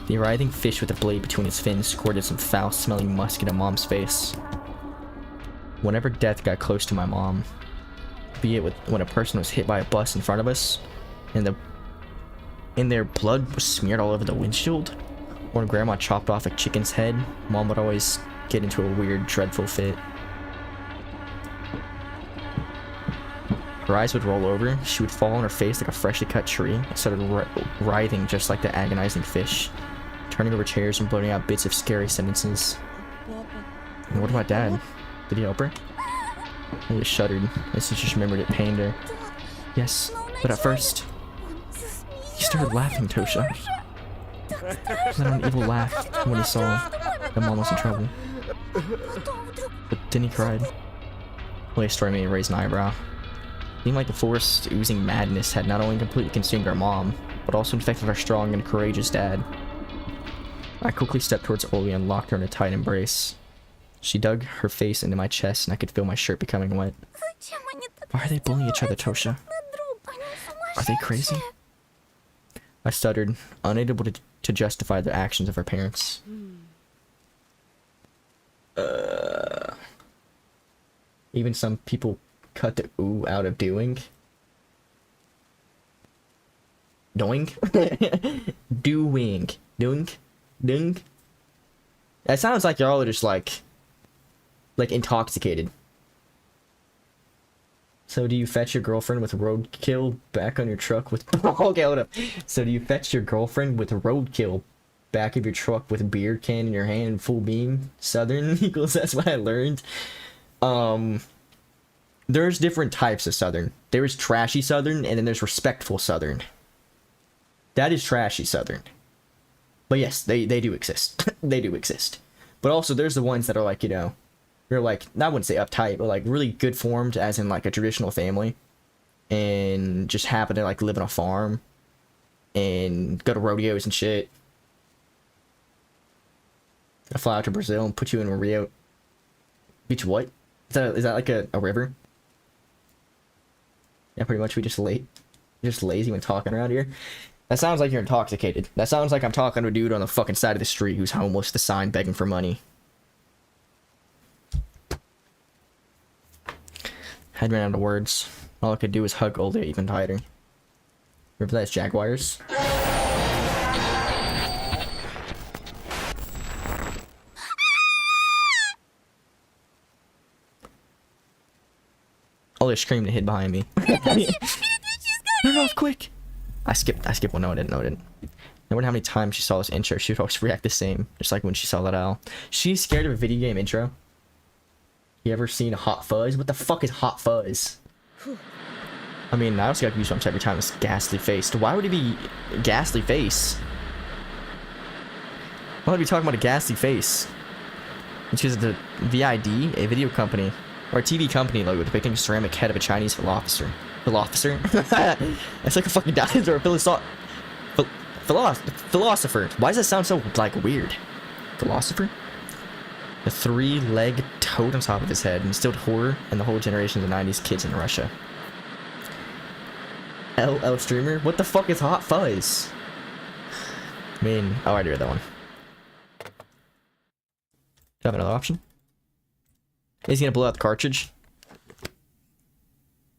The writhing fish with a blade between its fins squirted some foul-smelling musk into Mom's face. Whenever death got close to my mom, be it when a person was hit by a bus in front of us, and their blood was smeared all over the windshield, or when Grandma chopped off a chicken's head, Mom would always get into a weird, dreadful fit. Her eyes would roll over, she would fall on her face like a freshly cut tree, and started writhing just like the agonizing fish, turning over chairs and blurting out bits of scary sentences. And what about Dad? Did he help her? I just shuddered, as she just remembered it pained her. Yes, but at first, he started laughing, Tosha. He let out an evil laugh when he saw that Mom was in trouble. But then he cried. Olia started me to raise an eyebrow. It seemed like the forest oozing madness had not only completely consumed our mom, but also infected our strong and courageous dad. I quickly stepped towards Olia and locked her in a tight embrace. She dug her face into my chest and I could feel my shirt becoming wet. Why are they bullying each other, Tosha? Are they crazy? I stuttered, unable to justify the actions of her parents. Even some people cut the ooh out of doing. Doing? Doing. That sounds like y'all are just like intoxicated. So do you fetch your girlfriend with roadkill back on your truck with... Okay, hold up. So do you fetch your girlfriend with roadkill back of your truck with a beer can in your hand, full beam? Southern equals, that's what I learned. There's different types of Southern. There is trashy Southern, and then there's respectful Southern. That is trashy Southern. But yes, they do exist. They do exist. But also, there's the ones that are like, you know, you're like, I wouldn't say uptight, but like really good formed, as in like a traditional family, and just happen to like live on a farm and go to rodeos and shit. I fly out to Brazil and put you in a Rio. Beach what? Is that like a river? Yeah, pretty much. We just lazy when talking around here. That sounds like you're intoxicated. That sounds like I'm talking to a dude on the fucking side of the street who's homeless, the sign begging for money. I'd ran out of words. All I could do was hug Olia even tighter. Remember that's Jaguars? Olia screamed and hid behind me. Turn off quick! I skipped one. No, I didn't. I wonder how many times she saw this intro. She would always react the same. Just like when she saw that owl. She's scared of a video game intro. You ever seen Hot Fuzz? What the fuck is Hot Fuzz? I mean, I also got goosebumps every time it's ghastly faced. Why would it be ghastly face? Why would we be talking about a ghastly face? It's because of the VID, a video company, or a TV company logo depicting a ceramic head of a Chinese philosopher. That's like a fucking dinosaur. Philosopher. Why does that sound so, like, weird? Philosopher? The three-legged toad on top of his head instilled horror in the whole generation of the 90s kids in Russia. LL Streamer? What the fuck is Hot Fuzz? I mean, I already read that one. Do you have another option? Is he gonna blow out the cartridge?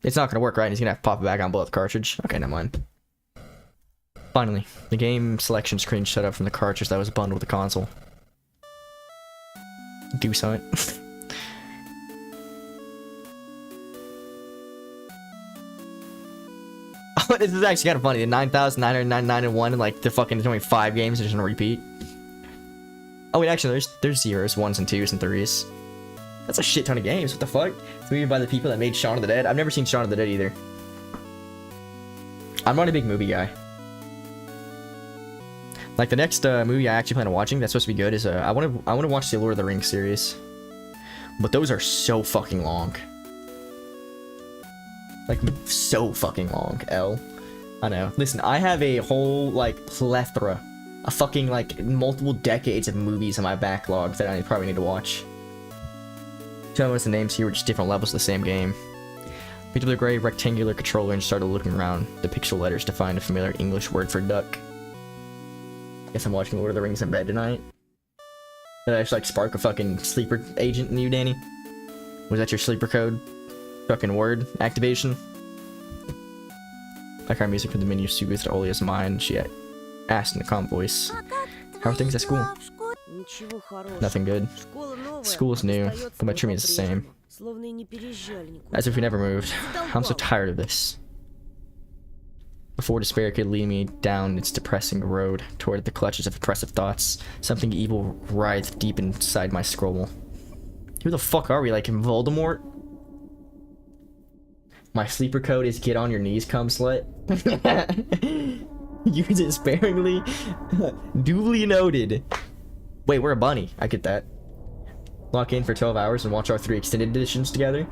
It's not gonna work, right? He's gonna have to pop it back on and blow out the cartridge. Okay, never mind. Finally, the game selection screen shut up from the cartridge that was bundled with the console. do something. Oh, this is actually kind of funny. The 9,999 and like the fucking, there's only 5 games just gonna repeat. Oh wait, actually there's 0s, 1s and 2s and 3s. That's a shit ton of games. What the fuck? It's made by the people that made Shaun of the Dead. I've never seen Shaun of the Dead either. I'm not a big movie guy. Like the next movie I actually plan on watching that's supposed to be good is I want to watch the Lord of the Rings series. But those are so fucking long. Like so fucking long. I know. Listen, I have a whole like plethora, a fucking like multiple decades of movies in my backlog that I probably need to watch. Tell me what's the names here were just different levels of the same game. Picked up the gray rectangular controller and started looking around the pixel letters to find a familiar English word for duck. Guess I'm watching Lord of the Rings in bed tonight. Did I just like spark a fucking sleeper agent in you, Danny? Was that your sleeper code? Fucking word activation? Like our music from the menu soothed Olia's mind. She asked in a calm voice, "How are things at school?" Ничего хорошего. Nothing good. Школа новая, School is new, but my treatment is the same. словно и не переезжали никуда. As if we never moved. I'm so tired of this. Before despair could lead me down its depressing road toward the clutches of oppressive thoughts, something evil writhed deep inside my scroll. Who the fuck are we, like in Voldemort? My sleeper code is get on your knees, cum slut. Use it sparingly. Duly noted. Wait, we're a bunny. I get that. Lock in for 12 hours and watch our 3 extended editions together.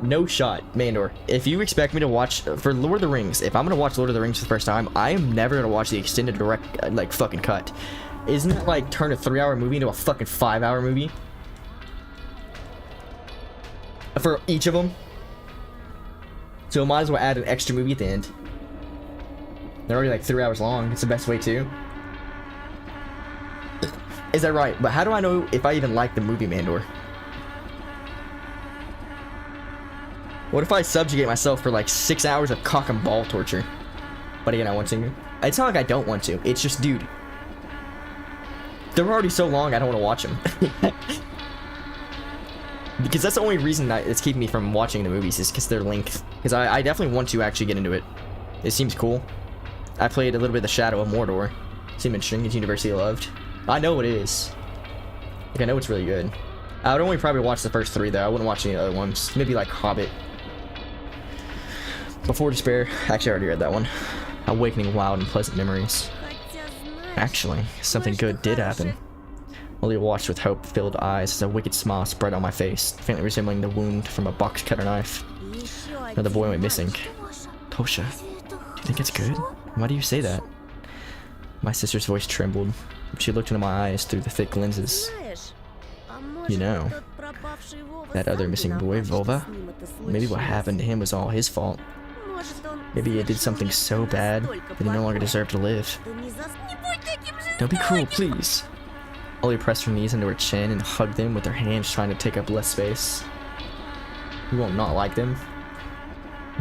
No shot, Mandor. If you expect me to watch for Lord of the Rings, if I'm gonna watch Lord of the Rings for the first time, I am never gonna watch the extended direct like fucking cut. Isn't it like turn a 3-hour movie into a fucking 5-hour movie? For each of them? So might as well add an extra movie at the end. They're already like 3 hours long. It's the best way too. Is that right? But how do I know if I even like the movie, Mandor? What if I subjugate myself for like 6 hours of cock and ball torture? But again, I want to. It's not like I don't want to. It's just, dude. They're already so long, I don't want to watch them. Because that's the only reason it's keeping me from watching the movies is because their length. Because I definitely want to actually get into it. It seems cool. I played a little bit of The Shadow of Mordor. Seemed interesting. It's universally loved. I know it is. Like, I know it's really good. I would only probably watch the first 3 though. I wouldn't watch any other ones. Maybe like Hobbit. Before Despair. Actually, I already read that one. Awakening wild and pleasant memories. Actually, something good did happen. Olia watched with hope-filled eyes as a wicked smile spread on my face, faintly resembling the wound from a box cutter knife. Another boy went missing. Tosha, do you think it's good? Why do you say that? My sister's voice trembled. She looked into my eyes through the thick lenses. You know, that other missing boy, Vova? Maybe what happened to him was all his fault. Maybe he did something so bad that he no longer deserved to live. Don't be cruel, please. Olia pressed her knees into her chin and hugged them with her hands, trying to take up less space. You won't not like them.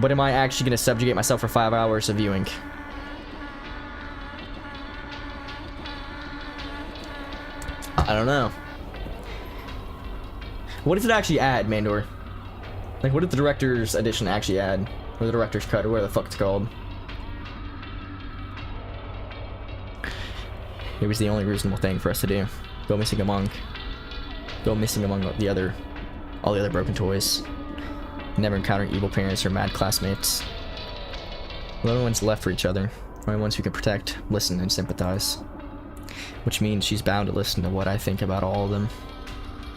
But am I actually going to subjugate myself for 5 hours of viewing? I don't know. What does it actually add, Mandor? Like, what did the director's edition actually add? Or the director's cut, or whatever the fuck it's called? It was the only reasonable thing for us to do. Go missing among all the other broken toys. Never encounter evil parents or mad classmates. We're the only ones left for each other. We're the only ones who can protect, listen, and sympathize. Which means she's bound to listen to what I think about all of them.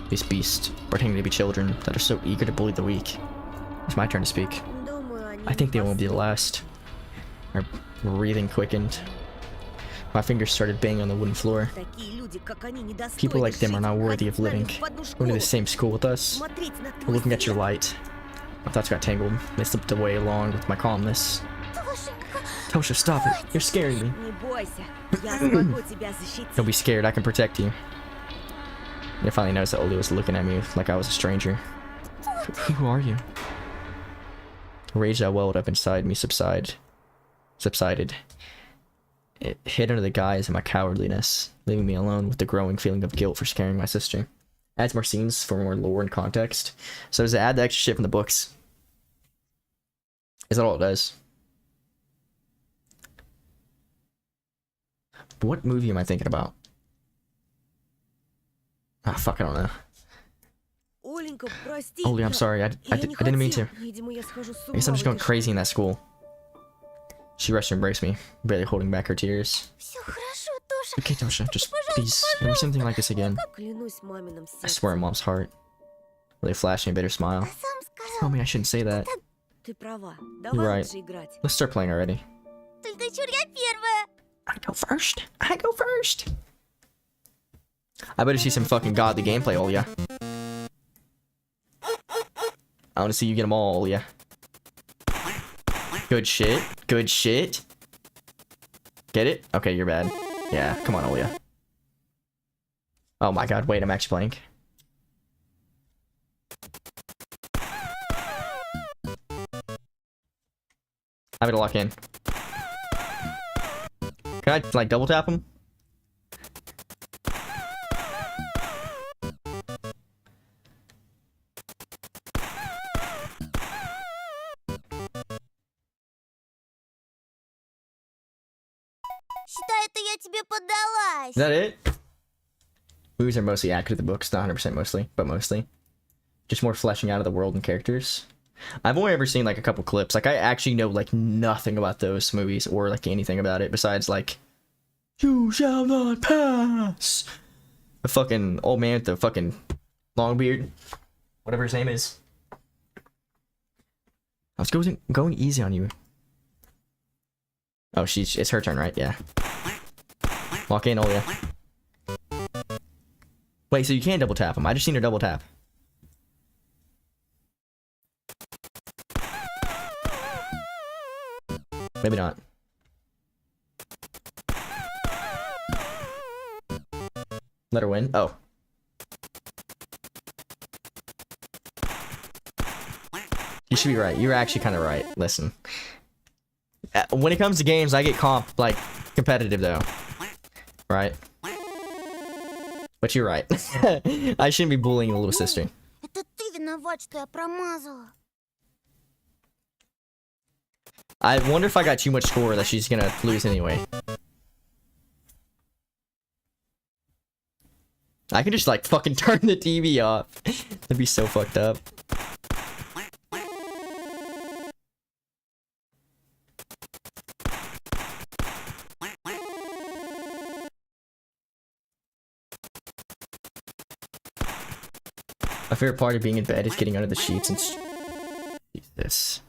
These beasts, pretending to be children that are so eager to bully the weak. It's my turn to speak. I think they won't be the last. Our breathing quickened. My fingers started banging on the wooden floor. People like them are not worthy of living. Going to the same school with us. We're looking at your light. My thoughts got tangled. They slipped away along with my calmness. Tosha, stop it. You're scaring me. Don't be scared. I can protect you. I finally noticed that Olia was looking at me like I was a stranger. Who are you? The rage that welled up inside me subsided. It hid under the guise of my cowardliness, leaving me alone with the growing feeling of guilt for scaring my sister. Adds more scenes for more lore and context. So does it add the extra shit from the books? Is that all it does? What movie am I thinking about? Ah, fuck, I don't know. Оленька, прости. Оля, I'm sorry. I didn't mean to. Видимо, я схожу с I ума guess I'm just в going этой crazy in that school. She rushed to embrace me, barely holding back her tears. Все хорошо, Тоша. Okay, Tosha, just please, never something like this again. школе. Клянусь маминым I сердцем. swear, Mom's heart. Really flashing a bitter smile. Сам сказал. Tell me I shouldn't say that. Ты права. Давай right. лучше играть. Let's start playing already. Только чур я первая. I go first. I go first. I better see some fucking godly gameplay, Olya. I want to see you get them all, Olya. Good shit. Good shit. Get it? Okay, you're bad. Yeah, come on, Olya. Oh my god, wait, I'm actually playing. I better lock in. Can I, like, double tap him? Считай, это я тебе поддалась. Is that it? Movies are mostly accurate to the books, not 100% mostly, but mostly. Just more fleshing out of the world and characters. I've only ever seen like a couple clips. Like I actually know like nothing about those movies or like anything about it besides like you shall not pass. The fucking old man with the fucking long beard, whatever his name is. I was going easy on you. Oh, it's her turn, right? Yeah. Walk in, Olya. Wait, so you can't double tap him? I just seen her double tap. Maybe not. Let her win. Oh. You should be right. You're actually kind of right. Listen. When it comes to games, I get competitive though. Right? But you're right. I shouldn't be bullying a little sister. Это ты виноват, что я промазала. I wonder if I got too much score that she's gonna lose anyway. I can just like fucking turn the TV off. That'd be so fucked up. My favorite part of being in bed is getting under the sheets and Jesus.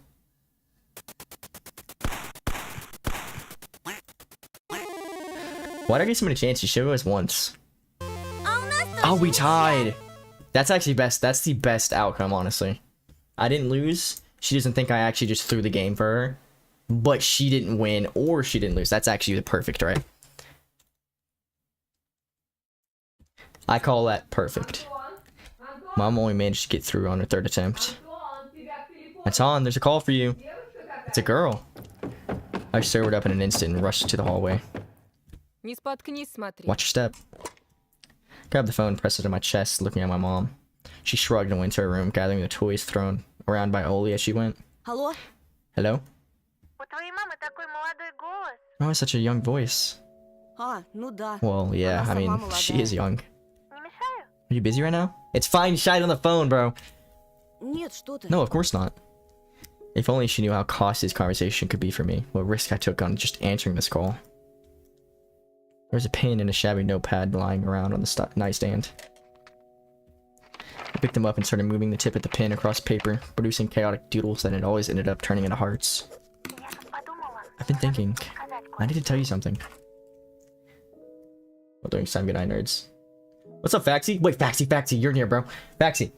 Why did I get so many chances? You should have us once. Oh, we tied. That's actually best. That's the best outcome, honestly. I didn't lose. She doesn't think I actually just threw the game for her. But she didn't win or she didn't lose. That's actually the perfect, right? I call that perfect. Mom only managed to get through on her third attempt. It's on. There's a call for you. It's a girl. I sobered up in an instant and rushed to the hallway. Не споткнись, смотри. Watch your step. Grabbed the phone, pressed it to my chest, looking at my mom. She shrugged and went to her room, gathering the toys thrown around by Oli as she went. Алло? Hello? У твоей мамы такой молодой голос. Oh, it's such a young voice. А, ну да. Well, yeah, Она I mean, сама she молодая. is young. Не мешаю? Are you busy right now? It's fine, shite on the phone, bro. Нет, что ты? No, of course not. If only she knew how costly this conversation could be for me, what risk I took on just answering this call. There's a pen and a shabby notepad lying around on the nightstand. I picked them up and started moving the tip of the pen across paper, producing chaotic doodles that had always ended up turning into hearts. Я тут подумала. I've been thinking, I need to tell you something. Well, doing some good night, nerds. What's up, Faxi? Wait, Faxi, you're near, bro. Faxi,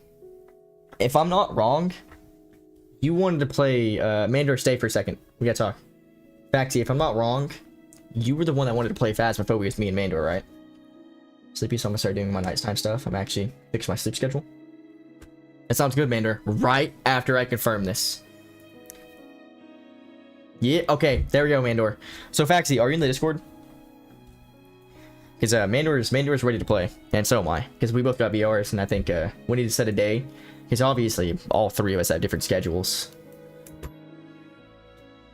if I'm not wrong, you wanted to play Mandor. Stay for a second. We gotta talk. Faxi, if I'm not wrong, you were the one that wanted to play Phasmophobia with me and Mandor, right? Sleepy, so I'm gonna start doing my nighttime stuff. I'm actually fixing my sleep schedule. That sounds good, Mandor. Right after I confirm this. Yeah, okay, there we go, Mandor. So, Faxi, are you in the Discord? Because Mandor's ready to play, and so am I. Because we both got VRs, and I think we need to set a day. Because obviously, all three of us have different schedules.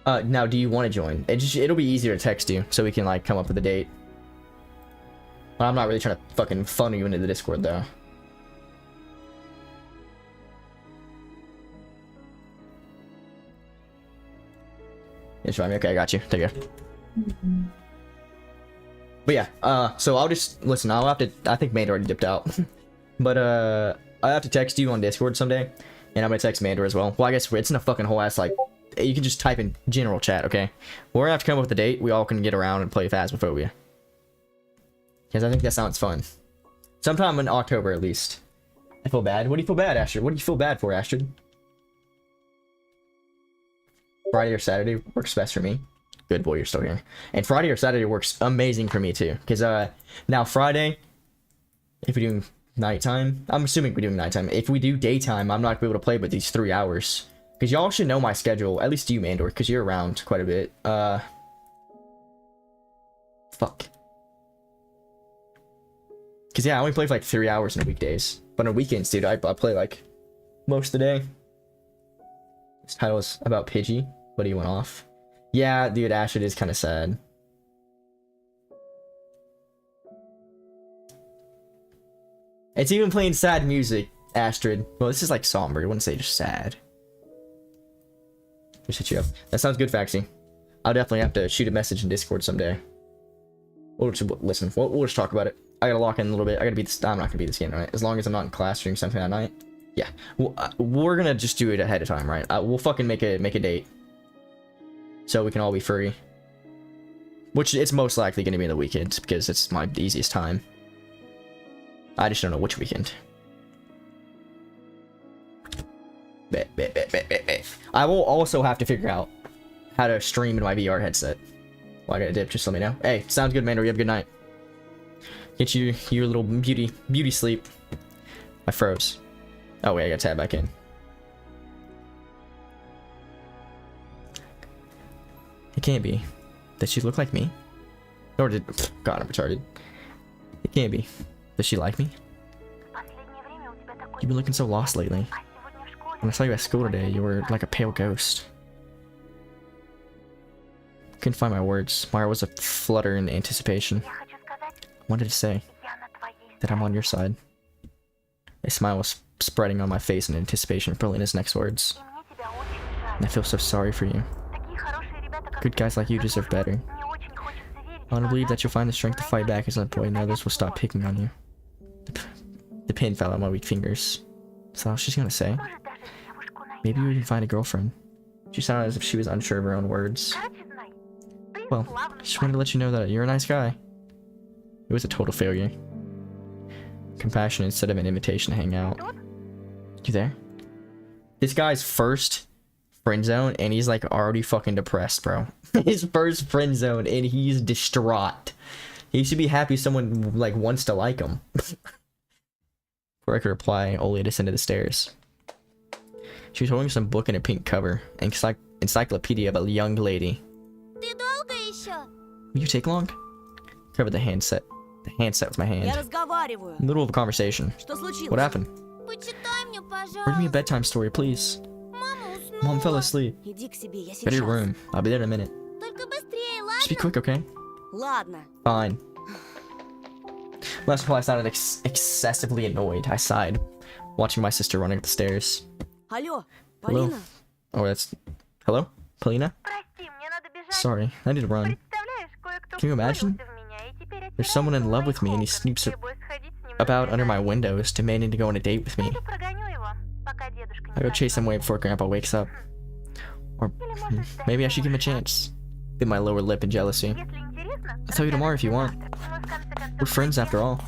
Now, do you want to join? It'll be easier to text you, so we can like come up with a date. Well, I'm not really trying to fucking funnel you into the Discord though. It's fine. Okay, I got you. Take care. But yeah, so I'll just listen. I'll have to. I think Mandor already dipped out, but I have to text you on Discord someday, and I'm gonna text Mandor as well. Well, I guess it's in a fucking whole ass like. You can just type in general chat, okay? We're gonna have to come up with a date. We all can get around and play Phasmophobia, because I think that sounds fun. Sometime in October at least. I feel bad. What do you feel bad, Astrid? What do you feel bad for, Astrid? Friday or Saturday works best for me. Good boy, you're still here. And Friday or Saturday works amazing for me too. Because now Friday, if we're doing nighttime, I'm assuming we're doing nighttime. If we do daytime, I'm not gonna be able to play but these 3 hours. Because y'all should know my schedule. At least you, Mandor, because you're around quite a bit. Fuck. Because yeah, I only play for like 3 hours on the weekdays. But on weekends, dude, I play like most of the day. This title is about Pidgey, but he went off. Yeah, dude, Astrid is kind of sad. It's even playing sad music, Astrid. Well, this is like somber. I wouldn't say just sad. Just hit you up. That sounds good, Faxi. I'll definitely have to shoot a message in Discord someday. We'll just listen. We'll just talk about it. I gotta lock in a little bit. I gotta beat this. I'm not gonna beat this game tonight. As long as I'm not in class doing something that night. Yeah. Well, we're gonna just do it ahead of time, right? We'll fucking make a date. So we can all be free. Which it's most likely gonna be in the weekends because it's my easiest time. I just don't know which weekend. Bet. I will also have to figure out how to stream in my VR headset. Well, I got a dip, just let me know. Hey, sounds good, Mandor. You have a good night. Get you your little beauty sleep. I froze. Oh wait, I gotta tab back in. It can't be. Does she look like me? Or did... God, I'm retarded. It can't be. Does she like me? You've been looking so lost lately. When I saw you at school today, you were like a pale ghost. Couldn't find my words. Mara was a flutter in anticipation. I wanted to say that I'm on your side. A smile was spreading on my face in anticipation for Lena's next words. And I feel so sorry for you. Good guys like you deserve better. I want to believe that you'll find the strength to fight back as that boy and others will stop picking on you. The pin fell out my weak fingers. So I was just gonna say, maybe we can find a girlfriend. She sounded as if she was unsure of her own words. Well, just wanted to let you know that you're a nice guy. It was a total failure. Compassion instead of an invitation to hang out. You there? This guy's first friend zone and he's like already fucking depressed, bro. His first friend zone and he's distraught. He should be happy someone like wants to like him. Before I could reply, Olia descended the stairs. She was holding some book in a pink cover, an encyclopedia of a young lady. Will you take long? Covered the handset with my hand. Я разговариваю. In the middle of a conversation. Что случилось? What happened? Почитай мне, Read me a пожалуйста. bedtime story, please. Мама уснула. Mom fell asleep. Иди к себе, я Go to your сейчас. room. I'll be there in a minute. Только быстрее, Just be ладно? quick, okay? Ладно. Fine. Last reply sounded excessively annoyed. I sighed, watching my sister running up the stairs. Алло, Hello? Полина? Oh, that's... Hello? Polina? Прости, мне надо бежать. Sorry, I need to run. Представляешь, кое-кто Can you imagine? втюрился в меня, и теперь There's someone in love with me and he отбирает sneaks требуя сходить с ним на about under my свидание. windows, demanding to go on a date with me. Пойду прогоню его, пока дедушка не I go chase him проснется. away before Grandpa wakes up. Or Или может ждать maybe I should give him a его chance. Bit my lower lip in jealousy. Если интересно, I'll tell you tomorrow if you want. завтра. Ну, в конце концов, We're friends пойдем. after all.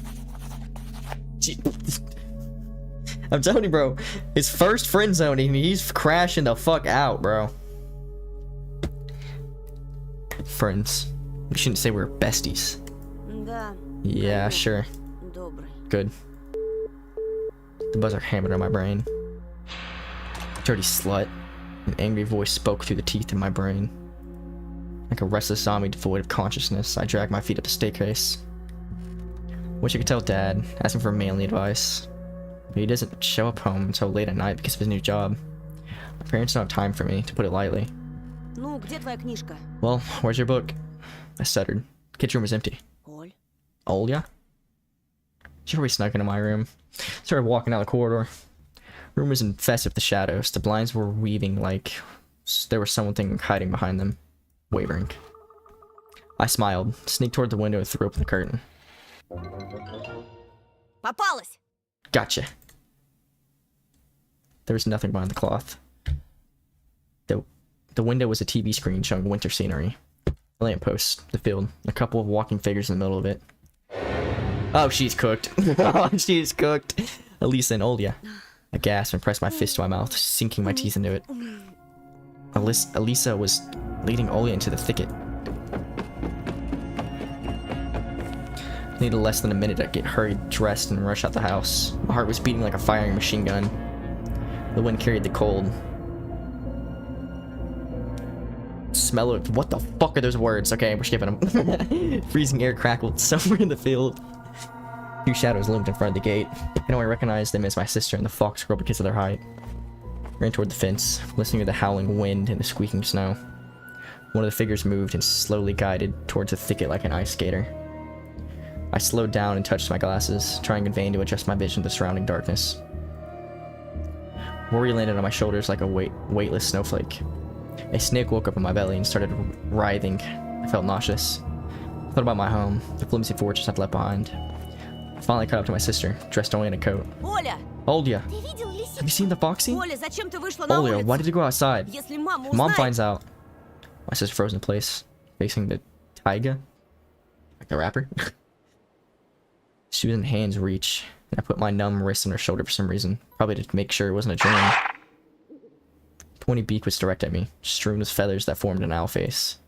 I'm telling you, bro. His first friend zone and he's crashing the fuck out, bro. Friends. We shouldn't say we're besties. Да, Yeah, sure. добрый. Good. The buzzer hammered on my brain. Dirty slut. An angry voice spoke through the teeth in my brain. Like a restless zombie devoid of consciousness, I dragged my feet up the staircase. Wish I could tell Dad, asking for manly advice. But he doesn't show up home until late at night because of his new job. My parents don't have time for me, to put it lightly. Ну, где твоя книжка? Well, where's your book? I stuttered. Kitchen room was empty. Оль. Olya? She probably snuck into my room. Started walking down the corridor. Room was infested with the shadows. The blinds were weaving like there was something hiding behind them, wavering. I smiled, sneaked toward the window and threw open the curtain. Попалась! Gotcha. There was nothing behind the cloth. The window was a TV screen showing winter scenery. A lamppost, the field, a couple of walking figures in the middle of it. Oh, she's cooked. Oh, she's cooked. Elisa and Olya. I gasped and pressed my fist to my mouth, sinking my teeth into it. Elisa was leading Olya into the thicket. I needed less than a minute to get hurried, dressed, and rush out the house. My heart was beating like a firing machine gun. The wind carried the cold. Smell it. What the fuck are those words? Okay, we're skipping them. Freezing air crackled somewhere in the field. Two shadows loomed in front of the gate. I only recognized them as my sister and the fox girl because of their height. Ran toward the fence, listening to the howling wind and the squeaking snow. One of the figures moved and slowly guided towards the thicket like an ice skater. I slowed down and touched my glasses, trying in vain to adjust my vision to the surrounding darkness. Worry landed on my shoulders like a weightless snowflake. A snake woke up in my belly and started writhing. I felt nauseous. I thought about my home, the flimsy fortress I'd left behind. I finally caught up to my sister, dressed only in a coat. Оля! Olya, Ты видел лисицу? have you seen the foxy? Оля, зачем ты вышла на Olya, улицу? why did you go outside? Если мама Mom узнает... finds out. My sister froze in place, facing the taiga. Like the rapper. She was in hand's reach, and I put my numb wrist on her shoulder for some reason. Probably to make sure it wasn't a dream. Pointy beak was direct at me, strewn with feathers that formed an owl face.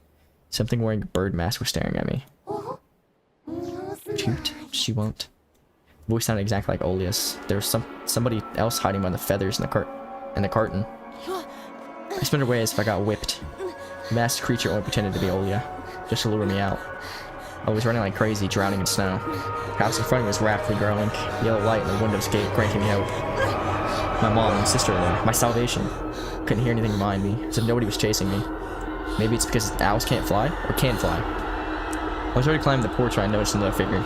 Something wearing a bird mask was staring at me. Shoot, she won't. The voice sounded exactly like Olya's. There was somebody else hiding behind the feathers in the carton. I spun away as if I got whipped. The masked creature only pretended to be Olya, just to lure me out. I was running like crazy, drowning in snow. The house in front of me was rapidly growing. Yellow light in the window's gate granting me hope. My mom and sister were there, my salvation. Couldn't hear anything behind me, as if nobody was chasing me. Maybe it's because owls can't fly, or can fly. I was already climbing the porch when I noticed another figure.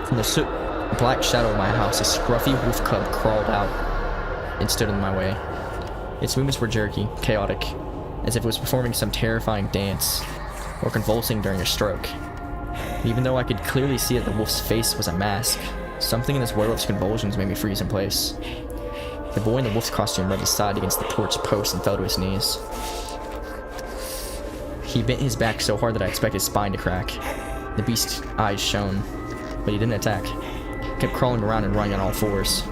From the soot, black shadow of my house, a scruffy wolf cub crawled out and stood in my way. Its movements were jerky, chaotic, as if it was performing some terrifying dance, or convulsing during a stroke. Even though I could clearly see that the wolf's face was a mask, something in this werewolf's convulsions made me freeze in place. The boy in the wolf's costume rubbed his side against the porch post and fell to his knees. He bent his back so hard that I expected his spine to crack. The beast's eyes shone, but he didn't attack. He kept crawling around and running on all fours.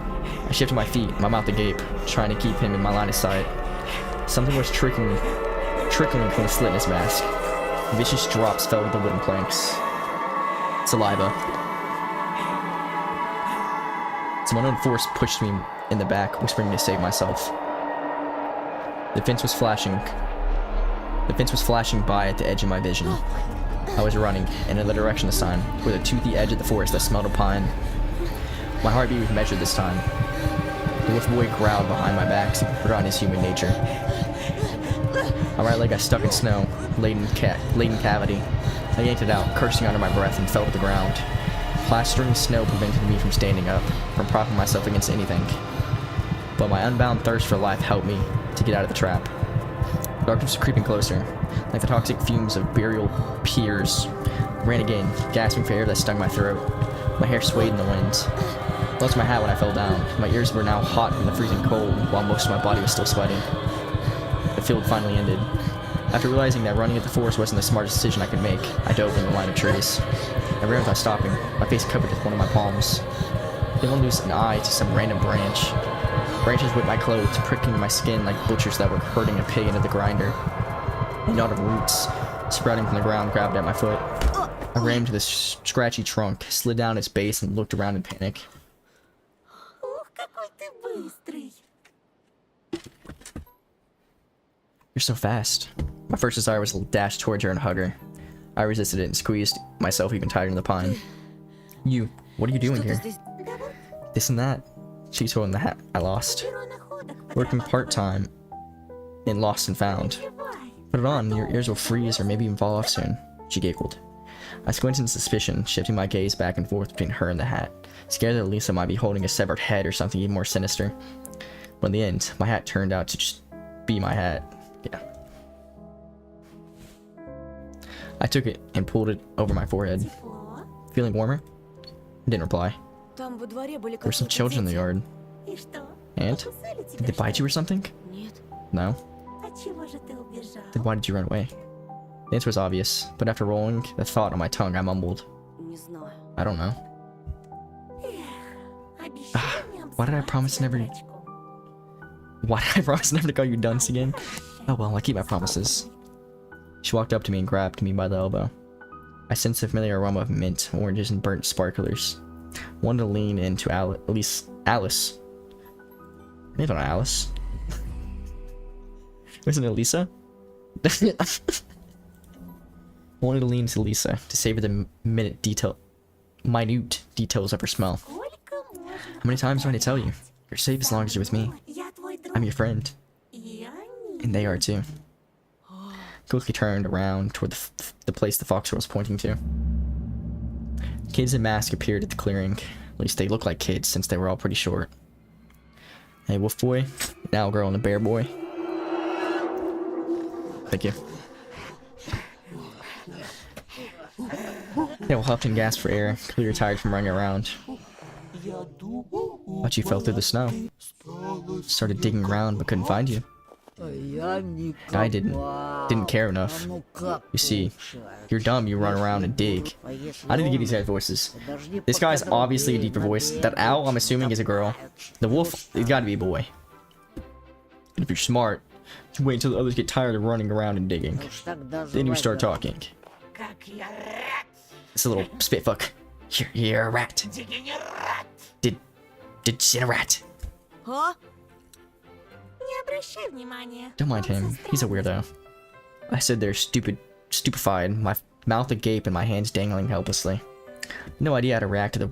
I shifted my feet, my mouth agape, trying to keep him in my line of sight. Something was trickling from the slit in his mask. Vicious drops fell with the wooden planks. Saliva. Some unknown force pushed me in the back, whispering to save myself. The fence was flashing by at the edge of my vision. I was running, in the direction this time, toward the toothy edge of the forest that smelled of pine. My heartbeat was measured this time. The wolf boy growled behind my back, so he forgot his human nature. My right leg got stuck in snow, laden cavity. I yanked it out, cursing under my breath, and fell to the ground. Plastering snow prevented me from standing up, from propping myself against anything. But my unbound thirst for life helped me to get out of the trap. Darkness was creeping closer, like the toxic fumes of burial piers. I ran again, gasping for air that stung my throat. My hair swayed in the wind. I lost my hat when I fell down. My ears were now hot from the freezing cold, while most of my body was still sweating. The field finally ended. After realizing that running at the forest wasn't the smartest decision I could make, I dove in the line of trees. I ran without stopping, my face covered with one of my palms. Then one lose an eye to some random branch. Branches whipped my clothes, pricking my skin like butchers that were herding a pig into the grinder. A knot of roots, sprouting from the ground, grabbed at my foot. I ran to the scratchy trunk, slid down its base, and looked around in panic. You're so fast. My first desire was to dash towards her and hug her. I resisted it and squeezed myself even tighter in the pine. You, what are you doing Что ты here? здесь? This and that. She's holding the hat I lost. Working part-time in Lost and Found. Put it on, your ears will freeze or maybe even fall off soon. She giggled. I squinted in suspicion, shifting my gaze back and forth between her and the hat, scared that Lisa might be holding a severed head or something even more sinister. But in the end, my hat turned out to just be my hat. Yeah. I took it and pulled it over my forehead. Feeling warmer? I didn't reply. Там во дворе были There were some какие-то children in the дети. yard. And? Did they bite you or something? Нет. No? Then why did you run away? The answer was obvious, but after rolling the thought on my tongue, I mumbled. Не знаю. I don't know. Why did I promise never... Why did I promise never to call you dunce again? Oh well, I keep my promises. She walked up to me and grabbed me by the elbow. I sensed a familiar aroma of mint, oranges, and burnt sparklers. Wanted to lean into Alice. Maybe not Alice. Wasn't it Lisa? Wanted to lean to Lisa to savor the minute details of her smell. How many times do I need to tell you? You're safe as long as you're with me. I'm your friend. And they are too. Quickly turned around toward the place the fox was pointing to. Kids in masks appeared at the clearing. At least they looked like kids since they were all pretty short. A wolf boy, an owl girl, and a bear boy. Thank you. They all huffed and gasped for air, clearly tired from running around. But you fell through the snow. Started digging around but couldn't find you. I didn't care enough. You see, you're dumb, you run around and dig. I need to give these guys voices. This guy's obviously a deeper voice. That owl, I'm assuming, is a girl. The wolf, he's gotta be a boy. And if you're smart, you wait until the others get tired of running around and digging. Then you start talking. It's a little spit fuck. You're a rat. Did you see a rat? А? Don't mind him. He's a weirdo. I stood there stupefied, my mouth agape and my hands dangling helplessly. No idea how to react to the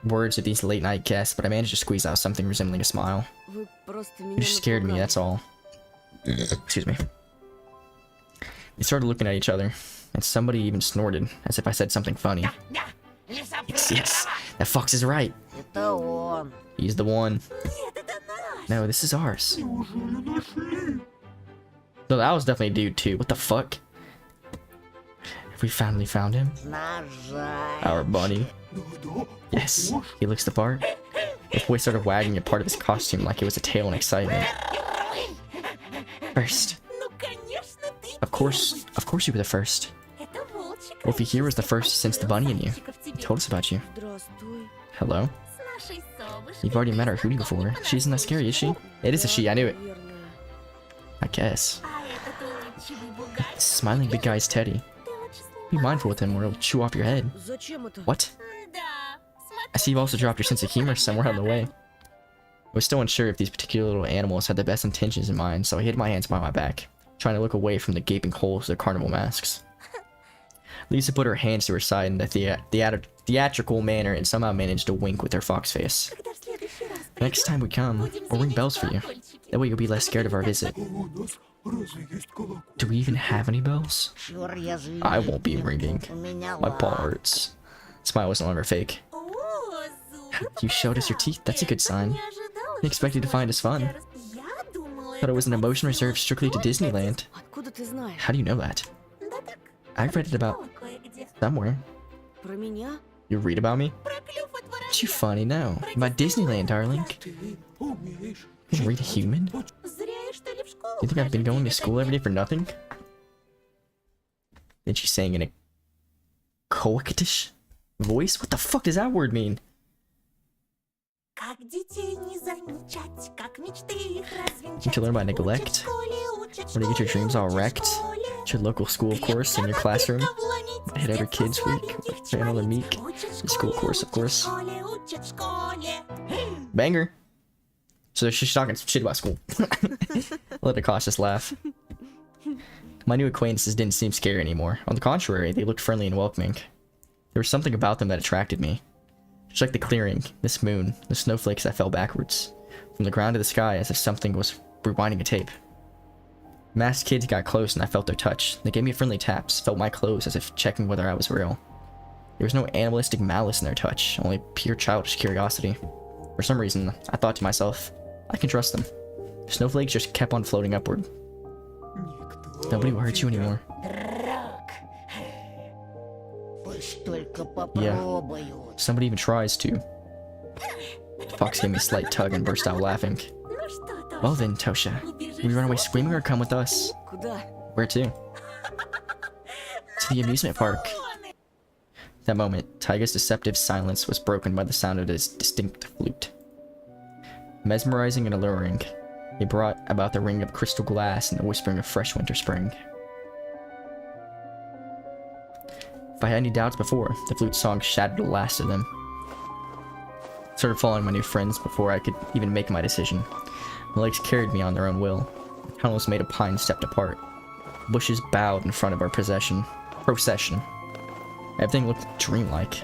words of these late night guests, but I managed to squeeze out something resembling a smile. Вы просто меня You just scared me, напугали. that's all. Excuse me. We started looking at each other, and somebody even snorted, as if I said something funny. Yes, that fox is right. Это он. He's the one. No, this is ours. No, that was definitely a dude too. What the fuck? Have we finally found him? Нажать. Our bunny. Yes, he looks the part. The boy started wagging a part of his costume like it was a tail in excitement. First. Of course you were the first. Wolfie here was the first since the bunny and you. He told us about you. Здравствуй. Hello? You've already met our Hootie before. She isn't that scary, is she? It is a she, I knew it. Наверное. I guess. Smiling big guy's Teddy. Be mindful with him or he'll chew off your head. Зачем это? What? I see you've also dropped your sense of humor somewhere on the way. I was still unsure if these particular little animals had the best intentions in mind, so I hid my hands behind my back, trying to look away from the gaping holes of their carnival masks. Lisa put her hands to her side in a theatrical manner and somehow managed to wink with her fox face. Next time we come, we'll ring bells for you. That way you'll be less scared of our visit. Do we even have any bells? Чёр я зверь. I won't be ringing. У меня My paw лап. hurts. Smile was no longer fake. You showed us your teeth, that's a good sign. We expected to find us fun. Thought it was an emotion reserved strictly to Disneyland. Откуда ты знаешь? How do you know that? I read it about somewhere. Про меня? You read about me? What you funny know? About Disneyland, darling. You can read a human? You think I've been going to school every day for nothing? Then she's saying in a coquettish voice? What the fuck does that word mean? You can learn by neglect. Or to get your dreams all wrecked. At your local school, of course, in your classroom. Hit every kid's week. Channel the meek. Your school course, of course. Banger. So she's talking shit about school. Let a cautious laugh. My new acquaintances didn't seem scary anymore. On the contrary, they looked friendly and welcoming. There was something about them that attracted me. Just like the clearing, this moon, the snowflakes that fell backwards from the ground to the sky as if something was rewinding a tape. Masked kids got close and I felt their touch. They gave me friendly taps, felt my clothes as if checking whether I was real. There was no animalistic malice in their touch, only pure childish curiosity. For some reason, I thought to myself, I can trust them. The snowflakes just kept on floating upward. Nobody will hurt you anymore. Yeah. Somebody even tries to. The fox gave me a slight tug and burst out laughing. Well then, Tosha, will you run away screaming or come with us? Куда? Where to? To the amusement park. That moment, Taiga's deceptive silence was broken by the sound of his distinct flute. Mesmerizing and alluring, he brought about the ring of crystal glass and the whispering of fresh winter spring. If I had any doubts before, the flute song shattered the last of them. I started following my new friends before I could even make my decision. My legs carried me on their own will. The tunnels made of pine stepped apart. Bushes bowed in front of our procession. Everything looked dreamlike.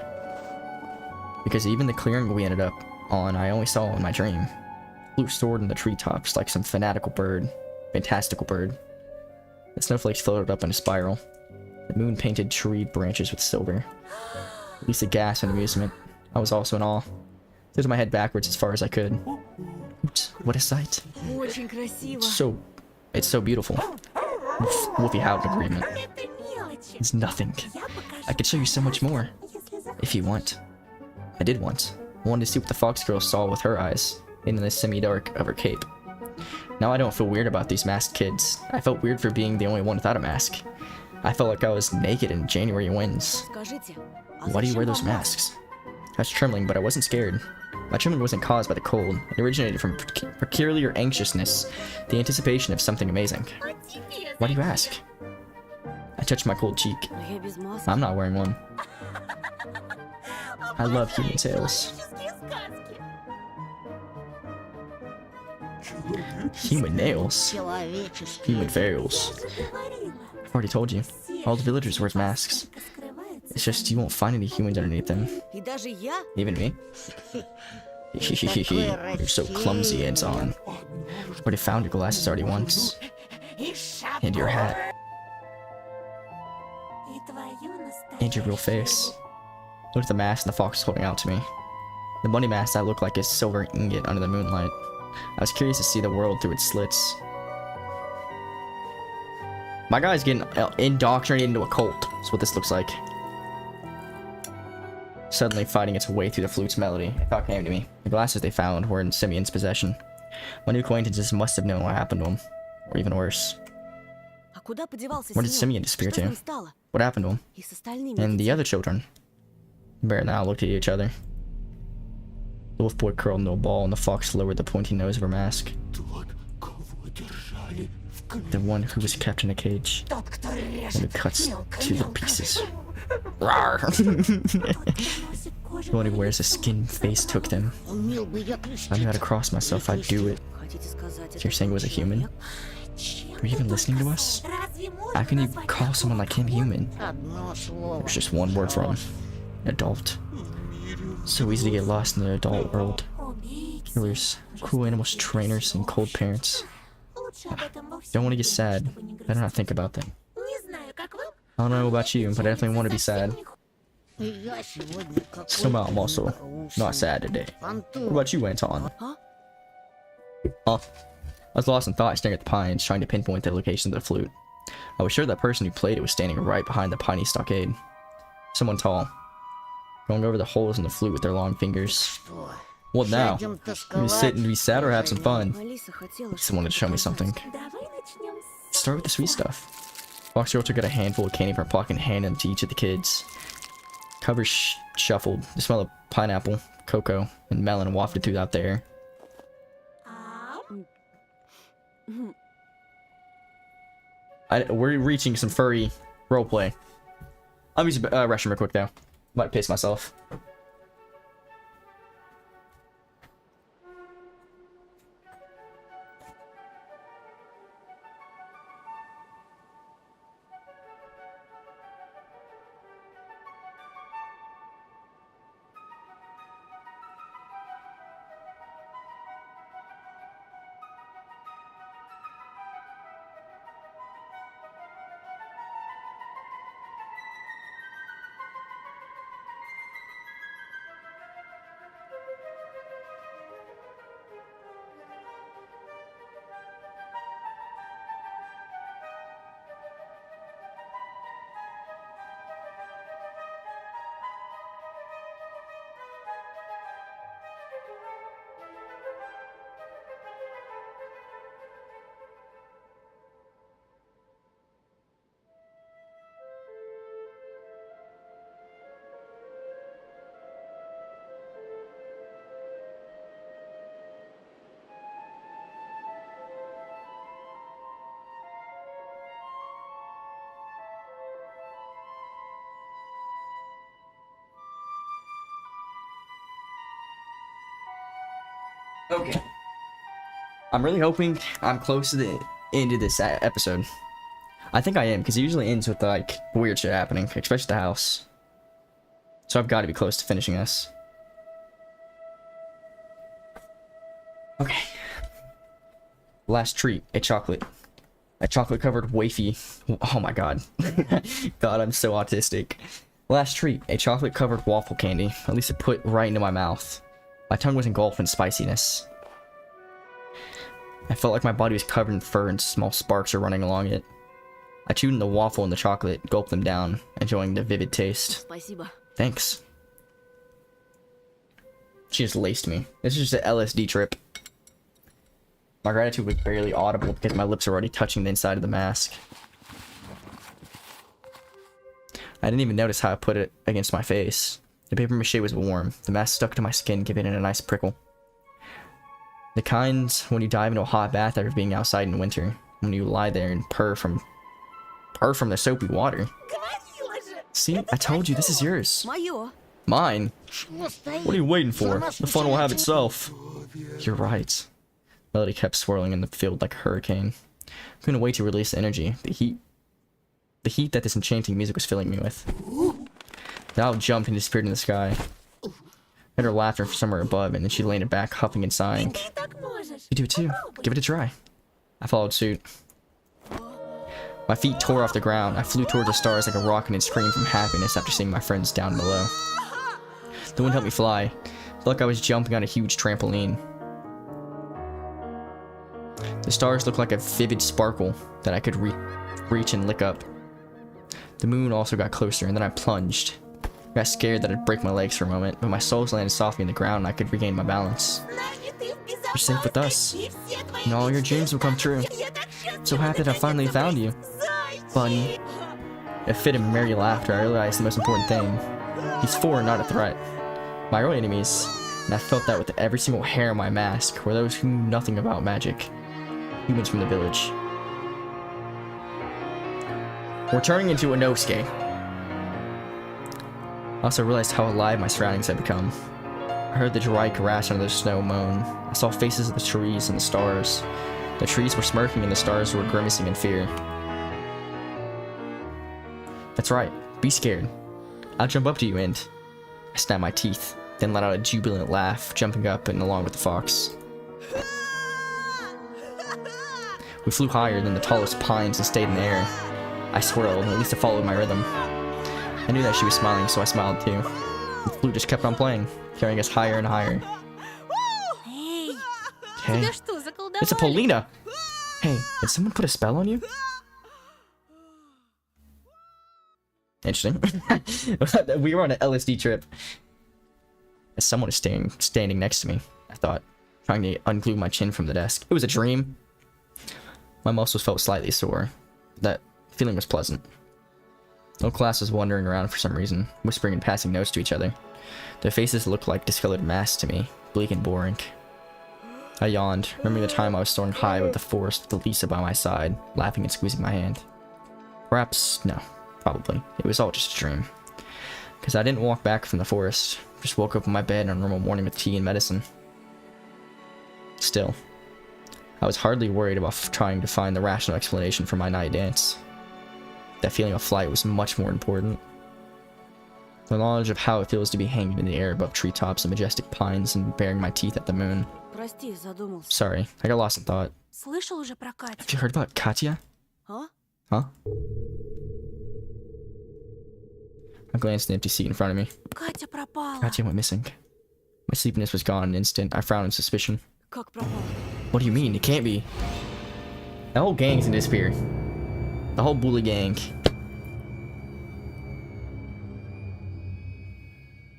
Because even the clearing we ended up on, I only saw in my dream. Flute soared in the treetops like some fantastical bird. The snowflakes floated up in a spiral. The moon painted tree branches with silver. Lisa gasped in amusement. I was also in awe. Tilted my head backwards as far as I could. Oops, what a sight. Очень красиво. It's so beautiful. Wolfie howled in agreement. It's nothing. I could show you so much more. If you want. I did want. I wanted to see what the fox girl saw with her eyes, in the semi-dark of her cape. Now I don't feel weird about these masked kids. I felt weird for being the only one without a mask. I felt like I was naked in January winds. Скажите, Why do you wear those masks? I was trembling, but I wasn't scared. My trembling wasn't caused by the cold. It originated from peculiar anxiousness, the anticipation of something amazing. Why do you ask? I touched my cold cheek. Я без маски. I'm not wearing one. I love human tails. Human nails? Человеческий. Human fails. I've already told you. All the villagers wear masks. It's just you won't find any humans underneath them. И даже я? Even me. You're so clumsy, Anton. Already found your glasses already once. And your hat. And your real face. Look at the mask the fox is holding out to me. The money mask that looked like a silver ingot under the moonlight. I was curious to see the world through its slits. My guy's getting indoctrinated into a cult. That's what this looks like. Suddenly fighting its way through the flute's melody, a thought came to me. The glasses they found were in Simeon's possession. My new acquaintances must have known what happened to him. Or even worse. А куда подевался Where did Семен? Simeon disappear Что с to? ним стало? What happened to him? И с остальными And the детьми? other children? The bear and I looked at each other. The wolf boy curled into a ball and the fox lowered the pointy nose of her mask. The one who was kept in a cage. And who cuts to the pieces. Rawr. The one who wears a skin face took them. Умел бы я If I knew how to cross myself, I'd do it. Хотите сказать, You're saying it was a human? Are you even listening to us? How can you call someone like him human? одно слово. There's just one word for him. Adult. So easy to get lost in the adult world. Killers, cruel animals, trainers, and cold parents. Don't want to get sad. Better not think about them. I don't know about you, but I definitely want to be sad. И я сегодня какой-то Somehow I'm also not sad today. What about you, Anton? Huh? I was lost in thought, staring at the pines, trying to pinpoint the location of the flute. I was sure that person who played it was standing right behind the piney stockade. Someone tall, going over the holes in the flute with their long fingers. Что? What now? Сядем You тосковать? sit and be sad or have some fun? Алиса хотела, Someone wanted to show me something. Start with the sweet stuff. Fox girl took out a handful of candy from her pocket and handed them to each of the kids. Covers shuffled. The smell of pineapple, cocoa, and melon wafted throughout the air. We're reaching some furry roleplay. I'll use the restroom real quick though. Might piss myself. Okay. I'm really hoping I'm close to the end of this episode. I think I am, because it usually ends with like weird shit happening, especially the house. So I've got to be close to finishing this. Okay. Last treat, a chocolate. A chocolate covered wafy. Oh my god. God, I'm so autistic. Last treat, a chocolate covered waffle candy. At least it put right into my mouth. My tongue was engulfed in spiciness. I felt like my body was covered in fur and small sparks were running along it. I chewed in the waffle and the chocolate, gulped them down, enjoying the vivid taste. Спасибо. Thanks. She just laced me. This is just an LSD trip. My gratitude was barely audible because my lips were already touching the inside of the mask. I didn't even notice how I put it against my face. The paper mache was warm. The mask stuck to my skin, giving it a nice prickle. The kind when you dive into a hot bath after being outside in winter. When you lie there and purr from the soapy water. See, I told you, this is yours. Моё. Mine? Чего стоишь? What are you waiting for? Сама The fun will have случайно itself. You're right. Melody kept swirling in the field like a hurricane. I couldn't wait to release the energy, the heat that this enchanting music was filling me with. The owl jumped and disappeared in the sky. I heard her laughter from somewhere above, and then she leaned back, huffing and sighing. Ты так можешь. You do it too. Give it a try. I followed suit. My feet tore off the ground. I flew towards the stars like a rocket and screamed from happiness after seeing my friends down below. The wind helped me fly. I felt like I was jumping on a huge trampoline. The stars looked like a vivid sparkle that I could reach and lick up. The moon also got closer, and then I plunged. I got scared that I'd break my legs for a moment, but my soles landed softly on the ground and I could regain my balance. You're safe with us, and all your dreams will come true. So happy that I finally found you, Bunny. A fit of merry laughter, I realized the most important thing. These four are not a threat. My real enemies, and I felt that with every single hair on my mask, were those who knew nothing about magic. Humans from the village. We're turning into a Inosuke. I also realized how alive my surroundings had become. I heard the dry grass under the snow moan. I saw faces of the trees and the stars. The trees were smirking and the stars were grimacing in fear. That's right, be scared. I'll jump up to you and... I snapped my teeth, then let out a jubilant laugh, jumping up and along with the fox. We flew higher than the tallest pines and stayed in the air. I swirled, at least it followed my rhythm. I knew that she was smiling, so I smiled too. The flute just kept on playing, carrying us higher and higher. Эй, Hey, Тебя что, заколдовали? it's a Polina! Hey, did someone put a spell on you? Interesting. We were on an LSD trip. Someone is standing next to me, I thought, trying to unglue my chin from the desk. It was a dream. My muscles felt slightly sore. That feeling was pleasant. The whole class was wandering around for some reason, whispering and passing notes to each other. Their faces looked like discolored masks to me, bleak and boring. I yawned, remembering the time I was soaring high with the forest with Lisa by my side, laughing and squeezing my hand. Perhaps, no, probably. It was all just a dream. Because I didn't walk back from the forest, just woke up in my bed on a normal morning with tea and medicine. Still, I was hardly worried about trying to find the rational explanation for my night dance. That feeling of flight was much more important. The knowledge of how it feels to be hanging in the air above treetops and majestic pines and baring my teeth at the moon. прости, задумался. Sorry, I got lost in thought. Слышал уже про Катю? Have you heard about Katya? А? Huh? I glanced at the empty seat in front of me. Катя пропала. Katya went missing. My sleepiness was gone in an instant. I frowned in suspicion. Как пропала? What do you mean? It can't be. The whole gang's gonna disappear. The whole bully gang.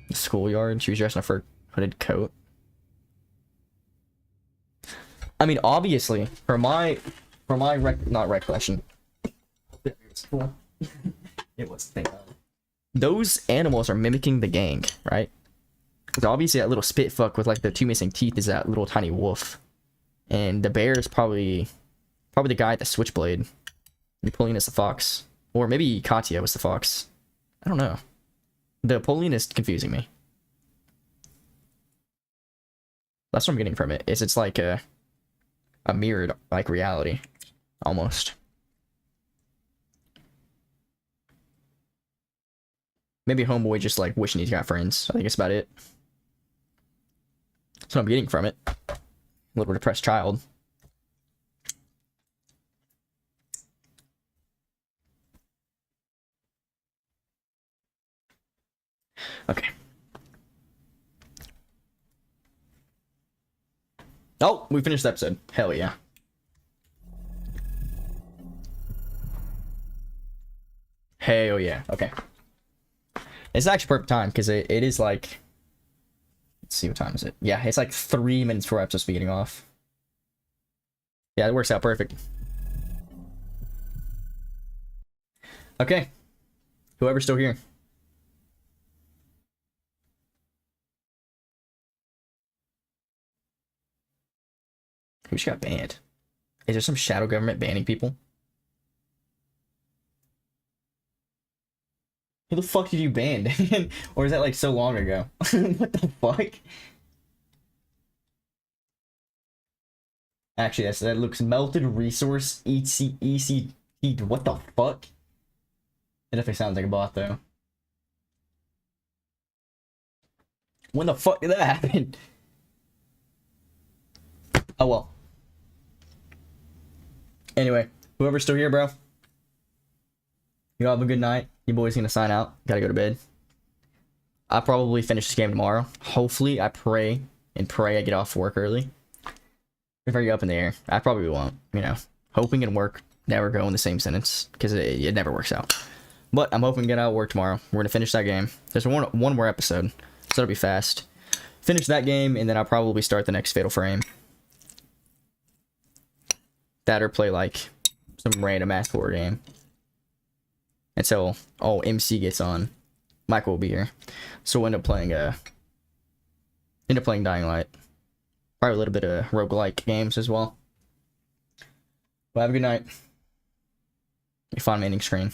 The schoolyard. She was dressed in a fur hooded coat. I mean, obviously, not recollection. It was. Those animals are mimicking the gang, right? Because obviously that little spit fuck with like the two missing teeth is that little tiny wolf. And the bear is probably the guy at the switchblade. And Paulina's the fox. Or maybe Katya was the fox. I don't know. The Paulina is confusing me. That's what I'm getting from it. Is it's like a mirrored like reality, almost. Maybe Homeboy just like wishing he's got friends. I think it's about it. That's what I'm getting from it. A little depressed child. Okay. Oh, we finished the episode. Hell yeah. Hell yeah. Okay. It's actually perfect time because it is like, let's see, what time is it? Yeah, it's like 3 minutes before I'm supposed to be getting off. Yeah, it works out perfect. Okay. Whoever's still here. Who just got banned? Is there some shadow government banning people? Who the fuck did you ban? Or is that like so long ago? What the fuck? Actually, that looks melted resource EC. What the fuck? It definitely sounds like a bot though. When the fuck did that happen? Oh well. Anyway, whoever's still here, bro. You all have a good night. Your boy's gonna sign out. Gotta go to bed. I'll probably finish this game tomorrow. Hopefully, I pray I get off work early. If I get up in the air, I probably won't. You know, hoping and work never go in the same sentence because it never works out. But I'm hoping to get out of work tomorrow. We're gonna finish that game. There's one more episode, so it'll be fast. Finish that game, and then I'll probably start the next Fatal Frame. That or play like some random ass horror game. Until MC gets on, Michael will be here, so we'll end up playing Dying Light, probably a little bit of roguelike games as well. Well, have a good night. You find my ending screen.